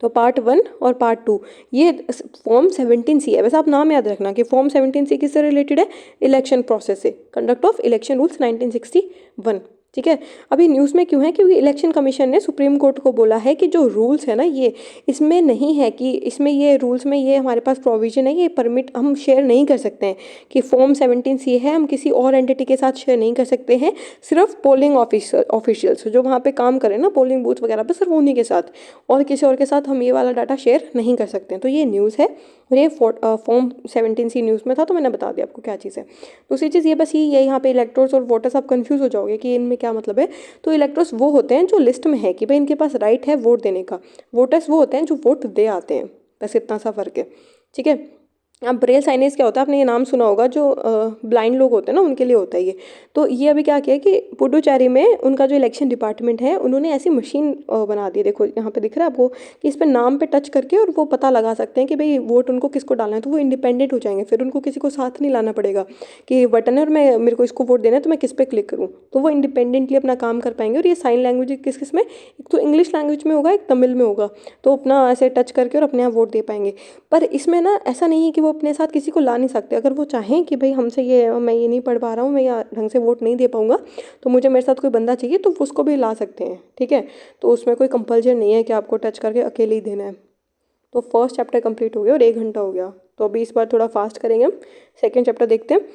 तो पार्ट 1 और पार्ट 2 ये फॉर्म 17C है। वैसे आप नाम याद रखना कि फॉर्म 17C किससे रिलेटेड है, इलेक्शन प्रोसेस से, कंडक्ट ऑफ इलेक्शन रूल्स 1961, ठीक है। अभी न्यूज़ में क्यों है, क्योंकि इलेक्शन कमीशन ने सुप्रीम कोर्ट को बोला है कि जो रूल्स है ना, ये इसमें नहीं है कि इसमें ये रूल्स में ये हमारे पास प्रोविजन है, ये परमिट हम शेयर नहीं कर सकते हैं कि फॉर्म 17C है, हम किसी और एंटिटी के साथ शेयर नहीं कर सकते हैं, सिर्फ पोलिंग ऑफिशियल्स जो वहाँ पे काम करें ना, पोलिंग बूथ वगैरह पे, सिर्फ उन्हीं के साथ, और किसी और के साथ हम ये वाला डाटा शेयर नहीं कर सकते हैं। तो ये न्यूज़ है, और ये फॉर्म 17C न्यूज़ में था, तो मैंने बता दिया आपको क्या चीज़ है। दूसरी चीज़ ये बस ये यहाँ पे इलेक्टोर्स और वोटर्स, आप कंफ्यूज हो जाओगे कि इनमें क्या मतलब है। तो इलेक्टोर्स वो होते हैं जो लिस्ट में है कि भाई इनके पास राइट है वोट देने का, वोटर्स वो होते हैं जो वोट दे आते हैं, बस इतना सा फ़र्क है, ठीक है। अब ब्रेल साइनेज क्या होता है, आपने ये नाम सुना होगा, जो ब्लाइंड लोग होते हैं ना उनके लिए होता है ये। तो ये अभी क्या किया कि पुडुचेरी में उनका जो इलेक्शन डिपार्टमेंट है, उन्होंने ऐसी मशीन बना दी है, देखो यहाँ पे दिख रहा है आपको, कि इस पर नाम पे टच करके और वो पता लगा सकते हैं कि भाई वोट उनको किसको डालना है, तो वो इंडिपेंडेंट हो जाएंगे, फिर उनको किसी को साथ नहीं लाना पड़ेगा कि बटन है और मैं मेरे को इसको वोट देना है तो मैं किस पे क्लिक करूँ, तो वो इंडिपेंडेंटली अपना काम कर पाएंगे। और ये साइन लैंग्वेज किस किस में, एक तो इंग्लिश लैंग्वेज में होगा, एक तमिल में होगा, तो अपना ऐसे टच करके और अपने आप वोट दे पाएंगे। पर इसमें ना ऐसा नहीं है कि वो अपने साथ किसी को ला नहीं सकते, अगर वो चाहें कि भाई हमसे ये, मैं ये नहीं पढ़ पा रहा हूँ, मैं यहाँ ढंग से वोट नहीं दे पाऊँगा, तो मुझे मेरे साथ कोई बंदा चाहिए, तो उसको भी ला सकते हैं, ठीक है। तो उसमें कोई कंपल्जन नहीं है कि आपको टच करके अकेले ही देना है। तो फर्स्ट चैप्टर कंप्लीट हो गया और 1 घंटा हो गया, तो अभी इस बार थोड़ा फास्ट करेंगे हम। सेकेंड चैप्टर देखते हैं,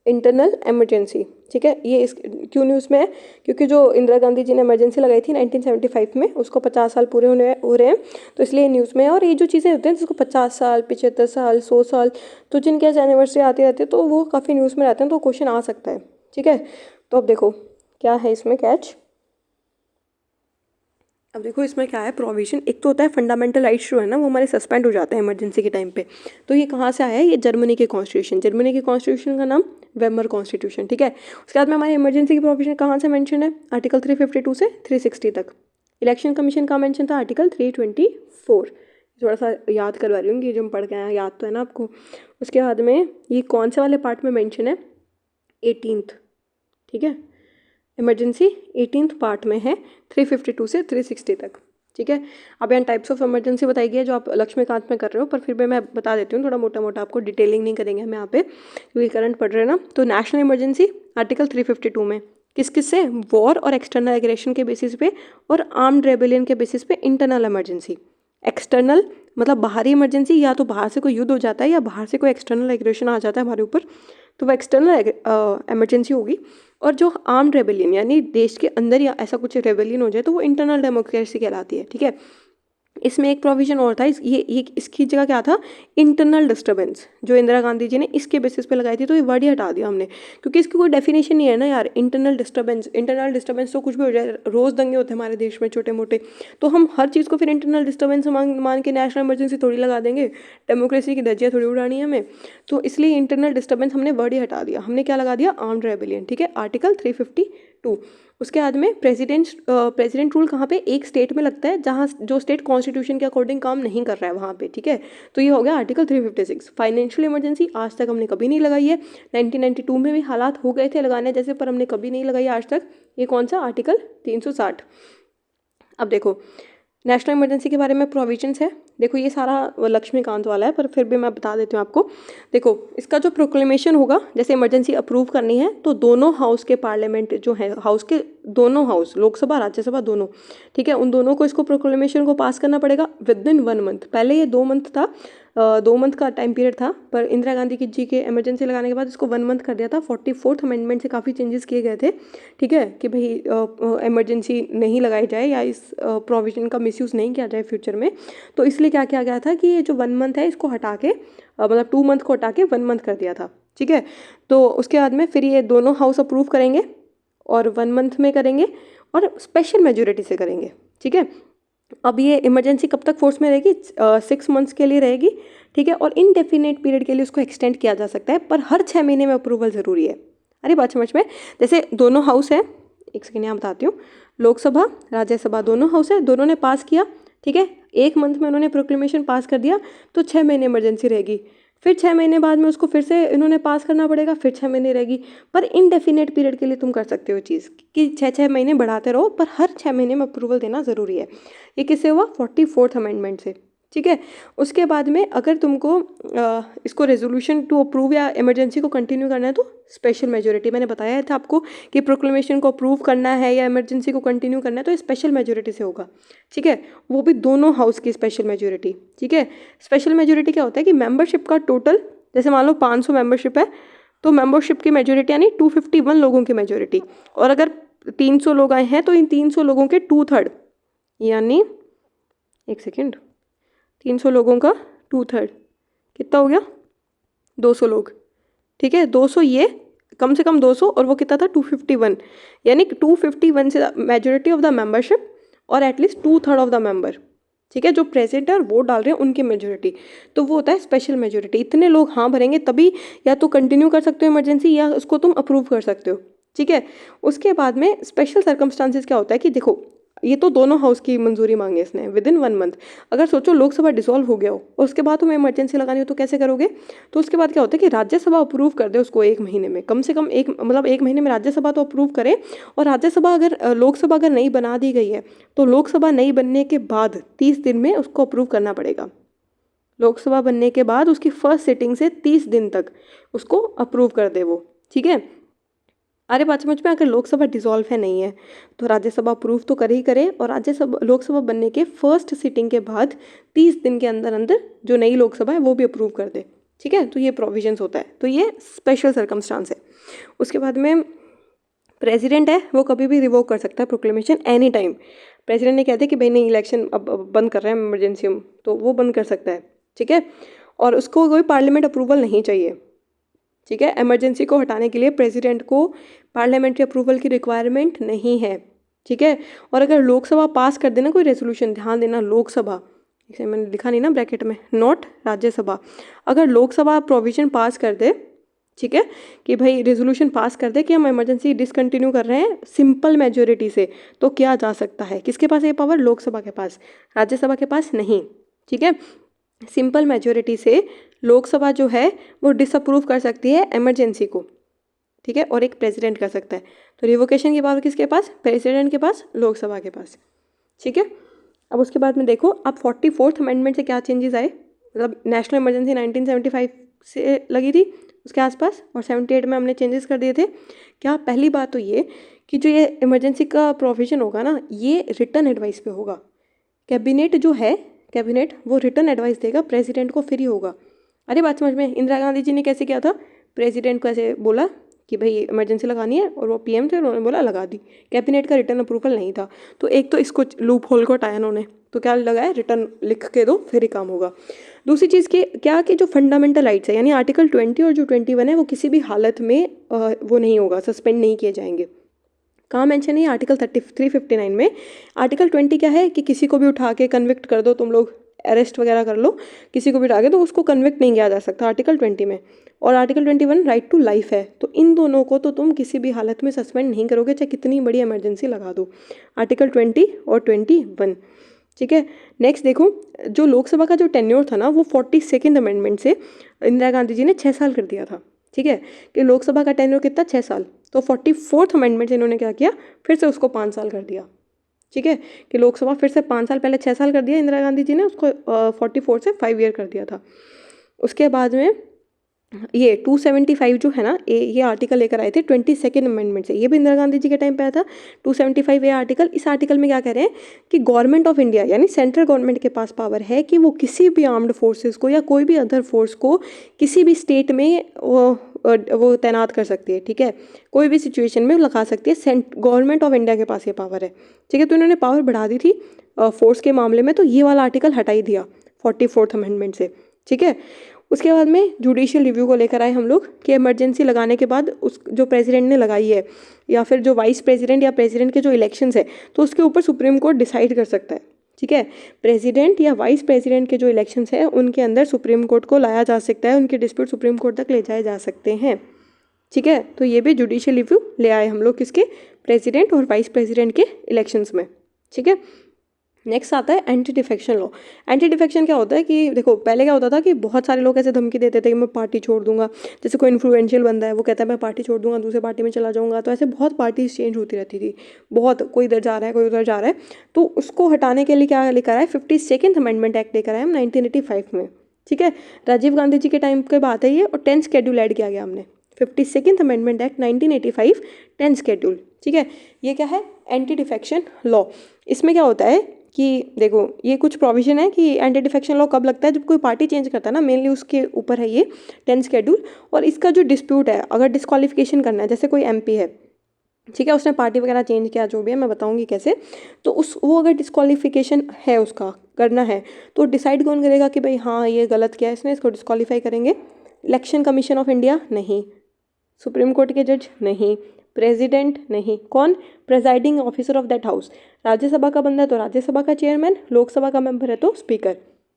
इंटरनल इमरजेंसी, ठीक है। ये इस क्यों न्यूज़ में है, क्योंकि जो इंदिरा गांधी जी ने इमरजेंसी लगाई थी 1975 में, उसको 50 साल पूरे हो रहे हैं, तो इसलिए न्यूज़ में है। और ये जो चीज़ें होती हैं जिसको 50 साल, 75 साल, 100 साल, तो जिनके एनिवर्सरी आती रहती है, तो वो काफ़ी न्यूज़ में रहते हैं, तो क्वेश्चन आ सकता है, ठीक है। तो अब देखो क्या है इसमें कैच, अब देखो इसमें क्या है प्रोविजन। एक तो होता है फंडामेंटल राइट्स जो है ना, वो हमारे सस्पेंड हो जाते हैं इमरजेंसी के टाइम पे। तो ये कहाँ से आया है, ये जर्मनी के कॉन्स्टिट्यूशन, जर्मनी के कॉन्स्टिट्यूशन का नाम वेमर कॉन्स्टिट्यूशन, ठीक है। उसके बाद में हमारे इमरजेंसी की प्रोविजन कहाँ से मेंशन है, आर्टिकल 352 से 360 तक। इलेक्शन कमीशन का मेंशन था आर्टिकल 324, थोड़ा सा याद करवा रही हूँ, ये जो हम पढ़ के आए हैं याद तो है ना आपको। उसके बाद में ये कौन से वाले पार्ट में मेंशन है, 18th, ठीक है, इमरजेंसी 18th पार्ट में है 352 से 360 तक, ठीक है। अब यहाँ टाइप्स ऑफ इमरजेंसी बताई गई है जो आप लक्ष्मीकांत में कर रहे हो, पर फिर भी मैं बता देती हूँ थोड़ा मोटा मोटा, आपको डिटेलिंग नहीं करेंगे हम यहाँ पे क्योंकि करंट पढ़ रहे हैं ना। तो नेशनल इमरजेंसी आर्टिकल 352 में किस किस से, वॉर और एक्सटर्नल एग्रेशन के बेसिस पे और आर्म्ड रेबेलियन के बेसिस पे इंटरनल इमरजेंसी। एक्सटर्नल मतलब बाहरी इमरजेंसी, या तो बाहर से कोई युद्ध हो जाता है या बाहर से कोई एक्सटर्नल एग्रेशन आ जाता है हमारे ऊपर, तो वो एक्सटर्नल इमरजेंसी होगी। और जो आर्म्ड रेबेलियन यानी देश के अंदर या ऐसा कुछ रेबेलियन हो जाए, तो वो इंटरनल डेमोक्रेसी कहलाती है, ठीक है। इसमें एक प्रोविज़न और था, ये इसकी जगह क्या था, इंटरनल डिस्टर्बेंस, जो इंदिरा गांधी जी ने इसके बेसिस पे लगाई थी, तो ये वर्ड ही हटा दिया हमने, क्योंकि इसकी कोई डेफिनेशन नहीं है ना यार। इंटरनल डिस्टर्बेंस तो कुछ भी हो जाए, रोज़ दंगे होते हैं हमारे देश में छोटे मोटे, तो हम हर चीज़ को फिर इंटरनल डिस्टर्बेंस मान के नेशनल इमरजेंसी थोड़ी लगा देंगे, डेमोक्रेसी की धज्जियाँ थोड़ी उड़ानी है हमें। तो इसलिए इंटरनल डिस्टर्बेंस हमने वर्ड ही हटा दिया। हमने क्या लगा दिया, आर्म्ड रेबेलियन, ठीक है, आर्टिकल 352। उसके बाद में प्रेसिडेंट रूल कहाँ पे, एक स्टेट में लगता है जहाँ जो स्टेट कॉन्स्टिट्यूशन के अकॉर्डिंग काम नहीं कर रहा है वहाँ पे, ठीक है। तो ये हो गया आर्टिकल 356। फाइनेंशियल इमरजेंसी आज तक हमने कभी नहीं लगाई है, 1992 में भी हालात हो गए थे लगाने जैसे, पर हमने कभी नहीं लगाई आज तक। ये कौन सा, आर्टिकल 360। अब देखो नेशनल इमरजेंसी के बारे में प्रोविजंस है। देखो ये सारा लक्ष्मीकांत वाला है, पर फिर भी मैं बता देती हूँ आपको। देखो इसका जो प्रोक्लेमेशन होगा, जैसे इमरजेंसी अप्रूव करनी है तो दोनों हाउस के पार्लियामेंट जो है, हाउस के दोनों हाउस, लोकसभा राज्यसभा दोनों, ठीक है, उन दोनों को इसको प्रोक्लेमेशन को पास करना पड़ेगा विद इन 1 मंथ। पहले ये 2 मंथ था, 2 मंथ का टाइम पीरियड था, पर इंदिरा गांधी जी के इमरजेंसी लगाने के बाद इसको 1 मंथ कर दिया था। 44th अमेंडमेंट से काफ़ी चेंजेस किए गए थे, ठीक है, कि भाई इमरजेंसी नहीं लगाई जाए या इस प्रोविजन का मिसयूज़ नहीं किया जाए फ्यूचर में। तो इसलिए क्या किया गया था कि ये जो 1 मंथ है इसको हटा के मतलब 2 मंथ को हटा के 1 मंथ कर दिया था, ठीक है। तो उसके बाद में फिर ये दोनों हाउस अप्रूव करेंगे और 1 मंथ में करेंगे और स्पेशल मेजोरिटी से करेंगे, ठीक है। अब ये इमरजेंसी कब तक फोर्स में रहेगी, 6 मंथ्स के लिए रहेगी, ठीक है, और इनडेफिनेट पीरियड के लिए उसको एक्सटेंड किया जा सकता है, पर हर 6 महीने में अप्रूवल ज़रूरी है। अरे बात समझ में, जैसे दोनों हाउस है, एक सेकेंड यहाँ बताती हूँ, लोकसभा राज्यसभा दोनों हाउस है, दोनों ने पास किया, ठीक है, 1 मंथ में उन्होंने प्रोक्लेमेशन पास कर दिया, तो 6 महीने इमरजेंसी रहेगी। फिर 6 महीने बाद में उसको फिर से इन्होंने पास करना पड़ेगा, फिर 6 महीने रहेगी। पर इनडेफिनेट पीरियड के लिए तुम कर सकते हो चीज़ कि 6 महीने बढ़ाते रहो, पर हर 6 महीने में अप्रूवल देना ज़रूरी है। ये किससे हुआ, 44th अमेंडमेंट से, ठीक है। उसके बाद में अगर तुमको इसको रेजोल्यूशन टू अप्रूव या इमरजेंसी को कंटिन्यू करना है तो स्पेशल मेजोरिटी, मैंने बताया था आपको कि प्रोक्लेमेशन को अप्रूव करना है या इमरजेंसी को कंटिन्यू करना है तो स्पेशल मेजोरिटी से होगा, ठीक है, वो भी दोनों हाउस की स्पेशल मेजोरिटी, ठीक है। स्पेशल मेजोरिटी क्या होता है कि मेंबरशिप का टोटल, जैसे मान लो 500 मेंबरशिप है, तो मेंबरशिप की मेजोरिटी यानी 251 लोगों की मेजोरिटी, और अगर 300 लोग आए हैं तो इन 300 लोगों के 2/3 यानी, एक सेकेंड, 300 लोगों का 2/3 कितना हो गया, 200 लोग, ठीक है। 200 ये कम से कम 200 और वो कितना था 251, यानी 251 से मेजोरिटी ऑफ द मेंबरशिप और एटलीस्ट 2/3 ऑफ द मेंबर, ठीक है, जो प्रेसिडेंट और वोट डाल रहे हैं उनकी मेजोरिटी, तो वो होता है स्पेशल मेजोरिटी। इतने लोग हाँ भरेंगे तभी या तो कंटिन्यू कर सकते हो इमरजेंसी या उसको तुम अप्रूव कर सकते हो, ठीक है। उसके बाद में स्पेशल सर्कमस्टांसेस क्या होता है कि देखो ये तो दोनों हाउस की मंजूरी मांगी इसने विद इन 1 मंथ। अगर सोचो लोकसभा डिसॉल्व हो गया हो और उसके बाद तुम्हें इमरजेंसी लगानी हो तो कैसे करोगे, तो उसके बाद क्या होता है कि राज्यसभा अप्रूव कर दे उसको 1 महीने में, कम से कम एक मतलब 1 महीने में राज्यसभा तो अप्रूव करे, और राज्यसभा अगर लोकसभा अगर नई बना दी गई है तो लोकसभा नई बनने के बाद 30 दिन में उसको अप्रूव करना पड़ेगा। लोकसभा बनने के बाद उसकी फर्स्ट सिटिंग से 30 दिन तक उसको अप्रूव कर दे वो, ठीक है। अरे बात समझ में, अगर लोकसभा डिसॉल्व है नहीं है तो राज्यसभा अप्रूव तो करे ही करे, और राज्यसभा लोकसभा बनने के फर्स्ट सिटिंग के बाद 30 दिन के अंदर अंदर जो नई लोकसभा है वो भी अप्रूव कर दे, ठीक है। तो ये प्रोविजंस होता है, तो ये स्पेशल सर्कमस्टांस है। उसके बाद में प्रेसिडेंट है वो कभी भी रिवोक कर सकता है प्रोक्लेमेशन एनी टाइम। प्रेसिडेंट ने कह दिया कि भाई नहीं इलेक्शन अब बंद कर रहे हैं इमरजेंसी हम, तो वो बंद कर सकता है, ठीक है, और उसको कोई पार्लियामेंट अप्रूवल नहीं चाहिए, ठीक है। इमरजेंसी को हटाने के लिए प्रेसिडेंट को पार्लियामेंट्री अप्रूवल की रिक्वायरमेंट नहीं है, ठीक है। और अगर लोकसभा पास कर देना कोई रेजोल्यूशन, ध्यान देना लोकसभा, इसे मैंने लिखा नहीं ना ब्रैकेट में, नॉट राज्यसभा, अगर लोकसभा प्रोविजन पास कर दे, ठीक है, कि भाई रेजोल्यूशन पास कर दे कि हम इमरजेंसी डिसकंटिन्यू कर रहे हैं सिंपल मेजोरिटी से, तो किया जा सकता है। किसके पास ये पावर, लोकसभा के पास, राज्यसभा के पास नहीं, ठीक है। सिंपल मेजोरिटी से लोकसभा जो है वो डिसअप्रूव कर सकती है इमरजेंसी को, ठीक है, और एक प्रेसिडेंट कर सकता है। तो रिवोकेशन की पावर किसके पास, प्रेसिडेंट के पास, लोकसभा के पास, ठीक है। अब उसके बाद में देखो अब 44th अमेंडमेंट से क्या चेंजेस आए, मतलब नेशनल इमरजेंसी 1975 से लगी थी उसके आसपास, और 78 में हमने चेंजेस कर दिए थे। क्या, पहली बात तो ये कि जो ये इमरजेंसी का प्रोविजन होगा ना ये रिटर्न एडवाइस पे होगा। कैबिनेट जो है, कैबिनेट वो रिटर्न एडवाइस देगा, प्रेसिडेंट को फ्री होगा। अरे बात समझ में, इंदिरा गांधी जी ने कैसे किया था, प्रेसिडेंट को ऐसे बोला कि भाई इमरजेंसी लगानी है, और वो पीएम थे, उन्होंने बोला लगा दी, कैबिनेट का रिटर्न अप्रूवल नहीं था। तो एक तो इसको लूप होल को हटाया उन्होंने, तो क्या लगा है, रिटर्न लिख के दो फिर ही काम होगा। दूसरी चीज़ क्या कि जो फंडामेंटल राइट्स है यानी आर्टिकल 20 और जो 21 है वो किसी भी हालत में वो नहीं होगा, सस्पेंड नहीं किए जाएंगे। कहाँ मेंशन है आर्टिकल 359 में। आर्टिकल 20 क्या है कि किसी को भी उठा के कन्विक्ट कर दो, तुम लोग अरेस्ट वगैरह कर लो किसी को भी उठा के, तो उसको कन्विक्ट नहीं किया जा सकता आर्टिकल 20 में। और आर्टिकल 21 राइट टू लाइफ है, तो इन दोनों को तो तुम किसी भी हालत में सस्पेंड नहीं करोगे, चाहे कितनी बड़ी इमरजेंसी लगा दो। आर्टिकल 20 और 21, ठीक है। नेक्स्ट देखो, जो लोकसभा का जो टेन्योर था ना वो 42nd अमेंडमेंट से इंदिरा गांधी जी ने 6 साल कर दिया था, ठीक है, कि लोकसभा का टेन्योर कितना 6 साल। तो 44th अमेंडमेंट से इन्होंने क्या किया, फिर से उसको 5 साल कर दिया, ठीक है, कि लोकसभा फिर से 5 साल, पहले 6 साल कर दिया इंदिरा गांधी जी ने, उसको 44 से 5 ईयर कर दिया था। उसके बाद में ये 275 जो है ना, ये आर्टिकल लेकर आए थे 22nd अमेंडमेंट से, ये भी इंदिरा गांधी जी के टाइम पे आया था 275 ये आर्टिकल। इस आर्टिकल में क्या कह रहे हैं कि गवर्नमेंट ऑफ इंडिया यानी सेंट्रल गवर्नमेंट के पास पावर है कि वो किसी भी आर्म्ड फोर्सेस को या कोई भी अदर फोर्स को किसी भी स्टेट में वो तैनात कर सकती है, ठीक है, कोई भी सिचुएशन में लगा सकती है। गवर्नमेंट ऑफ इंडिया के पास ये पावर है, ठीक है। तो इन्होंने पावर बढ़ा दी थी फोर्स के मामले में, तो ये वाला आर्टिकल हटा ही दिया 44th अमेंडमेंट से, ठीक है। उसके बाद में जुडिशियल रिव्यू को लेकर आए हम लोग कि इमरजेंसी लगाने के बाद उस जो प्रेसिडेंट ने लगाई है या फिर जो वाइस प्रेसिडेंट या प्रेसिडेंट के जो इलेक्शंस है तो उसके ऊपर सुप्रीम कोर्ट डिसाइड कर सकता है, ठीक है। प्रेसिडेंट या वाइस प्रेसिडेंट के जो इलेक्शंस है उनके अंदर सुप्रीम कोर्ट को लाया जा सकता है, उनके डिस्प्यूट सुप्रीम कोर्ट तक ले जाए जा सकते हैं, ठीक है। तो ये भी जुडिशियल रिव्यू ले आए हम लोग किसके, प्रेसिडेंट और वाइस प्रेसिडेंट के इलेक्शंस में, ठीक है। नेक्स्ट आता है anti defection law. Anti defection क्या होता है कि देखो पहले क्या होता था कि बहुत सारे लोग ऐसे धमकी देते थे कि मैं पार्टी छोड़ दूंगा, जैसे कोई इन्फ्लुएंशियल बंदा है वो कहता है मैं पार्टी छोड़ दूंगा दूसरे पार्टी में चला जाऊंगा, तो ऐसे बहुत पार्टीज चेंज होती रहती थी, बहुत कोई इधर जा रहा है कोई उधर जा रहा है। तो उसको हटाने के लिए क्या लेकर आए, 52nd अमेंडमेंट एक्ट लेकर आए हम 1985 में, ठीक है। राजीव गांधी जी के टाइम की बात है ये, और 10th शेड्यूल ऐड किया गया हमने, 52nd amendment act 1985 10th schedule, ठीक है। ये क्या है, एंटी डिफेक्शन लॉ। इसमें क्या होता है कि देखो ये कुछ प्रोविजन है कि एंटी डिफेक्शन लॉ कब लगता है, जब कोई पार्टी चेंज करता है ना, मेनली उसके ऊपर है ये 10th शेड्यूल। और इसका जो डिस्प्यूट है, अगर डिस्क्वालिफिकेशन करना है, जैसे कोई एमपी है, ठीक है, उसने पार्टी वगैरह चेंज किया जो भी है, मैं बताऊंगी कैसे, तो वो अगर डिस्क्वालिफिकेशन है उसका करना है तो डिसाइड कौन करेगा कि भाई हाँ ये गलत किया है इसने, इसको डिस्क्वालीफाई करेंगे। इलेक्शन कमीशन ऑफ इंडिया नहीं, सुप्रीम कोर्ट के जज नहीं, प्रेसिडेंट नहीं, कौन, presiding officer of that house. Rajya Sabha का बंदा है तो राज्यसभा का चेयरमैन, लोकसभा का मेंबर है तो स्पीकर,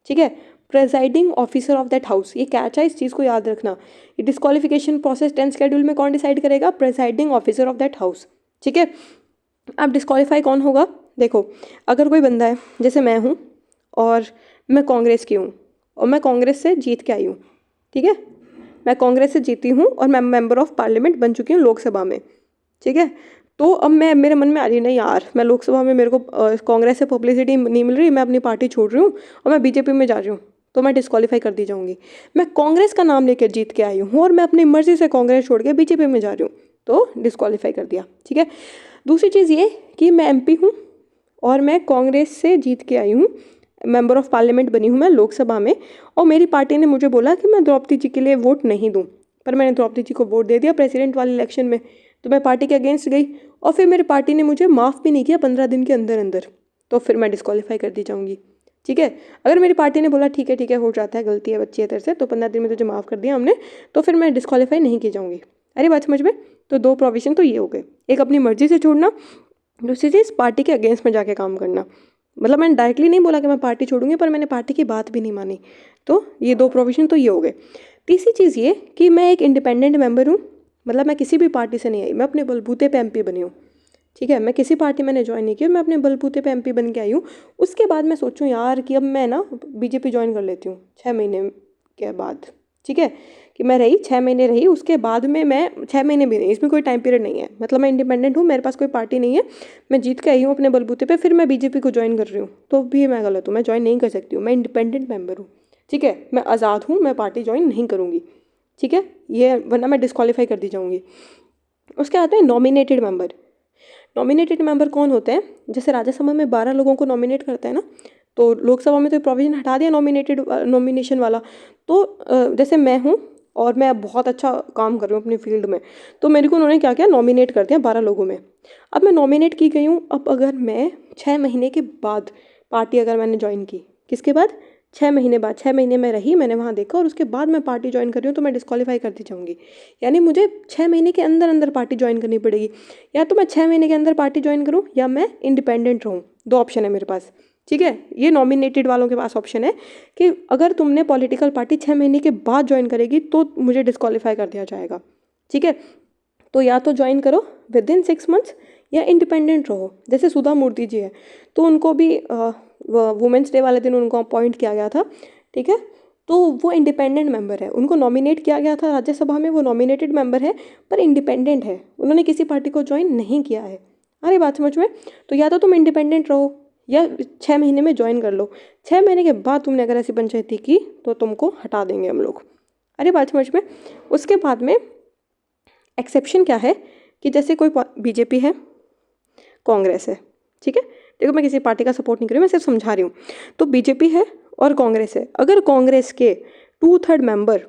ठीक है, presiding officer of that house. ये कैच है, इस चीज़ को याद रखना। ये डिस्क्वालिफिकेशन प्रोसेस 10th शेड्यूल में कौन डिसाइड करेगा, presiding officer of that house, ठीक है। अब डिस्क्वालीफाई कौन होगा, देखो अगर कोई बंदा है जैसे मैं हूँ और मैं कांग्रेस की हूँ और मैं कांग्रेस से जीत के आई हूँ, ठीक है, मैं कांग्रेस से जीती हूँ और मैं मेंबर ऑफ पार्लियामेंट बन चुकी हूँ लोकसभा में, ठीक है। तो अब मेरे मन में आ रही नहीं यार, मैं लोकसभा में मेरे को कांग्रेस से पब्लिसिटी नहीं मिल रही, मैं अपनी पार्टी छोड़ रही हूँ और मैं बीजेपी में जा रही हूँ, तो मैं डिस्क्वालीफाई कर दी जाऊँगी। मैं कांग्रेस का नाम लेकर जीत के आई हूँ और मैं अपनी मर्जी से कांग्रेस छोड़ के बीजेपी में जा रही हूँ, तो डिस्क्वालीफाई कर दिया, ठीक है। दूसरी चीज़ ये कि मैं एमपी हूँ और मैं कांग्रेस से जीत के आई हूँ, मेंबर ऑफ पार्लियामेंट बनी हूँ मैं लोकसभा में, और मेरी पार्टी ने मुझे बोला कि मैं द्रौपदी जी के लिए वोट नहीं दूँ, पर मैंने द्रौपदी जी को वोट दे दिया प्रेसिडेंट वाले इलेक्शन में, तो मैं पार्टी के अगेंस्ट गई और फिर मेरी पार्टी ने मुझे माफ़ भी नहीं किया 15 दिन के अंदर अंदर, तो फिर मैं डिस्क्वालीफाई कर दी जाऊँगी, ठीक है। अगर मेरी पार्टी ने बोला ठीक है हो जाता है, गलती है बच्ची है तेरे से, तो 15 दिन में तुझे माफ़ कर दिया हमने, तो फिर मैं डिस्क्वालीफाई नहीं की जाऊँगी। अरे बात समझ में, तो 2 प्रोविजन तो ये हो गए, एक अपनी मर्जी से छोड़ना, दूसरी चीज़ पार्टी के अगेंस्ट में जाके काम करना। मतलब मैंने डायरेक्टली नहीं बोला कि मैं पार्टी छोड़ूंगी, पर मैंने पार्टी की बात भी नहीं मानी, तो ये 2 प्रोविजन तो ये हो गए। तीसरी चीज़ ये कि मैं एक इंडिपेंडेंट मेंबर हूँ, मतलब मैं किसी भी पार्टी से नहीं आई, मैं अपने बलबूते पे एमपी बनी हूँ, ठीक है, मैं किसी पार्टी मैंने ज्वाइन नहीं की, मैं अपने बलबूते पे एमपी बन के आई हूँ। उसके बाद मैं सोचूं यार कि अब मैं ना बीजेपी ज्वाइन कर लेती हूँ 6 महीने के बाद, ठीक है, कि मैं रही 6 महीने रही, उसके बाद में मैं 6 महीने भी नहीं, इसमें कोई टाइम पीरियड नहीं है, मतलब मैं इंडिपेंडेंट हूँ, मेरे पास कोई पार्टी नहीं है, मैं जीत के आई हूँ अपने बलबूते पे, फिर मैं बीजेपी को ज्वाइन कर रही हूँ, तो भी मैं गलत हूँ, मैं ज्वाइन नहीं कर सकती हूँ, मैं इंडिपेंडेंट मेंबर हूँ, ठीक है, मैं आज़ाद हूँ, मैं पार्टी ज्वाइन नहीं करूँगी, ठीक है, ये वरना मैं डिस्क्वालीफाई कर दी जाऊँगी। उसके आते हैं नॉमिनेटेड मेंबर। नॉमिनेटेड मेंबर कौन होते हैं, जैसे राज्यसभा में 12 लोगों को नॉमिनेट करते हैं ना, तो लोकसभा में तो प्रोविजन हटा दिया नॉमिनेशन वाला, तो जैसे मैं हूँ और मैं बहुत अच्छा काम कर रही हूँ अपनी फील्ड में, तो मेरे को उन्होंने क्या किया, नॉमिनेट कर दिया 12 लोगों में। अब मैं नॉमिनेट की गई हूँ, अब अगर मैं 6 महीने के बाद पार्टी अगर मैंने ज्वाइन की, किसके बाद 6 महीने बाद, 6 महीने में रही, मैंने वहाँ देखा और उसके बाद मैं पार्टी ज्वाइन कर रही हूँ तो मैं डिस्क्वालीफाई करती जाऊँगी। यानी मुझे 6 महीने के अंदर अंदर पार्टी ज्वाइन करनी पड़ेगी। या तो मैं 6 महीने के अंदर पार्टी ज्वाइन करूँ या मैं इंडिपेंडेंट रहूँ, 2 ऑप्शन है मेरे पास। ठीक है, ये नॉमिनेटेड वालों के पास ऑप्शन है कि अगर तुमने पॉलिटिकल पार्टी 6 महीने के बाद ज्वाइन करेगी तो मुझे डिस्क्वालीफाई कर दिया जाएगा। ठीक है, तो या तो ज्वाइन करो विद इन 6 मंथ्स या इंडिपेंडेंट रहो। जैसे सुधा मूर्ति जी है, तो उनको भी वुमेंस डे वाले दिन उनको अपॉइंट किया गया था। ठीक है, तो वो इंडिपेंडेंट मेंबर है, उनको नॉमिनेट किया गया था राज्यसभा में, वो नॉमिनेटेड मेंबर है पर इंडिपेंडेंट है, उन्होंने किसी पार्टी को ज्वाइन नहीं किया है। अरे बात समझ में? तो या तो तुम इंडिपेंडेंट रहो या 6 महीने में ज्वाइन कर लो। 6 महीने के बाद तुमने अगर ऐसी पंचायती की तो तुमको हटा देंगे हम लोग। अरे बात समझ में? उसके बाद में एक्सेप्शन क्या है कि जैसे कोई बीजेपी है, कांग्रेस है। ठीक है, देखो मैं किसी पार्टी का सपोर्ट नहीं कर रही हूँ, मैं सिर्फ समझा रही हूँ। तो बीजेपी है और कांग्रेस है, अगर कांग्रेस के 2/3 मेंबर,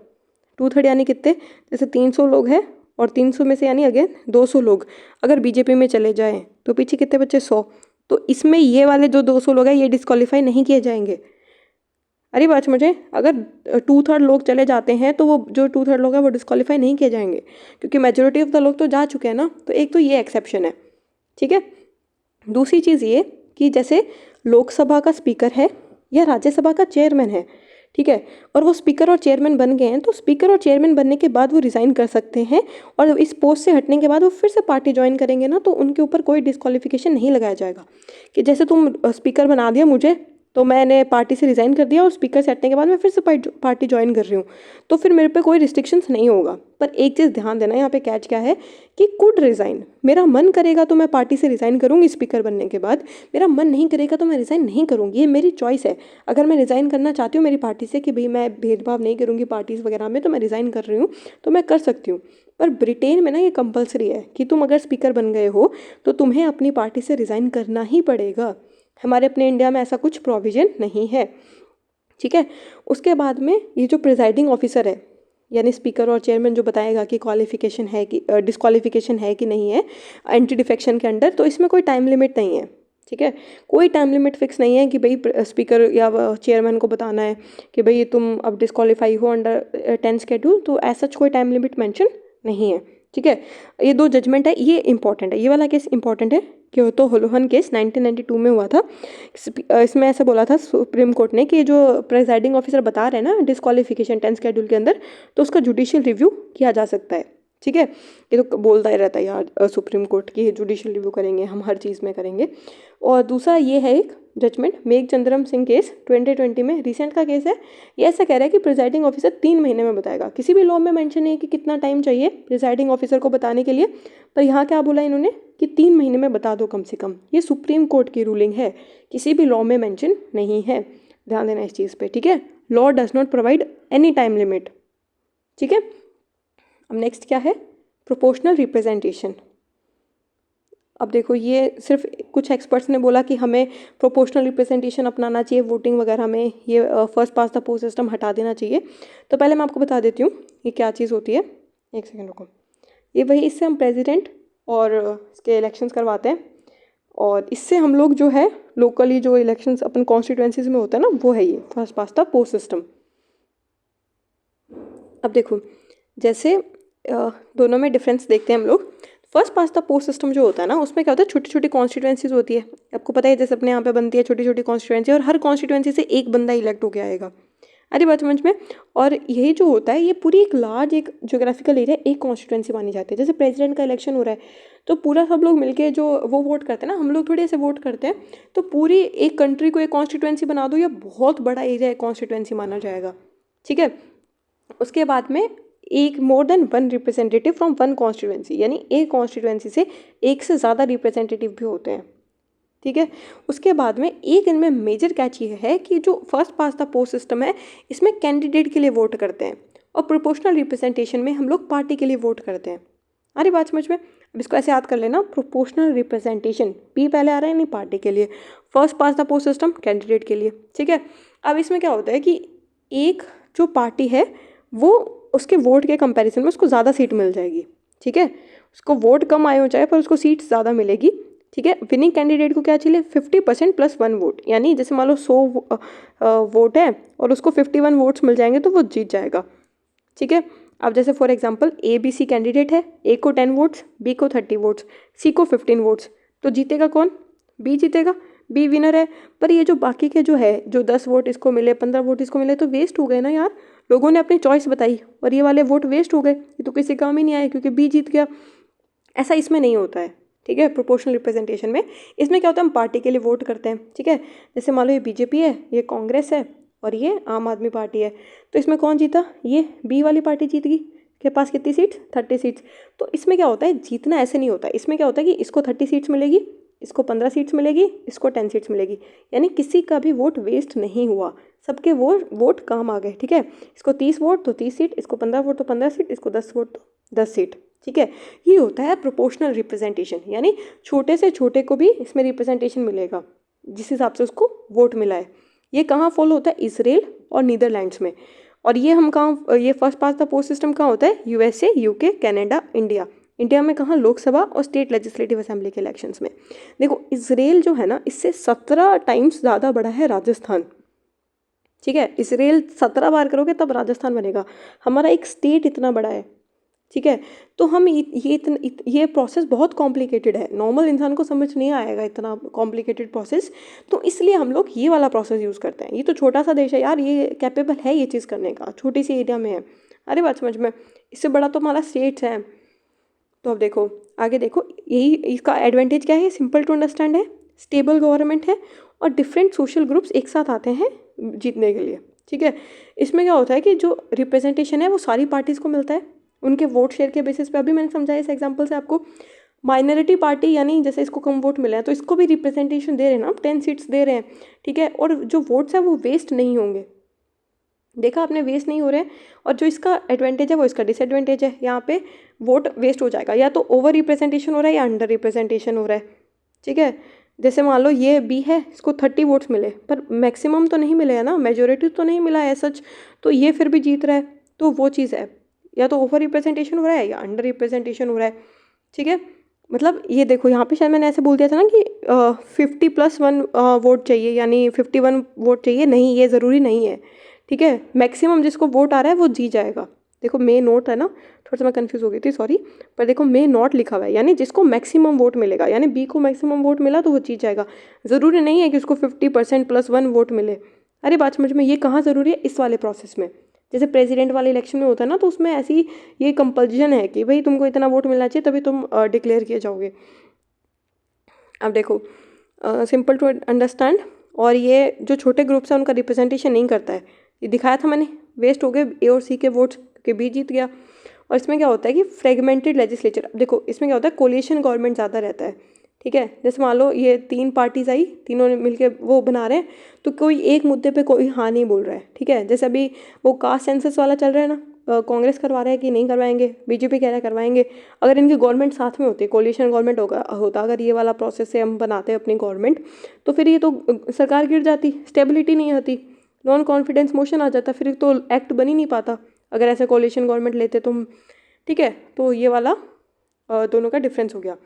2/3 यानी कितने, जैसे 300 लोग हैं और 300 में से यानी अगेन 200 लोग अगर बीजेपी में चले जाएं तो पीछे कितने बच्चे, 100। तो इसमें ये वाले जो 200 लोग हैं ये डिस्क्वालीफाई नहीं किए जाएंगे। अरे बात मुझे, अगर 2/3 लोग चले जाते हैं तो वो जो 2/3 लोग हैं वो डिस्क्वालीफाई नहीं किए जाएंगे क्योंकि मेजोरिटी ऑफ द लोग तो जा चुके हैं ना। तो एक तो ये एक्सेप्शन है। ठीक है, दूसरी चीज़ ये कि जैसे लोकसभा का स्पीकर है या राज्यसभा का चेयरमैन है, ठीक है, और वो स्पीकर और चेयरमैन बन गए हैं, तो स्पीकर और चेयरमैन बनने के बाद वो रिज़ाइन कर सकते हैं और इस पोस्ट से हटने के बाद वो फिर से पार्टी ज्वाइन करेंगे ना, तो उनके ऊपर कोई डिस्क्वालिफिकेशन नहीं लगाया जाएगा कि जैसे तुम स्पीकर बना दिया मुझे तो मैंने पार्टी से रिज़ाइन कर दिया और स्पीकर से हटने के बाद मैं फिर से पार्टी ज्वाइन कर रही हूँ तो फिर मेरे पे कोई रिस्ट्रिक्शंस नहीं होगा। पर एक चीज़ ध्यान देना, यहाँ पे कैच क्या है कि कुड रिज़ाइन, मेरा मन करेगा तो मैं पार्टी से रिज़ाइन करूँगी स्पीकर बनने के बाद, मेरा मन नहीं करेगा तो मैं रिज़ाइन नहीं करूँगी, ये मेरी चॉइस है। अगर मैं रिज़ाइन करना चाहती हूँ मेरी पार्टी से कि भाई मैं भेदभाव नहीं करूँगी पार्टीज़ वगैरह में, तो मैं रिज़ाइन कर रही हूँ तो मैं कर सकती हूँ। पर ब्रिटेन में ना ये कंपलसरी है कि तुम अगर स्पीकर बन गए हो तो तुम्हें अपनी पार्टी से रिज़ाइन करना ही पड़ेगा। हमारे अपने इंडिया में ऐसा कुछ प्रोविज़न नहीं है। ठीक है, उसके बाद में ये जो प्रिजाइडिंग ऑफिसर है यानी स्पीकर और चेयरमैन जो बताएगा कि क्वालिफिकेशन है कि डिस्क्वालिफिकेशन है कि नहीं है एंटी डिफेक्शन के अंडर, तो इसमें कोई टाइम लिमिट नहीं है। ठीक है, कोई टाइम लिमिट फिक्स नहीं है कि भाई स्पीकर या चेयरमैन को बताना है कि भाई तुम अब डिस्क्वालीफाई हो अंडर 10 शेड्यूल, तो ऐसा कोई टाइम लिमिट मेंशन नहीं है। ठीक है, ये 2 जजमेंट है, ये इंपॉर्टेंट है, ये वाला केस इंपॉर्टेंट है। क्योतो होलोहन केस 1992 में हुआ था। इसमें ऐसा बोला था सुप्रीम कोर्ट ने कि जो प्रिजाइडिंग ऑफिसर बता रहे हैं ना डिस्क्वालिफिकेशन 10 शेड्यूल के अंदर, तो उसका जुडिशियल रिव्यू किया जा सकता है। ठीक है, ये तो बोलता ही रहता है यार सुप्रीम कोर्ट की जुडिशियल रिव्यू करेंगे हम, हर चीज़ में करेंगे। और दूसरा ये है एक जजमेंट मेघचंद्रम सिंह केस 2020 में, रिसेंट का केस है। ये ऐसा कह रहा है कि प्रिजाइडिंग ऑफिसर 3 महीने में बताएगा। किसी भी लॉ में मेंशन नहीं है कि कितना टाइम चाहिए प्रिजाइडिंग ऑफिसर को बताने के लिए, पर यहाँ क्या बोला इन्होंने कि 3 महीने में बता दो कम से कम। ये सुप्रीम कोर्ट की रूलिंग है, किसी भी लॉ में मेंशन नहीं है, ध्यान देना इस चीज़ पे। ठीक है, law does not provide any time limit. ठीक है, अब नेक्स्ट क्या है, प्रोपोर्शनल रिप्रेजेंटेशन। अब देखो ये सिर्फ कुछ एक्सपर्ट्स ने बोला कि हमें प्रोपोर्शनल रिप्रेजेंटेशन अपनाना चाहिए वोटिंग वगैरह में, ये first pass the post system हटा देना चाहिए। तो पहले मैं आपको बता देती हूँ ये क्या चीज़ होती है। एक सेकेंड रुको, ये वही, इससे हम प्रेसिडेंट और इसके इलेक्शंस करवाते हैं और इससे हम लोग जो है लोकली जो इलेक्शंस अपन कॉन्स्टिट्यूएंसीज में होता है ना, वो है ये first pass the post system. अब देखो जैसे दोनों में डिफरेंस देखते हैं हम लोग। First pass the post system जो होता है ना, उसमें क्या होता है, छोटी छोटी कॉन्स्टिट्यूएंसीज होती है। आपको पता है जैसे अपने यहाँ पे बनती है छोटी छोटी कॉन्स्टिट्यूएंसी और हर कॉन्स्टिट्यूएंसी से एक बंदा इलेक्ट होकर आएगा। अरे बात समझ में। और यही जो होता है ये पूरी एक लार्ज एक ज्योग्राफिकल एरिया एक कॉन्स्टिट्यूएंसी मानी जाती है। जैसे प्रेसिडेंट का इलेक्शन हो रहा है तो पूरा सब लोग मिलके जो वो वोट करते हैं ना, हम लोग थोड़ी ऐसे वोट करते हैं, तो पूरी एक कंट्री को एक कॉन्स्टिट्यूएंसी बना दो या बहुत बड़ा एरिया एक कॉन्स्टिट्यूएंसी माना जाएगा। ठीक है, उसके बाद में एक more than one representative from one constituency, यानी एक कॉन्स्टिट्यूएंसी से एक से ज़्यादा रिप्रेजेंटेटिव भी होते हैं। ठीक है, उसके बाद में एक इनमें मेजर कैच ये है कि जो first pass the post system है इसमें कैंडिडेट के लिए वोट करते हैं और प्रोपोर्शनल रिप्रेजेंटेशन में हम लोग पार्टी के लिए वोट करते हैं। अरे बात समझ में। अब इसको ऐसे याद कर लेना, प्रोपोर्शनल रिप्रेजेंटेशन पी पहले आ रहा है, नहीं पार्टी के लिए, first pass the post system candidate के लिए। ठीक है, अब इसमें क्या होता है कि एक जो पार्टी है वो उसके वोट के कंपैरिजन में उसको ज़्यादा सीट मिल जाएगी। ठीक है, उसको वोट कम आए हो जाए पर उसको सीट ज़्यादा मिलेगी ठीक है। विनिंग कैंडिडेट को क्या चाहिए, 50% प्लस 1 वोट, यानी जैसे मान लो 100 वोट है और उसको 51 वोट्स मिल जाएंगे तो वो जीत जाएगा। ठीक है। अब जैसे फॉर एग्जांपल ABC कैंडिडेट है, A को 10 वोट्स, B को 30 वोट्स, C को 15 वोट्स, तो जीतेगा कौन, B जीतेगा, B विनर है। पर ये जो बाकी के जो है, जो 10 वोट इसको मिले, 15 वोट इसको मिले, तो वेस्ट हो गए ना यार। लोगों ने अपनी चॉइस बताई और ये वाले वोट वेस्ट हो गए, ये तो किसी काम ही नहीं आए क्योंकि B जीत गया। ऐसा इसमें नहीं होता है। ठीक है। प्रोपोर्शनल रिप्रेजेंटेशन में इसमें क्या होता है, हम पार्टी के लिए वोट करते हैं। ठीक है। जैसे मान लो ये BJP है, ये कांग्रेस है और ये आम आदमी पार्टी है, तो इसमें कौन जीता, ये B वाली पार्टी जीत गई, के पास कितनी सीट्स, 30 सीट्स। तो इसमें क्या होता है, जीतना ऐसे नहीं होता, इसमें क्या होता है कि इसको 30 सीट्स मिलेगी, इसको 15 सीट्स मिलेगी, इसको 10 सीट्स मिलेगी, यानी किसी का भी वोट वेस्ट नहीं हुआ, सबके वोट काम आ गए। ठीक है। इसको 30 वोट तो 30 सीट, इसको 15 वोट तो 15 सीट, इसको 10 वोट तो 10 सीट। ठीक है। ये होता है प्रोपोर्शनल रिप्रेजेंटेशन, यानी छोटे से छोटे को भी इसमें रिप्रेजेंटेशन मिलेगा जिस हिसाब से उसको वोट मिला है। ये कहाँ फॉलो होता है, इसराइल और नीदरलैंड्स में। और ये हम कहाँ, ये first pass the post system कहाँ होता है, USA, UK, Canada, India. India में कहाँ, लोकसभा और स्टेट लेजिस्लेटिव असेंबली के इलेक्शंस में। देखो इसराइल जो है ना, इससे 17 टाइम्स ज़्यादा बड़ा है राजस्थान। ठीक है। इसराइल 17 बार करोगे तब राजस्थान बनेगा, हमारा एक स्टेट इतना बड़ा है। ठीक है। तो हम ये प्रोसेस बहुत कॉम्प्लिकेटेड है, नॉर्मल इंसान को समझ नहीं आएगा इतना कॉम्प्लिकेटेड प्रोसेस, तो इसलिए हम लोग ये वाला प्रोसेस यूज़ करते हैं। ये तो छोटा सा देश है यार, ये कैपेबल है ये चीज़ करने का, छोटी सी एरिया में है। अरे बात समझ में, इससे बड़ा तो हमारा स्टेट्स है। तो अब देखो आगे देखो, यही इसका एडवांटेज क्या है, सिंपल टू अंडरस्टैंड है, स्टेबल गवर्नमेंट है और डिफरेंट सोशल ग्रुप्स एक साथ आते हैं जीतने के लिए। ठीक है। इसमें क्या होता है कि जो रिप्रेजेंटेशन है वो सारी पार्टीज़ को मिलता है उनके वोट शेयर के बेसिस पे। अभी मैंने समझाया इस एग्जांपल से आपको, माइनॉरिटी पार्टी यानी जैसे इसको कम वोट मिले हैं तो इसको भी रिप्रेजेंटेशन दे रहे हैं ना, 10 सीट्स दे रहे हैं। ठीक है। और जो वोट्स हैं वो वेस्ट नहीं होंगे, देखा आपने, वेस्ट नहीं हो रहे हैं। और जो इसका एडवांटेज है वो इसका डिसएडवांटेज है, यहाँ पे वोट वेस्ट हो जाएगा, या तो ओवर रिप्रेजेंटेशन हो रहा है या अंडर रिप्रेजेंटेशन हो रहा है। ठीक है। जैसे मान लो ये B है, इसको 30 वोट्स मिले पर मैक्सिमम तो नहीं मिले है ना, मेजोरिटी तो नहीं मिला है सच, तो ये फिर भी जीत रहा है। तो वो चीज़ है, या तो ओवर रिप्रेजेंटेशन हो रहा है या अंडर रिप्रेजेंटेशन हो रहा है। ठीक है। मतलब ये देखो यहाँ पे शायद मैंने ऐसे बोल दिया था ना कि 50+1 वोट चाहिए, यानी 51 वोट चाहिए, नहीं ये ज़रूरी नहीं है। ठीक है। मैक्सिमम जिसको वोट आ रहा है वो जीत जाएगा। देखो मे नॉट है ना, थोड़ा सा मैं कंफ्यूज हो गई थी, सॉरी, पर देखो मे नॉट लिखा हुआ है, यानी जिसको मैक्सिमम वोट मिलेगा, यानी B को मैक्सिमम वोट मिला तो वो जीत जाएगा। ज़रूरी नहीं है कि उसको 50% प्लस 1 वोट मिले। अरे बात समझ में, ये कहाँ ज़रूरी है, इस वाले प्रोसेस में। जैसे प्रेसिडेंट वाले इलेक्शन में होता है ना, तो उसमें ऐसी ये कंपल्जन है कि भाई तुमको इतना वोट मिलना चाहिए तभी तुम डिक्लेयर किए जाओगे। अब देखो सिंपल टू अंडरस्टैंड, और ये जो छोटे ग्रुप्स हैं उनका रिप्रेजेंटेशन नहीं करता है, ये दिखाया था मैंने, वेस्ट हो गए A और C के वोट्स क्योंकि B जीत गया। और इसमें क्या होता है कि फ्रेगमेंटेड लेजिस्लेचर, देखो इसमें क्या होता है, कोलिशन गवर्नमेंट ज़्यादा रहता है। ठीक है। जैसे मान लो ये 3 पार्टीज आई, तीनों ने मिलके वो बना रहे हैं, तो कोई एक मुद्दे पे कोई हाँ नहीं बोल रहा है। ठीक है। जैसे अभी वो कास्ट सेंसस वाला चल रहा है ना, कांग्रेस करवा रहा है कि नहीं करवाएंगे, BJP कह रहा है करवाएंगे। अगर इनकी गवर्नमेंट साथ में होती, कोलिशन गवर्नमेंट होता, अगर ये वाला प्रोसेस से हम बनाते अपनी गवर्नमेंट, तो फिर ये तो सरकार गिर जाती, स्टेबिलिटी नहीं आती, नॉन कॉन्फिडेंस मोशन आ जाता, फिर तो एक्ट बन ही नहीं पाता अगर ऐसे कोलिशन गवर्नमेंट लेते तो हम। ठीक है। तो ये वाला दोनों का डिफरेंस हो गया।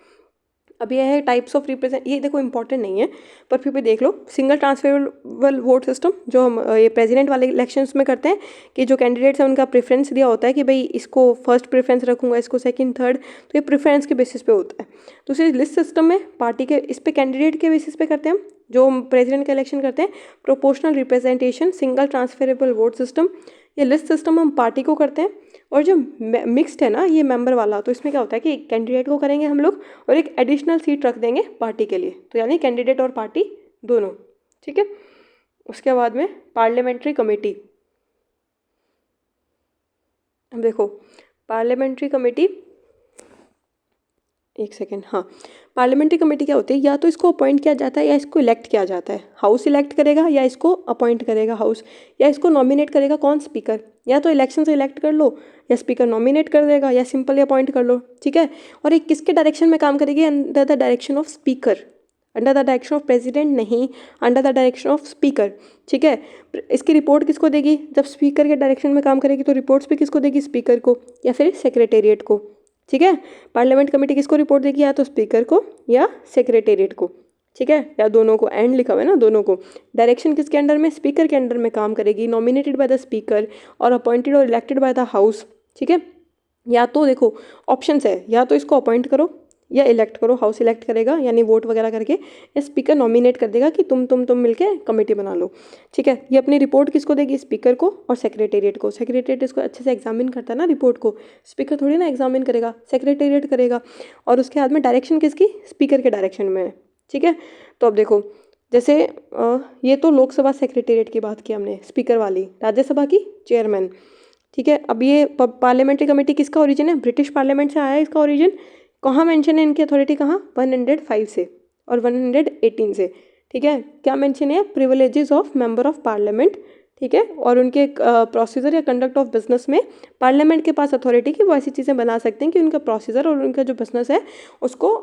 अब ये है टाइप्स ऑफ रिप्रेजेंट, ये देखो इंपॉर्टेंट नहीं है पर फिर भी देख लो, सिंगल ट्रांसफरेबल वोट सिस्टम जो हम ये प्रेसिडेंट वाले इलेक्शंस में करते हैं, कि जो कैंडिडेट्स हैं उनका प्रेफरेंस दिया होता है कि भाई इसको फर्स्ट प्रेफरेंस रखूंगा, इसको सेकंड थर्ड, तो ये प्रेफरेंस के बेसिस पे होता है। दूसरी लिस्ट सिस्टम में पार्टी के, इस पे कैंडिडेट के बेसिस पे करते हैं हम, जो हम प्रेसिडेंट का इलेक्शन करते हैं। Proportional representation, single transferable vote system, ये लिस्ट सिस्टम हम पार्टी को करते हैं। और जो मिक्स्ड है ना ये मेंबर वाला, तो इसमें क्या होता है कि एक कैंडिडेट को करेंगे हम लोग और एक एडिशनल सीट रख देंगे पार्टी के लिए, तो यानी कैंडिडेट और पार्टी दोनों। ठीक है। उसके बाद में पार्लियामेंट्री कमेटी, अब देखो पार्लियामेंट्री कमेटी, एक सेकेंड, हाँ, पार्लियामेंट्री कमेटी क्या होती है, या तो इसको अपॉइंट किया जाता है या इसको इलेक्ट किया जाता है। हाउस इलेक्ट करेगा या इसको अपॉइंट करेगा हाउस, या इसको नॉमिनेट करेगा कौन, स्पीकर, या तो इलेक्शन से इलेक्ट कर लो या स्पीकर नॉमिनेट कर देगा या सिंपली अपॉइंट कर लो। ठीक है। और ये किसके डायरेक्शन में काम करेगी, under the direction of speaker, under the direction of president नहीं, under the direction of speaker. ठीक है। इसकी रिपोर्ट किसको देगी, जब स्पीकर के डायरेक्शन में काम करेगी तो रिपोर्ट्स भी किसको देगी, स्पीकर को या फिर सेक्रेटेरिएट को। ठीक है। पार्लियामेंट कमेटी किसको रिपोर्ट देगी, या तो स्पीकर को या सेक्रेटेरिएट को, ठीक है, या दोनों को, एंड लिखा हुआ है ना, दोनों को। डायरेक्शन किसके अंडर में, स्पीकर के अंडर में काम करेगी, नॉमिनेटेड बाय द स्पीकर और अपॉइंटेड और इलेक्टेड बाय द हाउस, ठीक है। या तो देखो ऑप्शंस है, या तो इसको अपॉइंट करो या इलेक्ट करो, हाउस इलेक्ट करेगा यानी वोट वगैरह करके, या स्पीकर नॉमिनेट कर देगा कि तुम मिलके कमेटी बना लो, ठीक है। ये अपनी रिपोर्ट किसको देगी, स्पीकर को और सेक्रेटेरिएट को। सेक्रेटेरिएट इसको अच्छे से एग्जामिन करता है ना रिपोर्ट को, स्पीकर थोड़ी ना एग्जामिन करेगा, सेक्रेटेरिएट करेगा। और उसके बाद में डायरेक्शन किसकी, स्पीकर के डायरेक्शन में है, ठीक है। तो अब देखो जैसे ये तो लोकसभा सेक्रेटेरिएट की बात की हमने, स्पीकर वाली, राज्यसभा की चेयरमैन, ठीक है। अब ये पार्लियामेंट्री कमेटी किसका ओरिजिन है, ब्रिटिश पार्लियामेंट से आया है इसका ओरिजिन। कहाँ मेंशन है इनकी अथॉरिटी, कहाँ, 105 से और 118 से, ठीक है। क्या मेंशन है, privileges of member of parliament, ठीक है। और उनके प्रोसीजर या कंडक्ट ऑफ बिजनेस में पार्लियामेंट के पास अथॉरिटी की वो ऐसी चीज़ें बना सकते हैं कि उनका प्रोसीजर और उनका जो बिजनेस है उसको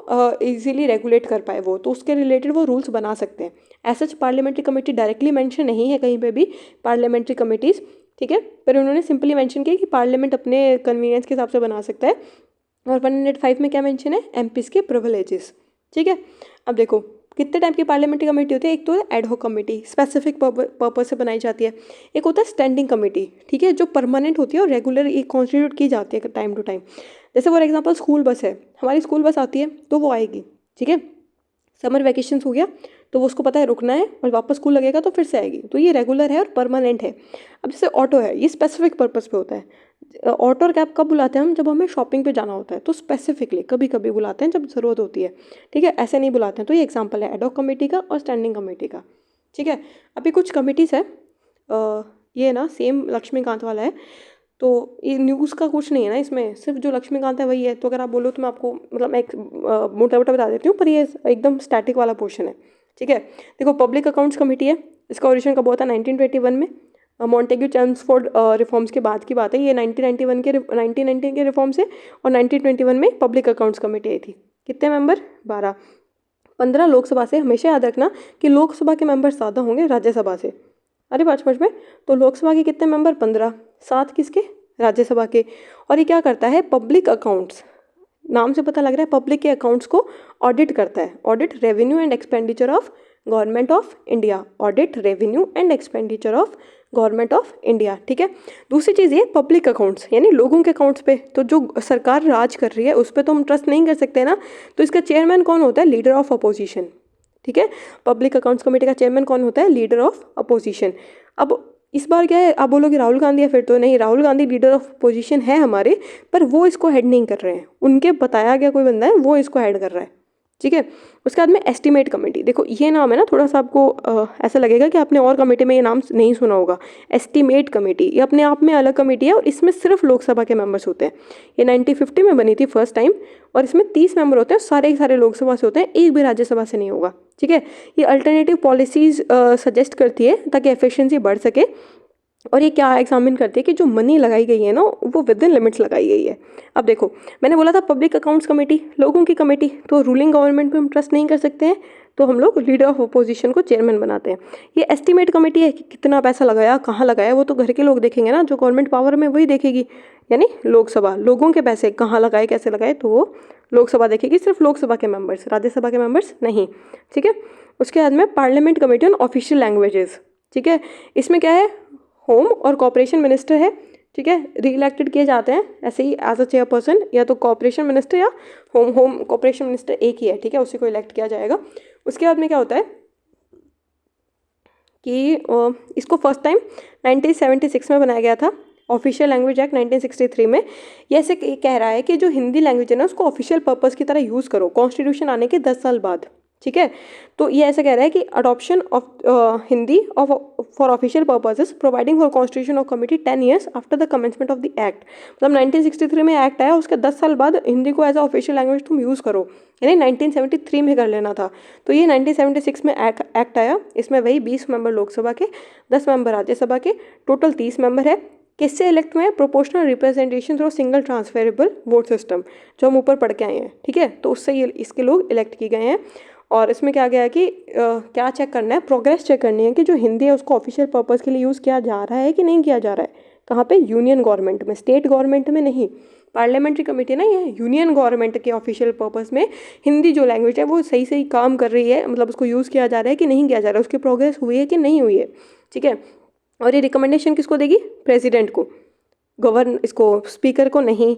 इजीली रेगुलेट कर पाए वो, तो उसके रिलेटेड वो रूल्स बना सकते हैं। ऐसा पार्लियामेंट्री कमेटी डायरेक्टली मेंशन नहीं है कहीं पे भी, पार्लियामेंट्री कमेटीज़, ठीक है, पर उन्होंने सिंपली मेंशन किया कि पार्लियामेंट अपने कन्वीनियंस के हिसाब से बना सकता है। और 105 में क्या मेंशन है, एमपीज़ के प्रिविलेजेस, ठीक है। अब देखो कितने टाइप की पार्लियामेंट्री कमेटी होती है, एक तो है एडहॉक कमेटी, स्पेसिफिक पर्पज से बनाई जाती है। एक होता है स्टैंडिंग कमेटी, ठीक है, जो परमानेंट होती है और रेगुलर ये कॉन्स्टिट्यूट की जाती है टाइम टू टाइम। जैसे फॉर एग्जांपल स्कूल बस है, हमारी स्कूल बस आती है तो वो आएगी, ठीक है। समर वैकेशंस हो गया तो वो उसको पता है रुकना है और वापस स्कूल लगेगा तो फिर से आएगी, तो ये रेगुलर है और परमानेंट है। अब जैसे ऑटो है, ये स्पेसिफिक पर्पज़ पे होता है। ऑटो और कैब कब बुलाते हैं हम, जब हमें शॉपिंग पे जाना होता है, तो स्पेसिफिकली कभी कभी बुलाते हैं जब ज़रूरत होती है, ठीक है, ऐसे नहीं बुलाते हैं। तो ये एग्जांपल है एडहॉक कमेटी का और स्टैंडिंग कमेटी का, ठीक है। अभी कुछ कमेटीज़ है, ये ना सेम लक्ष्मीकांत वाला है, तो ये न्यूज़ का कुछ नहीं है ना इसमें, सिर्फ जो लक्ष्मीकांत है वही है। तो अगर आप बोलो तो मैं आपको मतलब एक मोटा मोटा बता देती हूँ, पर ये एकदम स्टैटिक वाला पोर्शन है, ठीक है। देखो पब्लिक अकाउंट्स कमेटी है, इसका ओरिजिन कब हुआ था, 1921 में, मॉन्टेग्यू चेम्सफोर्ड रिफॉर्म्स के बाद की बात है ये। 1919 के रिफॉर्म्स है और 1921 में पब्लिक अकाउंट्स कमेटी आई थी। कितने मेंबर, 12। 15 लोकसभा से, हमेशा याद रखना कि लोकसभा के मेंबर ज़्यादा होंगे राज्यसभा से। अरे पाँच में तो लोकसभा के कितने मेंबर, 15, 7 किसके, राज्यसभा के। और ये क्या करता है, पब्लिक अकाउंट्स, नाम से पता लग रहा है पब्लिक के अकाउंट्स को ऑडिट करता है। Audit revenue and expenditure of government of India, audit revenue and expenditure of government of India, ठीक है। दूसरी चीज़ ये पब्लिक अकाउंट्स यानी लोगों के अकाउंट्स पे, तो जो सरकार राज कर रही है उस पर तो हम ट्रस्ट नहीं कर सकते ना, तो इसका चेयरमैन कौन होता है, लीडर ऑफ अपोजिशन, ठीक है। पब्लिक अकाउंट्स कमेटी का चेयरमैन कौन होता है, लीडर ऑफ अपोजिशन। अब इस बार क्या है, आप बोलोगे राहुल गांधी है, फिर तो नहीं, Rahul Gandhi leader of opposition है हमारे, पर वो इसको हेड नहीं कर रहे हैं, उनके बताया गया कोई बंदा है वो इसको हेड कर रहा है, ठीक है। उसके बाद में एस्टीमेट कमेटी, देखो ये नाम है ना थोड़ा सा आपको ऐसा लगेगा कि आपने और कमेटी में ये नाम नहीं सुना होगा। एस्टीमेट कमेटी ये अपने आप में अलग कमेटी है और इसमें सिर्फ लोकसभा के मेंबर्स होते हैं। ये 1950 में बनी थी फर्स्ट टाइम और इसमें 30 मेंबर होते हैं, सारे के सारे लोकसभा से होते हैं, एक भी राज्यसभा से नहीं होगा, ठीक है। ये अल्टरनेटिव पॉलिसीज सजेस्ट करती है ताकि एफिशिएंसी बढ़ सके। और ये क्या एग्जामिन करती है कि जो मनी लगाई गई है ना वो विद इन लिमिट्स लगाई गई है। अब देखो मैंने बोला था पब्लिक अकाउंट्स कमेटी, लोगों की कमेटी, तो रूलिंग गवर्नमेंट पे हम ट्रस्ट नहीं कर सकते हैं, तो हम लोग लीडर ऑफ अपोजिशन को चेयरमैन बनाते हैं। ये एस्टीमेट कमेटी है कि कितना पैसा लगाया, कहाँ लगाया, वो तो घर के लोग देखेंगे ना, जो गवर्नमेंट पावर में वही देखेगी, यानी लोकसभा, लोगों के पैसे कहाँ लगाए, कैसे लगाए, तो वो लोकसभा देखेगी, सिर्फ लोकसभा के मेंबर्स, राज्यसभा के मेंबर्स नहीं, ठीक है। उसके बाद में parliament committee on official languages, ठीक है। इसमें क्या है, होम और कॉपरेशन मिनिस्टर है, ठीक है, री इलेक्टेड किए जाते हैं ऐसे ही एज अ चेयरपर्सन, या तो कॉपरेशन मिनिस्टर या होम कॉपरेशन मिनिस्टर एक ही है, ठीक है, उसी को इलेक्ट किया जाएगा। उसके बाद में क्या होता है कि इसको फर्स्ट टाइम 1976 में बनाया गया था, ऑफिशियल लैंग्वेज एक्ट 1963 में। ये ऐसे कह रहा है कि जो हिंदी लैंग्वेज है ना उसको ऑफिशियल पर्पस की तरह यूज़ करो कॉन्स्टिट्यूशन आने के 10 साल बाद, ठीक है। तो ये ऐसा कह रहा है कि adoption of Hindi of for official purposes providing for constitution of committee 10 years after the commencement of the act, मतलब 1963 में एक्ट आया, उसके 10 साल बाद हिंदी को एज अ ऑफिशियल लैंग्वेज तुम यूज़ करो, यानी 1973 में कर लेना था। तो ये 1976 में एक्ट आया, इसमें वही 20 मेंबर लोकसभा के, 10 मेंबर राज्यसभा के, टोटल 30 मेंबर है। किससे इलेक्ट हुए हैं, proportional representation through single transferable vote system, जो हम ऊपर पढ़ के आए हैं, ठीक है। तो उससे ये इसके लोग इलेक्ट किए गए हैं। और इसमें क्या गया है कि क्या चेक करना है, प्रोग्रेस चेक करनी है कि जो हिंदी है उसको ऑफिशियल पर्पस के लिए यूज़ किया जा रहा है कि नहीं किया जा रहा है, कहाँ पे? यूनियन गवर्नमेंट में, स्टेट गवर्नमेंट में नहीं। पार्लियामेंट्री कमेटी ना ये यूनियन गवर्नमेंट के ऑफिशियल पर्पस में हिंदी जो लैंग्वेज है वो सही सही काम कर रही है, मतलब उसको यूज़ किया जा रहा है कि नहीं किया जा रहा है, उसकी प्रोग्रेस हुई है कि नहीं हुई है, ठीक है। और ये रिकमेंडेशन किसको देगी? प्रेसिडेंट को, इसको स्पीकर को नहीं,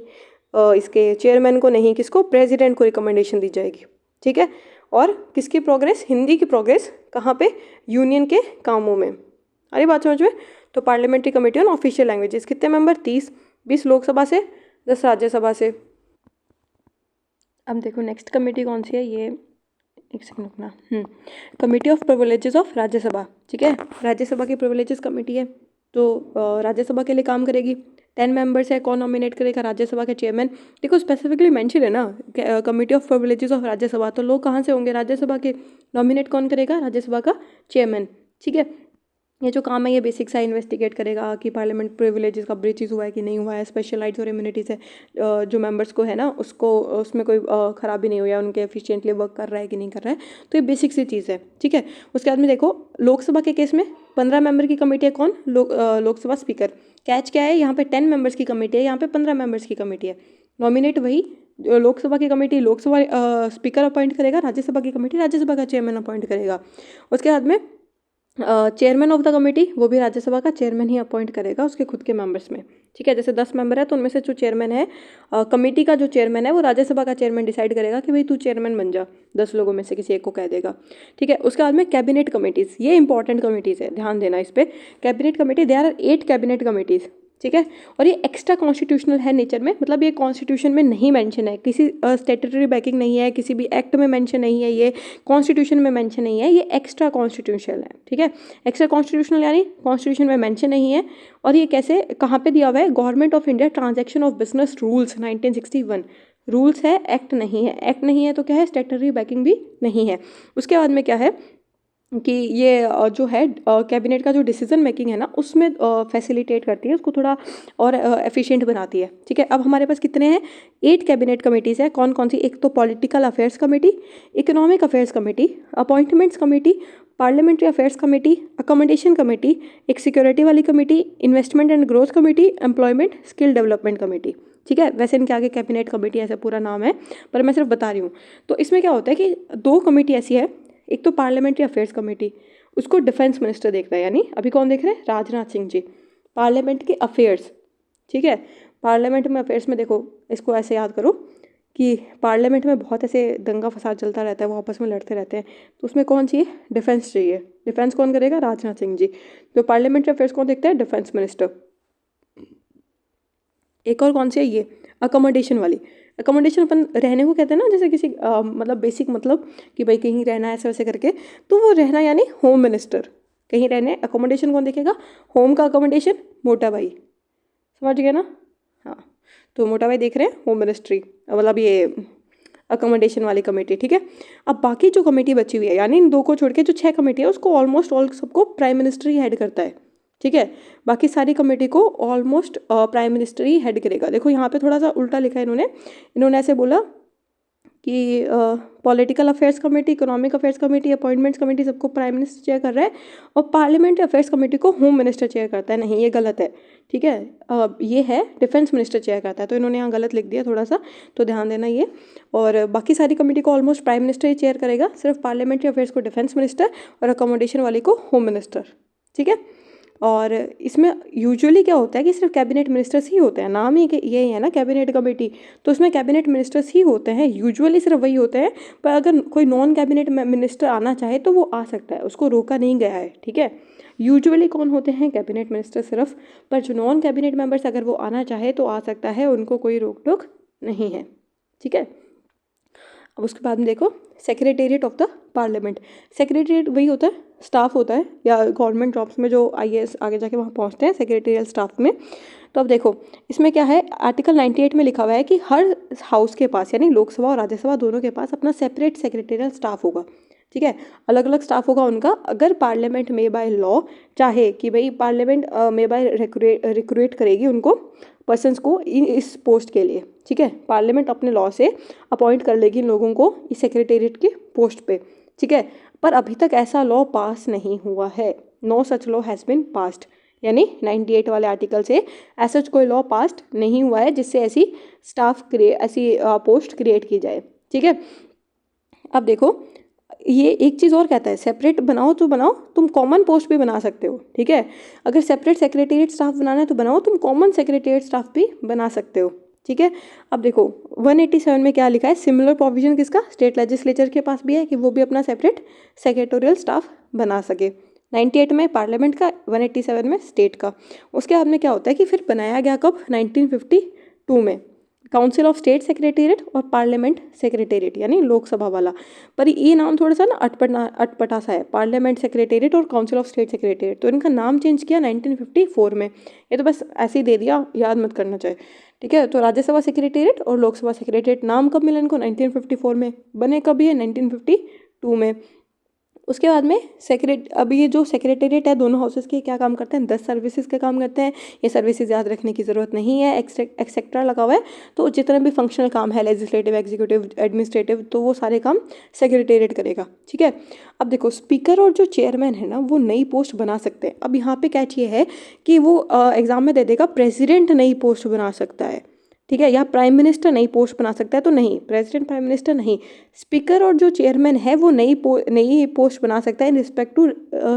इसके चेयरमैन को नहीं, किसको? प्रेसिडेंट को रिकमेंडेशन दी जाएगी, ठीक है। और किसकी प्रोग्रेस? हिंदी की प्रोग्रेस कहाँ पे? यूनियन के कामों में। अरे बात समझ में? तो parliamentary committee on official languages, कितने मेंबर? 30, 20 लोकसभा से, 10 राज्यसभा से। अब देखो नेक्स्ट कमेटी कौन सी है, ये एक सेकंड रुकना। Committee of privileges of Rajya Sabha, ठीक है। राज्यसभा की प्रिविलेजेस कमेटी है, तो राज्यसभा के लिए काम करेगी। 10 मेंबर्स है, कौन नॉमिनेट करेगा? राज्यसभा के चेयरमैन। देखो स्पेसिफिकली मेंशन है ना committee of privileges of Rajya Sabha, तो लोग कहाँ से होंगे? राज्यसभा के। नॉमिनेट कौन करेगा? राज्यसभा का चेयरमैन, ठीक है। ये जो काम है ये बेसिक सा इन्वेस्टिगेट करेगा कि पार्लियामेंट प्रिविलेजेस का ब्रीचेस हुआ है कि नहीं हुआ है, स्पेशल राइट्स और इम्यूनिटीज़ है जो मेंबर्स को है ना, उसको उसमें कोई खराबी नहीं हुई है, उनके एफिशिएंटली वर्क कर रहा है कि नहीं कर रहा है, तो ये बेसिक सी चीज़ है, ठीक है। उसके बाद में देखो लोकसभा के केस में 15 मेंबर की कमेटी है, कौन? लोकसभा स्पीकर। कैच क्या है? यहाँ पे 10 मेंबर्स की कमेटी है, यहाँ पे 15 मेंबर्स की कमेटी है। नॉमिनेट वही लोकसभा की कमेटी लोकसभा स्पीकर अपॉइंट करेगा, राज्यसभा की कमेटी राज्यसभा का चेयरमैन अपॉइंट करेगा। उसके बाद में चेयरमैन ऑफ द कमेटी वो भी राज्यसभा का चेयरमैन ही अपॉइंट करेगा उसके खुद के मेंबर्स में, ठीक है। जैसे 10 मेंबर है तो उनमें से जो चेयरमैन है कमेटी का जो चेयरमैन है वो राज्यसभा का चेयरमैन डिसाइड करेगा कि भाई तू चेयरमैन बन जा, 10 लोगों में से किसी एक को कह देगा, ठीक है। उसके बाद में कैबिनेट कमेटीज़, ये इंपॉर्टेंट कमेटीज़ है, ध्यान देना इस पर। Cabinet committee, there are 8 cabinet committees, ठीक है। और ये एक्स्ट्रा कॉन्स्टिट्यूशनल है नेचर में, मतलब ये कॉन्स्टिट्यूशन में नहीं मेंशन है, किसी स्टैट्यूटरी बैकिंग नहीं है, किसी भी एक्ट में मेंशन नहीं है, ये कॉन्स्टिट्यूशन में मेंशन नहीं है, ये एक्स्ट्रा कॉन्स्टिट्यूशनल है, ठीक है। एक्स्ट्रा कॉन्स्टिट्यूशनल यानी कॉन्स्टिट्यूशन में मेंशन नहीं है। और ये कैसे, कहाँ पे दिया हुआ है? Government of India transaction of business rules 1961 rules है, एक्ट नहीं है। एक्ट नहीं है तो क्या है? स्टैट्यूटरी बैकिंग भी नहीं है। उसके बाद में क्या है कि ये जो है कैबिनेट का जो डिसीजन मेकिंग है ना उसमें फैसिलिटेट करती है, उसको थोड़ा और एफिशिएंट बनाती है, ठीक है। अब हमारे पास कितने हैं? 8 कैबिनेट कमेटीज़ है, कौन कौन सी? एक तो political affairs committee, economic affairs committee, appointments committee, parliamentary affairs committee, accommodation committee, एक सिक्योरिटी वाली committee, investment and growth committee, employment skill development committee, ठीक है। वैसे इनके आगे कैबिनेट कमेटी ऐसा पूरा नाम है, पर मैं सिर्फ बता रही हूँ। तो इसमें क्या होता है कि 2 कमेटी ऐसी है, एक तो पार्लियामेंट्री अफेयर्स कमेटी, उसको डिफेंस मिनिस्टर देखता है, यानी अभी कौन देख रहे हैं? राजनाथ सिंह जी। पार्लियामेंट के अफेयर्स, ठीक है। पार्लियामेंट में अफेयर्स में देखो, इसको ऐसे याद करो कि पार्लियामेंट में बहुत ऐसे दंगा फसाद चलता रहता है, वो आपस में लड़ते रहते हैं, तो उसमें कौन चाहिए? डिफेंस चाहिए। डिफेंस कौन करेगा? राजनाथ सिंह जी। तो पार्लियामेंट्री अफेयर्स कौन देखता है? Defence minister. एक और कौन सी है? ये अकोमोडेशन वाली। अकोमोडेशन अपन रहने को कहते हैं ना, जैसे किसी मतलब बेसिक, मतलब कि भाई कहीं रहना है ऐसे वैसे करके, तो वो रहना यानी होम मिनिस्टर। कहीं रहने, अकोमोडेशन कौन देखेगा? होम का अकोमोडेशन मोटा भाई, समझ गए ना? हाँ, तो मोटा भाई देख रहे हैं होम मिनिस्ट्री, मतलब ये अकोमोडेशन वाली कमेटी, ठीक है। अब बाकी जो कमेटी बची हुई है, यानी इन 2 को छोड़ के जो 6 कमेटी है उसको ऑलमोस्ट ऑल सबको प्राइम मिनिस्टर ही हेड करता है, ठीक है। बाकी सारी कमेटी को ऑलमोस्ट प्राइम मिनिस्टर ही हेड करेगा। देखो यहाँ पे थोड़ा सा उल्टा लिखा है इन्होंने ऐसे बोला कि political affairs committee, economic affairs committee, appointments committee सबको प्राइम मिनिस्टर चेयर कर रहा है और पार्लियामेंट्री अफेयर्स कमेटी को होम मिनिस्टर चेयर करता है। नहीं, ये गलत है, ठीक है। ये है डिफेंस मिनिस्टर चेयर करता है, तो इन्होंने यहाँ गलत लिख दिया थोड़ा सा, तो ध्यान देना ये। और बाकी सारी कमेटी को ऑलमोस्ट प्राइम मिनिस्टर ही चेयर करेगा, सिर्फ पार्लियामेंट्री अफेयर्स को डिफेंस मिनिस्टर और अकोमोडेशन वाली को होम मिनिस्टर, ठीक है। और इसमें यूजुअली क्या होता है कि सिर्फ कैबिनेट मिनिस्टर्स ही होते हैं, नाम ही ये है ना कैबिनेट कमेटी, तो उसमें कैबिनेट मिनिस्टर्स ही होते हैं, यूजुअली सिर्फ वही होते हैं। पर अगर कोई नॉन कैबिनेट मिनिस्टर आना चाहे तो वो आ सकता है, उसको रोका नहीं गया है, ठीक है। यूजुअली कौन होते हैं? कैबिनेट मिनिस्टर सिर्फ, पर जो नॉन कैबिनेट मेंबर्स अगर वो आना चाहे तो आ सकता है, उनको कोई रोक टोक नहीं है, ठीक है। अब उसके बाद में देखो secretariat of the parliament. Secretariat वही होता है, स्टाफ होता है, या गवर्नमेंट जॉब्स में जो IAS आगे जाके वहाँ पहुँचते हैं सेक्रेटेरियल स्टाफ में। तो अब देखो इसमें क्या है, आर्टिकल 98 में लिखा हुआ है कि हर हाउस के पास, यानी लोकसभा और राज्यसभा दोनों के पास अपना सेपरेट सेक्रेटेरियल स्टाफ होगा, ठीक है। अलग अलग स्टाफ होगा उनका। अगर पार्लियामेंट में बाय लॉ चाहे कि भाई पार्लियामेंट में बाय रिक्रूट करेगी उनको पर्सन्स को इस पोस्ट के लिए, ठीक है। पार्लियामेंट अपने लॉ से अपॉइंट कर लेगी इन लोगों को इस सेक्रेटेरिएट की पोस्ट पे, ठीक है। पर अभी तक ऐसा लॉ पास नहीं हुआ है, no such law has been passed, यानी 98 वाले आर्टिकल से ऐसा कोई लॉ पास्ड नहीं हुआ है जिससे ऐसी पोस्ट क्रिएट की जाए। ठीक है, अब देखो ये एक चीज़ और कहता है, सेपरेट बनाओ तो बनाओ, तुम कॉमन पोस्ट भी बना सकते हो। ठीक है, अगर सेपरेट सेक्रेटेरिएट स्टाफ बनाना है तो बनाओ, तुम कॉमन सेक्रेटेरिएट स्टाफ भी बना सकते हो। ठीक है, अब देखो 187 में क्या लिखा है, सिमिलर प्रोविजन किसका, स्टेट लेजिस्लेचर के पास भी है कि वो भी अपना सेपरेट सेक्रेटोरियल स्टाफ बना सके। 98 में पार्लियामेंट का, 187 में स्टेट का। उसके बाद में क्या होता है कि फिर बनाया गया कब, 1952 में काउंसिल ऑफ स्टेट सेक्रेटेरिएट और पार्लियामेंट सेक्रेटेरिएट, यानी लोकसभा वाला। पर ये नाम थोड़ा सा ना अटपटा सा है, पार्लियामेंट सेक्रेटेरिएट और काउंसिल ऑफ स्टेट सेक्रेटेरिएट, तो इनका नाम चेंज किया 1954 में। ये तो बस ऐसे ही दे दिया, याद मत करना चाहिए। ठीक है, तो राज्यसभा सेक्रेटेरिएट और लोकसभा सेक्रेटेरिएट नाम कब मिला इनको, 1954 में। बने कब ये, 1952 में। उसके बाद में अब ये जो सेक्रेटेरिएट है दोनों हाउसेस के क्या काम करते हैं, 10 सर्विसेज का काम करते हैं। ये सर्विसेज याद रखने की ज़रूरत नहीं है, एक्सेट्रा लगा हुआ है। तो जितने भी फंक्शनल काम है, लेजिस्लेटिव, एग्जीक्यूटिव, एडमिनिस्ट्रेटिव, तो वो सारे काम सेक्रेटेरिएट करेगा। ठीक है, अब देखो स्पीकर और जो चेयरमैन है ना वो नई पोस्ट बना सकते हैं। अब यहाँ पे कैच ये है कि वो एग्जाम में दे देगा प्रेसिडेंट नई पोस्ट बना सकता है। ठीक है, या प्राइम मिनिस्टर नई पोस्ट बना सकता है, तो नहीं, प्रेसिडेंट प्राइम मिनिस्टर नहीं, स्पीकर और जो चेयरमैन है वो नई पोस्ट बना सकता है इन रिस्पेक्ट टू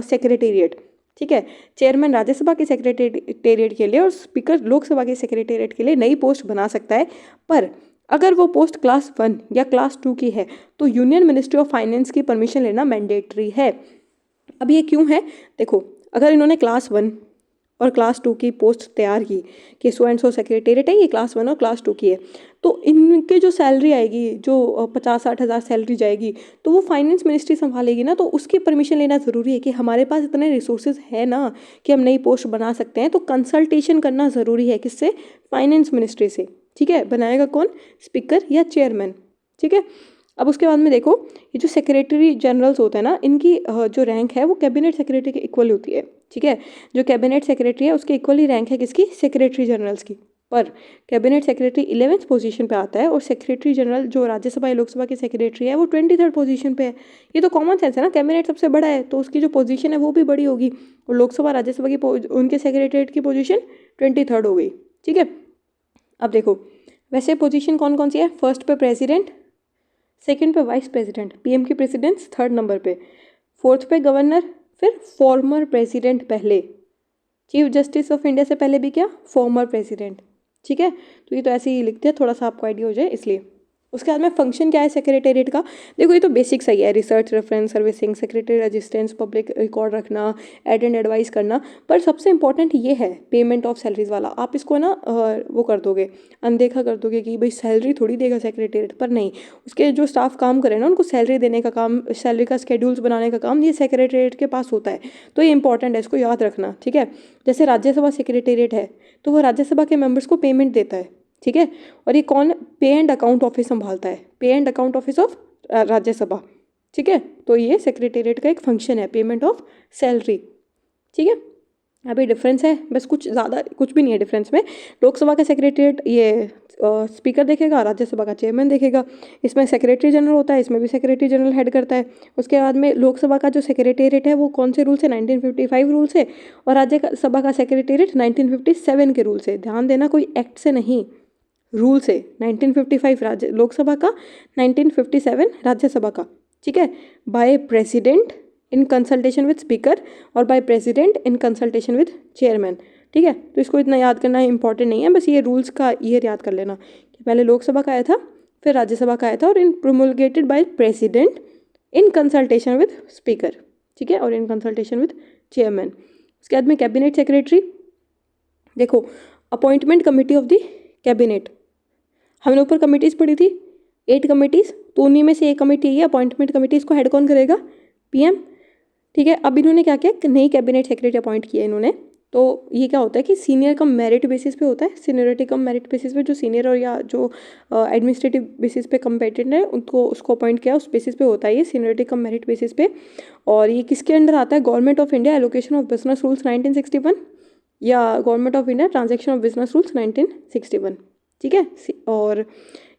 सेक्रेटेरिएट। ठीक है, चेयरमैन राज्यसभा के सेक्रेटेरिएट के लिए और स्पीकर लोकसभा के सेक्रेटेरिएट के लिए नई पोस्ट बना सकता है। पर अगर वो पोस्ट क्लास 1 या क्लास 2 की है तो यूनियन मिनिस्ट्री ऑफ फाइनेंस की परमिशन लेना मैंडेटरी है। अब ये क्यों है, देखो अगर इन्होंने क्लास 1 और क्लास 2 की पोस्ट तैयार की कि सो एंड सो सेक्रेटेरिएट है, ये क्लास 1 और क्लास 2 की है, तो इनके जो सैलरी आएगी, जो 50-60 हज़ार सैलरी जाएगी, तो वो फाइनेंस मिनिस्ट्री संभालेगी ना, तो उसकी परमिशन लेना ज़रूरी है कि हमारे पास इतने रिसोर्सेज है ना कि हम नई पोस्ट बना सकते हैं। तो कंसल्टेशन करना ज़रूरी है, किससे, फाइनेंस मिनिस्ट्री से। ठीक है, बनाएगा कौन, स्पीकर या चेयरमैन। ठीक है, अब उसके बाद में देखो ये जो सेक्रेटरी जनरल्स होते हैं ना, इनकी जो रैंक है वो कैबिनेट सेक्रेटरी के इक्वल होती है। ठीक है, जो कैबिनेट सेक्रेटरी है उसकी इक्वली रैंक है किसकी, सेक्रेटरी जनरल्स की। पर कैबिनेट सेक्रेटरी 11th पोजीशन पे आता है और सेक्रेटरी जनरल जो राज्यसभा या लोकसभा की सेक्रेटरी है वो 23rd पोजीशन पे है। ये तो कॉमन सेंस है ना, कैबिनेट सबसे बड़ा है तो उसकी जो पोजीशन है वो भी बड़ी होगी, और लोकसभा राज्यसभा की उनके सेक्रेटरीट की पोजीशन 23rd हो गई। ठीक है, अब देखो वैसे पोजीशन कौन कौन सी है, फर्स्ट पे प्रेसिडेंट, सेकंड पे वाइस प्रेसिडेंट, पीएम की प्रेसिडेंस 3rd नंबर पे, 4th पे गवर्नर, फिर फॉर्मर प्रेसिडेंट पहले, चीफ जस्टिस ऑफ इंडिया से पहले भी क्या, फॉर्मर प्रेसिडेंट। ठीक है, तो ये तो ऐसे ही लिखते हैं, थोड़ा सा आपको आइडिया हो जाए इसलिए। उसके बाद में फंक्शन क्या है सेक्रेटेरिएट का, देखो ये तो बेसिक सही है, research, reference, servicing, secretary resistance, public record रखना, एड एंड एडवाइस करना। पर सबसे इंपॉर्टेंट ये है पेमेंट ऑफ सैलरीज वाला। आप इसको ना वो कर दोगे, अनदेखा कर दोगे कि भाई सैलरी थोड़ी देगा सेक्रेटेरिएट, पर नहीं, उसके जो स्टाफ काम करे ना उनको सैलरी देने का काम, सैलरी का स्केड्यूल्स बनाने का काम ये सेक्रेटेरिएट के पास होता है। तो ये इंपॉर्टेंट है, इसको याद रखना। ठीक है, जैसे राज्यसभा सेक्रेटेरिएट है तो वो राज्यसभा के मेंबर्स को पेमेंट देता है। ठीक है, और ये कौन, पे एंड अकाउंट ऑफिस संभालता है, पे and account office of Rajya Sabha. ठीक है, तो ये सेक्रेटेरिएट का एक फंक्शन है, पेमेंट ऑफ सैलरी। ठीक है, अभी डिफरेंस है बस, कुछ ज़्यादा कुछ भी नहीं है डिफरेंस में। लोकसभा का सेक्रेटेरिएट ये स्पीकर देखेगा, राज्यसभा का चेयरमैन देखेगा। इसमें सेक्रेटरी जनरल होता है, इसमें भी सेक्रेटरी जनरल हेड करता है। उसके बाद में लोकसभा का जो सेक्रेटेरिएट है वो कौन से रूल से, 1955 रूल से, और राज्यसभा का सेक्रेटेरिएट 1957 के रूल से। ध्यान देना, कोई एक्ट से नहीं, रूल से। 1955 लोकसभा का, 1957 राज्यसभा का। ठीक है, by president in consultation with speaker और by president in consultation with chairman. ठीक है, तो इसको इतना याद करना इंपॉर्टेंट नहीं है, बस ये रूल्स का ईयर याद कर लेना कि पहले लोकसभा का आया था, फिर राज्यसभा का आया था, और इन promulgated by president in consultation with speaker. ठीक है, और इन कंसल्टेशन विद चेयरमैन। उसके बाद में कैबिनेट सेक्रेटरी, देखो appointment committee of the cabinet, हमने ऊपर कमिटीज़ पढ़ी थी 8 कमिटीज़, तो उन्हीं में से एक कमेटी है अपॉइंटमेंट कमेटी, इसको हेड कौन करेगा, पीएम। ठीक है, अब इन्होंने क्या किया, नई कैबिनेट सेक्रेटरी अपॉइंट किया इन्होंने। तो ये क्या होता है कि सीनियर कम मेरिट बेसिस पे होता है, सीनियरिटी कम मेरिट बेसिस पे, जो सीनियर और या जो एडमिनिस्ट्रेटिव बेसिस पे कम्पेटेंट है उनको उसको अपॉइंट किया, उस बेसिस पे होता है ये, सीनियरिटी कम मेरिट बेसिस पे। और ये किसके अंडर आता है, government of India allocation of business rules 1961 या government of India transaction of business rules 1961। ठीक है। और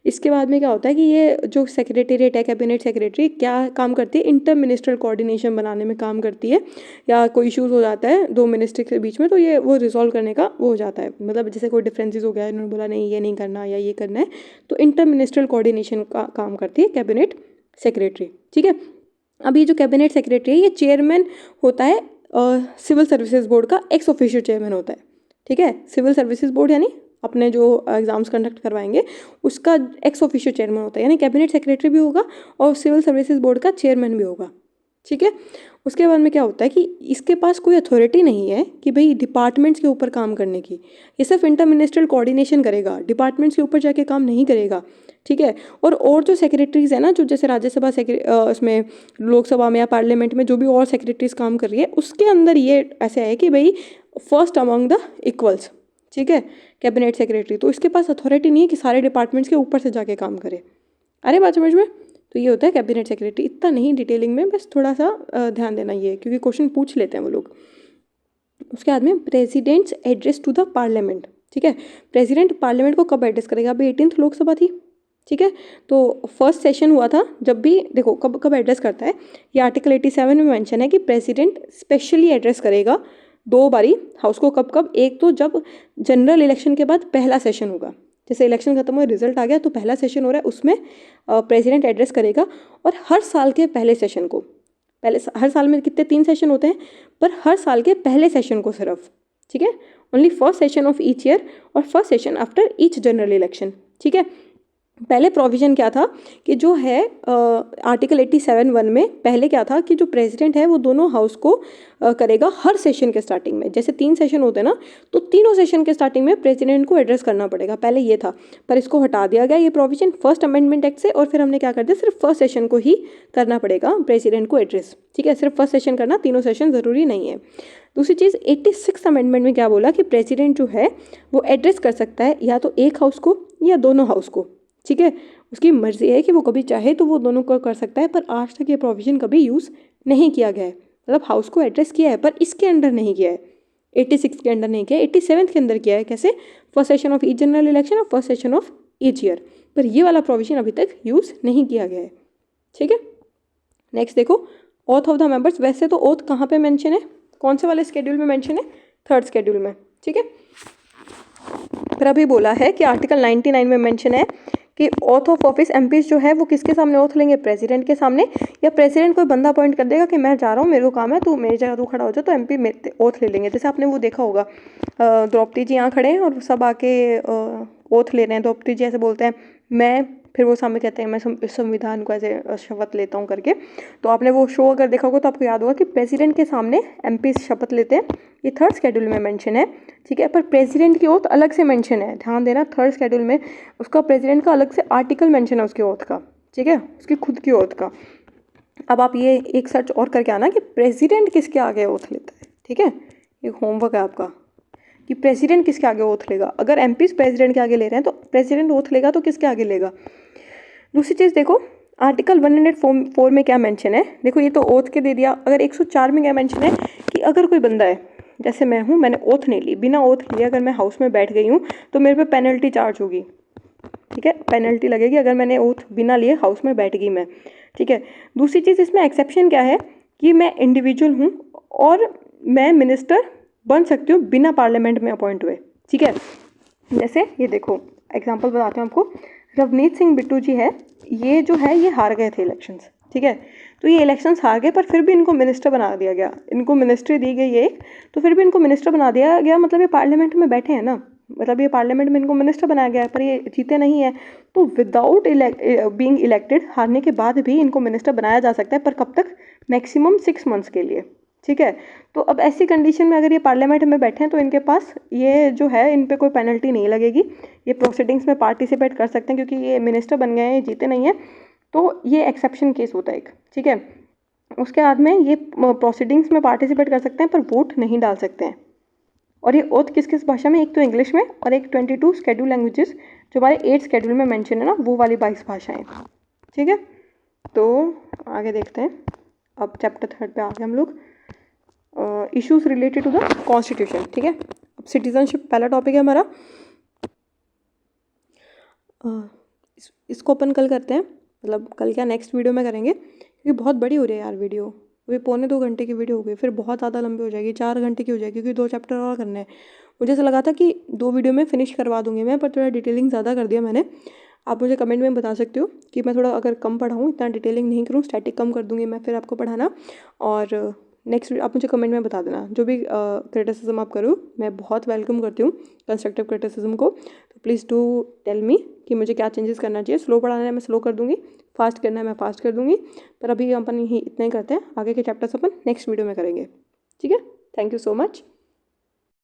इसके बाद में क्या होता है कि ये जो सेक्रेटेरिएट है, कैबिनेट सेक्रेटरी क्या काम करती है, इंटर मिनिस्ट्रियल कोऑर्डिनेशन बनाने में काम करती है, या कोई इश्यूज़ हो जाता है दो मिनिस्ट्री के बीच में तो ये वो रिजॉल्व करने का वो हो जाता है, मतलब जैसे कोई डिफरेंसेस हो गया, इन्होंने बोला नहीं ये नहीं करना या ये करना है, तो इंटर मिनिस्ट्रियल कोऑर्डिनेशन का काम करती है कैबिनेट सेक्रेटरी, ठीक है। अब ये जो कैबिनेट सेक्रेटरी है ये चेयरमैन होता है सिविल सर्विसेज बोर्ड का, एक्स ऑफिशियो चेयरमैन होता है, ठीक है। सिविल सर्विसेज बोर्ड यानी अपने जो एग्जाम्स कंडक्ट करवाएंगे उसका एक्स ऑफिशियो चेयरमैन होता है, यानी कैबिनेट सेक्रेटरी भी होगा और सिविल सर्विसेज बोर्ड का चेयरमैन भी होगा, ठीक है। उसके बाद में क्या होता है कि इसके पास कोई अथॉरिटी नहीं है कि भाई डिपार्टमेंट्स के ऊपर काम करने की, ये सिर्फ इंटर मिनिस्ट्रियल कोऑर्डिनेशन करेगा, डिपार्टमेंट्स के ऊपर जाके काम नहीं करेगा, ठीक है। और जो सेक्रेटरीज है ना, जो जैसे राज्यसभा उसमें लोकसभा में या पार्लियामेंट में जो भी और सेक्रेटरीज काम कर रही है उसके अंदर ये ऐसे है कि भाई फर्स्ट अमंग द इक्वल्स, ठीक है, कैबिनेट सेक्रेटरी। तो इसके पास अथॉरिटी नहीं है कि सारे डिपार्टमेंट्स के ऊपर से जाके काम करे। अरे बात समझ में? तो ये होता है कैबिनेट सेक्रेटरी। इतना नहीं डिटेलिंग में, बस थोड़ा सा ध्यान देना ये, क्योंकि क्वेश्चन पूछ लेते हैं वो लोग। उसके बाद में president's address to the parliament, ठीक है। प्रेसिडेंट पार्लियामेंट को कब एड्रेस करेगा? अभी 18th लोकसभा थी, ठीक है। तो फर्स्ट सेशन हुआ था जब भी, देखो कब कब एड्रेस करता है, ये आर्टिकल 87 में मेंशन है कि प्रेसिडेंट स्पेशली एड्रेस करेगा दो बारी हाउस को। कब कब? एक तो जब जनरल इलेक्शन के बाद पहला सेशन होगा, जैसे इलेक्शन खत्म हुआ रिजल्ट आ गया तो पहला सेशन हो रहा है, उसमें प्रेसिडेंट एड्रेस करेगा। और हर साल के पहले सेशन को, पहले हर साल में कितने 3 सेशन होते हैं, पर हर साल के पहले सेशन को सिर्फ, ठीक है, only first session of each year और first session after each general election, ठीक है। पहले प्रोविज़न क्या था कि जो है आर्टिकल 87(1) में पहले क्या था कि जो प्रेसिडेंट है वो दोनों हाउस को करेगा हर सेशन के स्टार्टिंग में। जैसे 3 सेशन होते हैं ना, तो तीनों सेशन के स्टार्टिंग में प्रेसिडेंट को एड्रेस करना पड़ेगा, पहले ये था, पर इसको हटा दिया गया ये प्रोविज़न फर्स्ट अमेंडमेंट एक्ट से, और फिर हमने क्या कर दिया, सिर्फ फर्स्ट सेशन को ही करना पड़ेगा प्रेसिडेंट को एड्रेस, ठीक है, सिर्फ फर्स्ट सेशन करना, तीनों सेशन ज़रूरी नहीं है। दूसरी चीज़ 86 अमेंडमेंट में क्या बोला कि प्रेसिडेंट जो है वो एड्रेस कर सकता है या तो एक हाउस को या दोनों हाउस को, ठीक है, उसकी मर्जी है कि वो कभी चाहे तो वो दोनों को कर सकता है, पर आज तक ये प्रोविज़न कभी यूज़ नहीं किया गया है। मतलब हाउस को एड्रेस किया है पर इसके अंडर नहीं किया है, 86 के अंडर नहीं किया है, 87 के अंदर किया है। कैसे? First session of each general election और first session of each year, पर ये वाला प्रोविज़न अभी तक यूज़ नहीं किया गया है, ठीक है। नेक्स्ट देखो, ओथ ऑफ द मेंबर्स। वैसे तो ओथ कहाँ पे मेंशन है, कौन से वाले स्केड्यूल में मेंशन है? 3rd शेड्यूल में, ठीक है। फिर अभी बोला है कि आर्टिकल 99 में मेंशन है कि ओथ ऑफ ऑफिस एमपीज जो है वो किसके सामने ओथ लेंगे? प्रेसिडेंट के सामने, या प्रेसिडेंट कोई बंदा अपॉइंट कर देगा कि मैं जा रहा हूँ, मेरे को काम है, तू मेरी जगह तू खड़ा हो जा, तो एमपी ओथ ले लेंगे। जैसे आपने वो देखा होगा, द्रौपदी जी यहाँ खड़े हैं और सब आके ओथ ले रहे हैं, द्रौपदी जी ऐसे बोलते हैं मैं, फिर वो सामने कहते हैं मैं संविधान को ऐसे शपथ लेता हूँ करके। तो आपने वो शो अगर देखा होगा तो आपको याद होगा कि प्रेसिडेंट के सामने एमपी शपथ लेते हैं, ये 3rd शेड्यूल में मेंशन है, ठीक है। पर प्रेसिडेंट की ओथ अलग से मेंशन है, ध्यान देना, 3rd शेड्यूल में उसका प्रेसिडेंट का अलग से आर्टिकल मेंशन है उसकी ओथ का, ठीक है, उसकी खुद की ओथ का। अब आप ये एक सर्च और करके आना कि प्रेसिडेंट किसके आगे ओथ लेता है, ठीक है, एक होमवर्क है आपका कि प्रेसिडेंट किसके आगे ओथ लेगा। अगर एमपीज प्रेसिडेंट के आगे ले रहे हैं तो प्रेसिडेंट ओथ लेगा तो किसके आगे लेगा। दूसरी चीज़ देखो, आर्टिकल 104 में क्या मेंशन है, देखो ये तो ओथ के दे दिया। अगर 104 में क्या मेंशन है कि अगर कोई बंदा है, जैसे मैं हूँ, मैंने ओथ नहीं ली, बिना ओथ लिए अगर मैं हाउस में बैठ गई हूँ तो मेरे पे पेनल्टी चार्ज होगी, ठीक है, पेनल्टी लगेगी अगर मैंने ओथ बिना लिए हाउस में बैठ गई मैं, ठीक है। दूसरी चीज़ इसमें एक्सेप्शन क्या है कि मैं इंडिविजुअल हूँ और मैं मिनिस्टर बन सकती हूँ बिना पार्लियामेंट में अपॉइंट हुए, ठीक है। जैसे ये देखो एग्जांपल बताते हैं आपको, रवनीत सिंह बिट्टू जी है, ये जो है ये हार गए थे इलेक्शंस, ठीक है। तो ये इलेक्शंस हार गए, पर फिर भी इनको मिनिस्टर बना दिया गया, इनको मिनिस्ट्री दी गई एक, तो फिर भी इनको मिनिस्टर बना दिया गया, मतलब ये पार्लियामेंट में बैठे हैं ना, मतलब ये पार्लियामेंट में इनको मिनिस्टर बनाया गया है, पर ये जीते नहीं है। तो विदाउट बीइंग इलेक्टेड, हारने के बाद भी इनको मिनिस्टर बनाया जा सकता है, पर कब तक? मैक्सिमम 6 मंथ्स के लिए, ठीक है। तो अब ऐसी कंडीशन में अगर ये पार्लियामेंट में बैठे हैं तो इनके पास ये जो है इन पे कोई पेनल्टी नहीं लगेगी, ये प्रोसीडिंग्स में पार्टिसिपेट कर सकते हैं, क्योंकि ये मिनिस्टर बन गए हैं, ये जीते नहीं हैं, तो ये एक्सेप्शन केस होता है एक, ठीक है। उसके बाद में ये प्रोसीडिंग्स में पार्टिसिपेट कर सकते हैं पर वोट नहीं डाल सकते हैं। और ये ओथ किस किस भाषा में? एक तो इंग्लिश में और एक 22 शेड्यूल लैंग्वेजेस जो हमारे 8 शेड्यूल में मेंशन है ना, वो वाली 22 भाषाएं, ठीक है। तो आगे देखते हैं, अब चैप्टर 3 पे आ गए हम लोग, issues related to the constitution, ठीक है। अब सिटीजनशिप पहला टॉपिक है हमारा। इसको अपन कल करते हैं, मतलब कल क्या नेक्स्ट वीडियो में करेंगे, क्योंकि बहुत बड़ी हो रही है यार वीडियो। अभी 1.25 घंटे की वीडियो हो गई, फिर बहुत ज़्यादा लंबी हो जाएगी, 4 घंटे की हो जाएगी, क्योंकि 2 चैप्टर और करने हैं। मुझे ऐसा लगा था कि 2 वीडियो में फिनिश करवा दूंगी मैं, पर थोड़ा डिटेलिंग ज़्यादा कर दिया मैंने। आप मुझे कमेंट में बता सकते हो कि मैं थोड़ा अगर कम पढ़ाऊँ, इतना डिटेलिंग नहीं करूँ, स्टैटिक कम कर दूंगी मैं फिर आपको पढ़ाना। और नेक्स्ट आप मुझे कमेंट में बता देना, जो भी क्रिटिसिज्म आप करो मैं बहुत वेलकम करती हूँ कंस्ट्रक्टिव क्रिटिसिज्म को। तो प्लीज़ डू टेल मी कि मुझे क्या चेंजेस करना चाहिए। स्लो पढ़ाना है मैं स्लो कर दूँगी, फास्ट करना है मैं फास्ट कर दूँगी, पर अभी अपन ही इतना ही करते हैं, आगे के चैप्टर्स अपन नेक्स्ट वीडियो में करेंगे। ठीक है, थैंक यू सो मच।